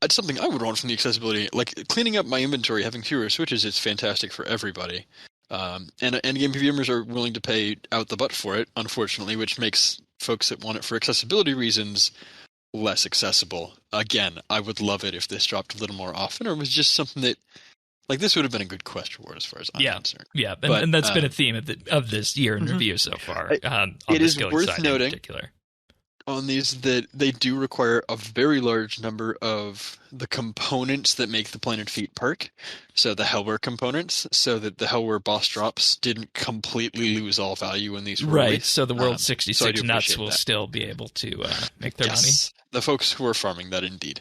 It's something I would want from the accessibility. Like, cleaning up my inventory, having fewer switches, it's fantastic for everybody. And endgame PvMers are willing to pay out the butt for it, unfortunately, which makes folks that want it for accessibility reasons less accessible. Again, I would love it if this dropped a little more often, or was just something that, like, this would have been a good quest reward as far as I'm concerned. Yeah, and that's been a theme of this year in review so far. It is worth noting on these that they do require a very large number of the components that make the planted feet perk. So the Hellware components, so that the Hellware boss drops didn't completely lose all value in these. Right, so the World 66 nuts will still be able to make their money. The folks who are farming that, indeed.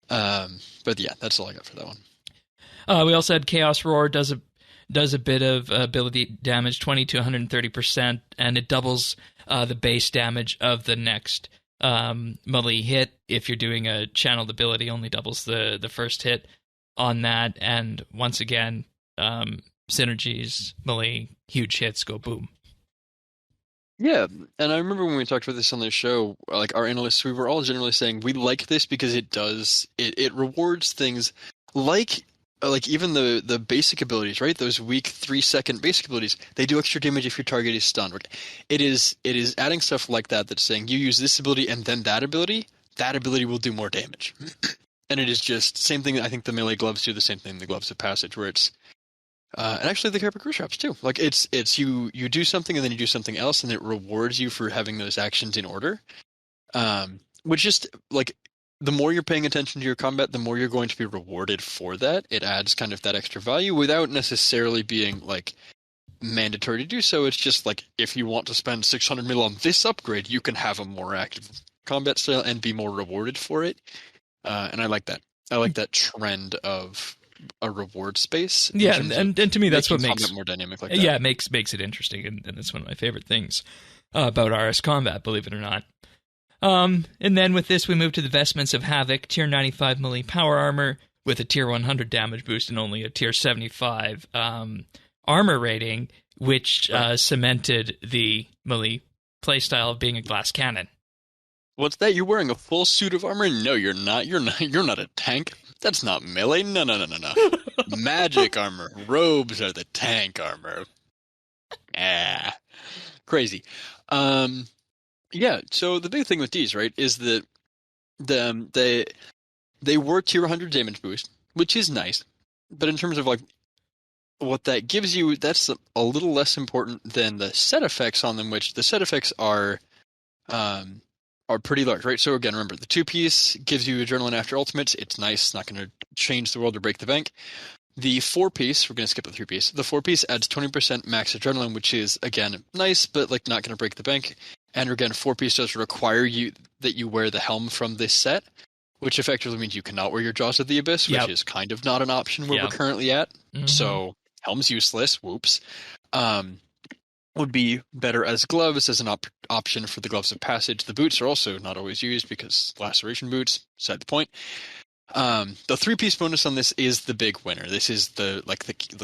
But yeah, that's all I got for that one. We also had Chaos Roar does a bit of ability damage, 20 to 130%, and it doubles the base damage of the next melee hit. If you're doing a channeled ability, only doubles the first hit on that. And once again, synergies, melee, huge hits go boom. Yeah, and I remember when we talked about this on the show, like our analysts, we were all generally saying we like this because it rewards things like even the basic abilities, right? Those weak 3-second basic abilities, they do extra damage if your target is stunned. Right? It is adding stuff like that that's saying you use this ability and then that ability will do more damage. And it is just same thing. I think the melee gloves do the same thing. The gloves of passage, where it's and actually the Carpet Cruise Traps too. Like it's you do something and then you do something else, and it rewards you for having those actions in order. Which just like the more you're paying attention to your combat, the more you're going to be rewarded for that. It adds kind of that extra value without necessarily being like mandatory to do so. It's just like if you want to spend 600 mil on this upgrade, you can have a more active combat style and be more rewarded for it. And I like that. I like that trend of a reward space. Yeah, and to me that's what makes combat more dynamic like that. Yeah, it makes it interesting, and it's one of my favorite things about RS Combat, believe it or not. And then with this, we move to the Vestments of Havoc, tier 95 melee power armor with a tier 100 damage boost and only a tier 75 armor rating, which cemented the melee playstyle of being a glass cannon. What's that? You're wearing a full suit of armor? No, you're not. You're not a tank. That's not melee. No. Magic armor. Robes are the tank armor. Crazy. Yeah, so the big thing with these, right, is that they were tier 100 damage boost, which is nice. But in terms of like what that gives you, that's a little less important than the set effects on them, which the set effects are pretty large, right? So again, remember, the 2-piece gives you adrenaline after ultimates. It's nice. It's not going to change the world or break the bank. The 4-piece, we're going to skip the 3-piece. The 4-piece adds 20% max adrenaline, which is, again, nice, but like not going to break the bank. And again, 4-piece does require you that you wear the helm from this set, which effectively means you cannot wear your Jaws of the Abyss, which is kind of not an option where we're currently at. Mm-hmm. So helm's useless. Whoops. Would be better as gloves as an option for the Gloves of Passage. The boots are also not always used because laceration boots, beside the point. The 3-piece bonus on this is the big winner. This is the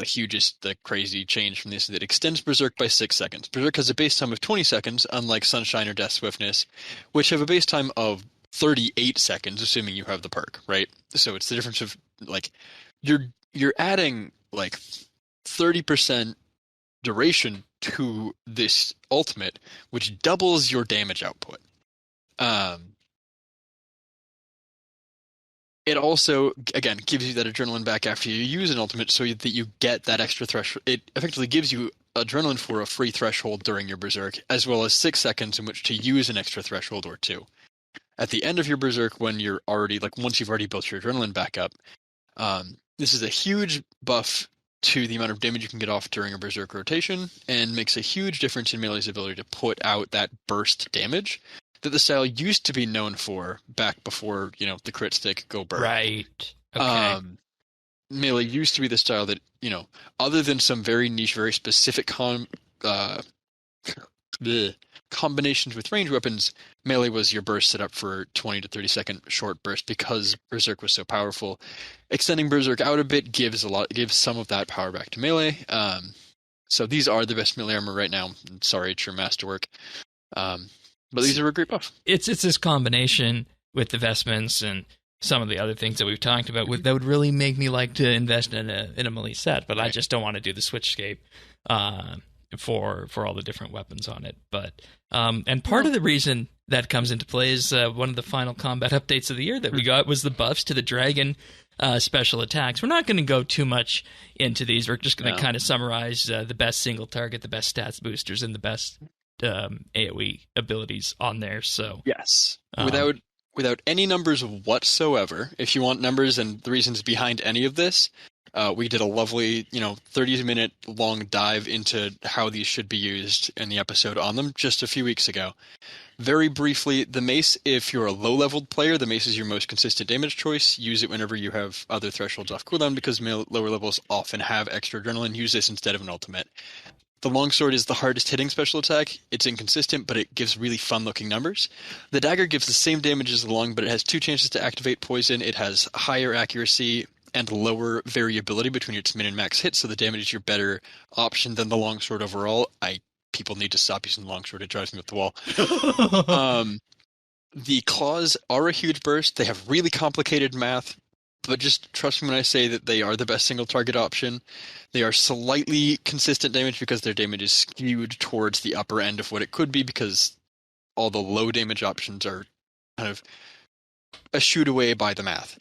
hugest, the crazy change from this that extends Berserk by 6 seconds. Berserk has a base time of 20 seconds, unlike Sunshine or Death Swiftness, which have a base time of 38 seconds, assuming you have the perk, right? So it's the difference of like you're adding like 30% duration to this ultimate, which doubles your damage output. It also, again, gives you that adrenaline back after you use an ultimate so that you get that extra threshold. It effectively gives you adrenaline for a free threshold during your Berserk, as well as 6 seconds in which to use an extra threshold or 2. At the end of your Berserk, when you're already, like, once you've already built your adrenaline back up, this is a huge buff to the amount of damage you can get off during a Berserk rotation, and makes a huge difference in Melee's ability to put out that burst damage that the style used to be known for back before, the crit stick go burn. Right. Okay. Melee used to be the style that, other than some very niche, very specific combinations with range weapons, Melee was your burst set up for 20 to 30 second short burst because Berserk was so powerful. Extending Berserk out a bit gives some of that power back to Melee. So these are the best Melee armor right now. Sorry, it's your masterwork. But these are a great buff. It's this combination with the vestments and some of the other things that we've talked about that would really make me like to invest in a melee set, but right. I just don't want to do the Switchscape for all the different weapons on it. But and part of the reason that comes into play is one of the final combat updates of the year that we got was the buffs to the dragon special attacks. We're not going to go too much into these. We're just going to kind of summarize the best single target, the best stats boosters, and the best AoE abilities on there. So yes, without any numbers whatsoever. If you want numbers and the reasons behind any of this, we did a lovely 30-minute long dive into how these should be used in the episode on them just a few weeks ago. Very briefly, the mace, if you're a low-leveled player, the mace is your most consistent damage choice. Use it whenever you have other thresholds off cooldown because lower levels often have extra adrenaline. Use this instead of an ultimate. The longsword is the hardest hitting special attack. It's inconsistent, but it gives really fun looking numbers. The dagger gives the same damage as the long, but it has 2 chances to activate poison. It has higher accuracy and lower variability between its min and max hits, so the damage is your better option than the longsword overall. People need to stop using the longsword. It drives me up the wall. The claws are a huge burst. They have really complicated math, but just trust me when I say that they are the best single target option. They are slightly consistent damage because their damage is skewed towards the upper end of what it could be because all the low damage options are kind of eschewed away by the math.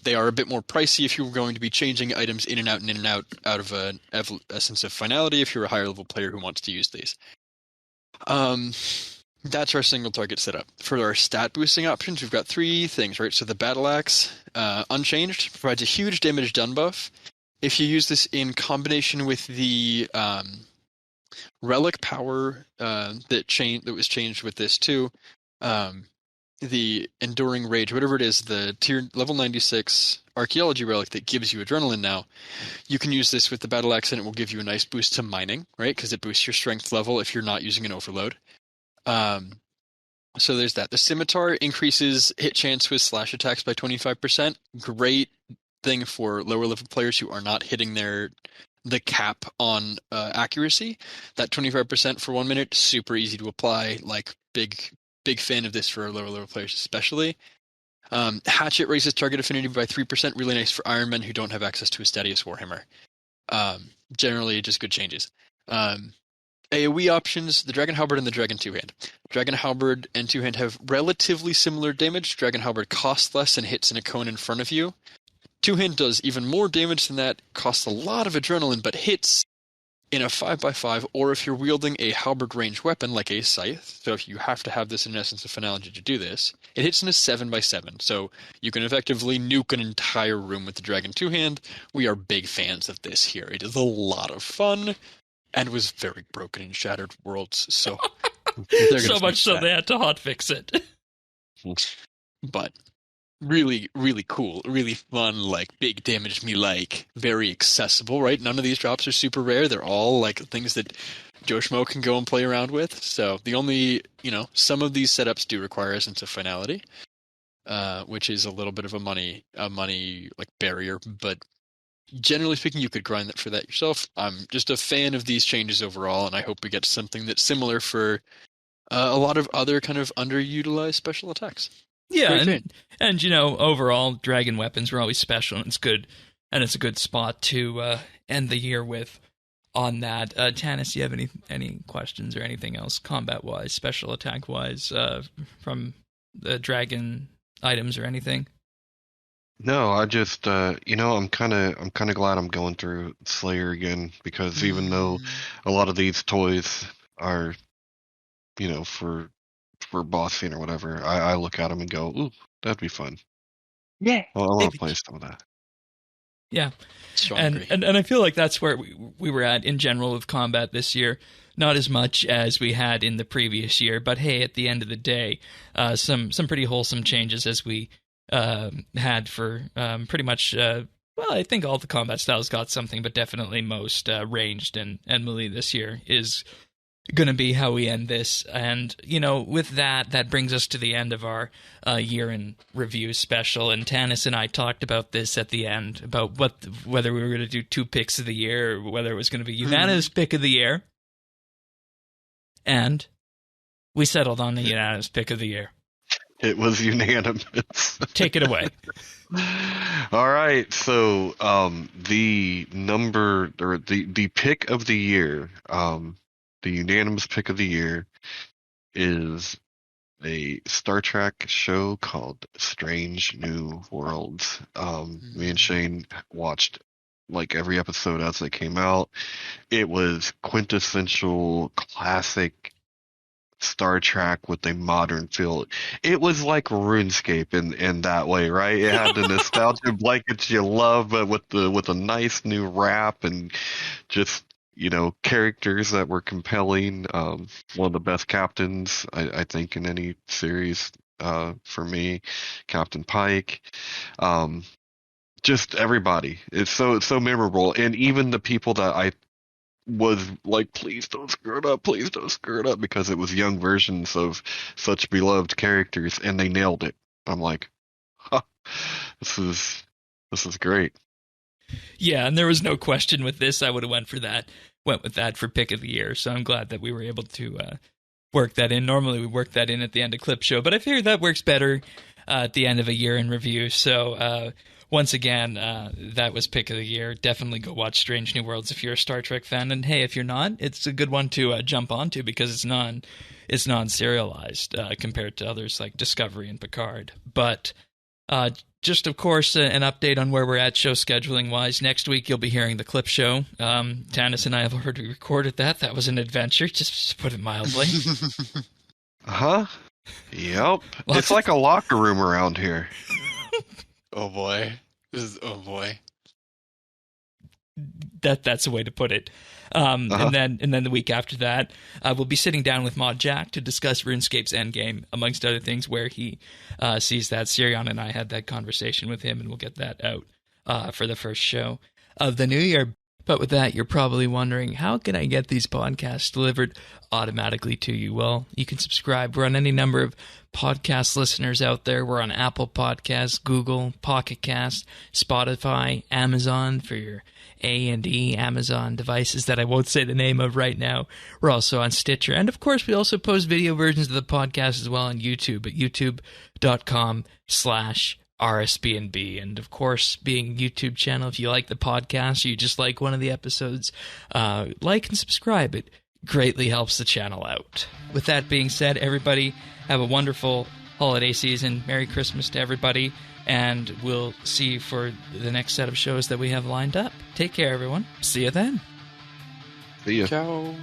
They are a bit more pricey if you're going to be changing items in and out of an essence of finality if you're a higher level player who wants to use these. That's our single target setup. For our stat boosting options, we've got 3 things, right? So the Battle Axe, unchanged, provides a huge damage done buff. If you use this in combination with the Relic power that was changed with this too, the Enduring Rage, whatever it is, the tier level 96 archaeology relic that gives you adrenaline now, you can use this with the battle axe and it will give you a nice boost to mining, right? Because it boosts your strength level if you're not using an overload. So there's that. The scimitar increases hit chance with slash attacks by 25%. Great thing for lower level players who are not hitting the cap on accuracy. That 25% for 1 minute, super easy to apply. Like big fan of this for lower level players especially. Hatchet raises target affinity by 3%. Really nice for Iron Men who don't have access to a Stadius Warhammer. Generally, just good changes. AoE options, the Dragon Halberd and the Dragon Two-Hand. Dragon Halberd and Two-Hand have relatively similar damage. Dragon Halberd costs less and hits in a cone in front of you. Two-Hand does even more damage than that, costs a lot of adrenaline, but hits in a 5x5, or if you're wielding a halberd range weapon like a scythe, so if you have to have this in Essence of Analogy to do this, it hits in a 7x7, so you can effectively nuke an entire room with the Dragon Two-Hand. We are big fans of this here. It is a lot of fun. And was very broken in Shattered Worlds, so so much so they had to hotfix it. But really, really cool, really fun, like big damage me like, very accessible, right? None of these drops are super rare. They're all like things that Joe Schmo can go and play around with. So the only, some of these setups do require Essence of Finality, which is a little bit of a money like barrier, but generally speaking, you could grind that for that yourself. I'm just a fan of these changes overall, and I hope we get something that's similar for a lot of other kind of underutilized special attacks. Yeah, and overall, dragon weapons were always special, and it's good, and it's a good spot to end the year with. On that, Tanis, do you have any questions or anything else combat-wise, special attack-wise, from the dragon items or anything? No, I just I'm kind of glad I'm going through Slayer again, because even though a lot of these toys are for boss scene or whatever, I look at them and go, ooh, that'd be fun. Yeah. Well, I want to play some of that. Yeah. And I feel like that's where we were at in general with combat this year. Not as much as we had in the previous year, but hey, at the end of the day, some pretty wholesome changes as we had for pretty much, I think all the combat styles got something, but definitely most ranged and melee this year is going to be how we end this. And, with that brings us to the end of our year in review special. And Tanis and I talked about this at the end, about whether we were going to do 2 picks of the year or whether it was going to be unanimous pick of the year. And we settled on the unanimous pick of the year. It was unanimous. Take it away. All right, so the number or the pick of the year, the unanimous pick of the year is a Star Trek show called Strange New Worlds. Me and Shane watched like every episode as they came out. It was quintessential classic Star Trek with a modern feel. It was like RuneScape in that way, right? It had the nostalgia blankets you love, but with a nice new wrap and just characters that were compelling. One of the best captains I think in any series for me, Captain Pike. Just everybody. It's so memorable, and even the people that I was like, please don't screw it up, because it was young versions of such beloved characters, and they nailed it. I'm like, this is great. Yeah, and there was no question with this. I would have went with that for pick of the year. So I'm glad that we were able to work that in. Normally we work that in at the end of Clip Show, but I figured that works better at the end of a year in review. So once again, that was pick of the year. Definitely go watch Strange New Worlds if you're a Star Trek fan. And hey, if you're not, it's a good one to jump onto, because it's non-serialized compared to others like Discovery and Picard. But just, of course, an update on where we're at show scheduling-wise. Next week, you'll be hearing the Clip Show. Tanis and I have already recorded that. That was an adventure, just to put it mildly. Uh-huh. Yep. It's like a locker room around here. Oh boy. Oh boy. That's a way to put it. And then the week after that, we'll be sitting down with Mod Jack to discuss RuneScape's Endgame, amongst other things, where he sees that. Sirion and I had that conversation with him, and we'll get that out for the first show of the new year. But with that, you're probably wondering, how can I get these podcasts delivered automatically to you? Well, you can subscribe. We're on any number of podcast listeners out there. We're on Apple Podcasts, Google, Pocket Cast, Spotify, Amazon for your A&E Amazon devices that I won't say the name of right now. We're also on Stitcher. And, of course, we also post video versions of the podcast as well on YouTube at youtube.com/RSBANB. And, of course, being a YouTube channel, if you like the podcast or you just like one of the episodes, like and subscribe. It greatly helps the channel out. With that being said, everybody have a wonderful holiday season. Merry Christmas to everybody. And we'll see you for the next set of shows that we have lined up. Take care, everyone. See you then. See ya. Ciao.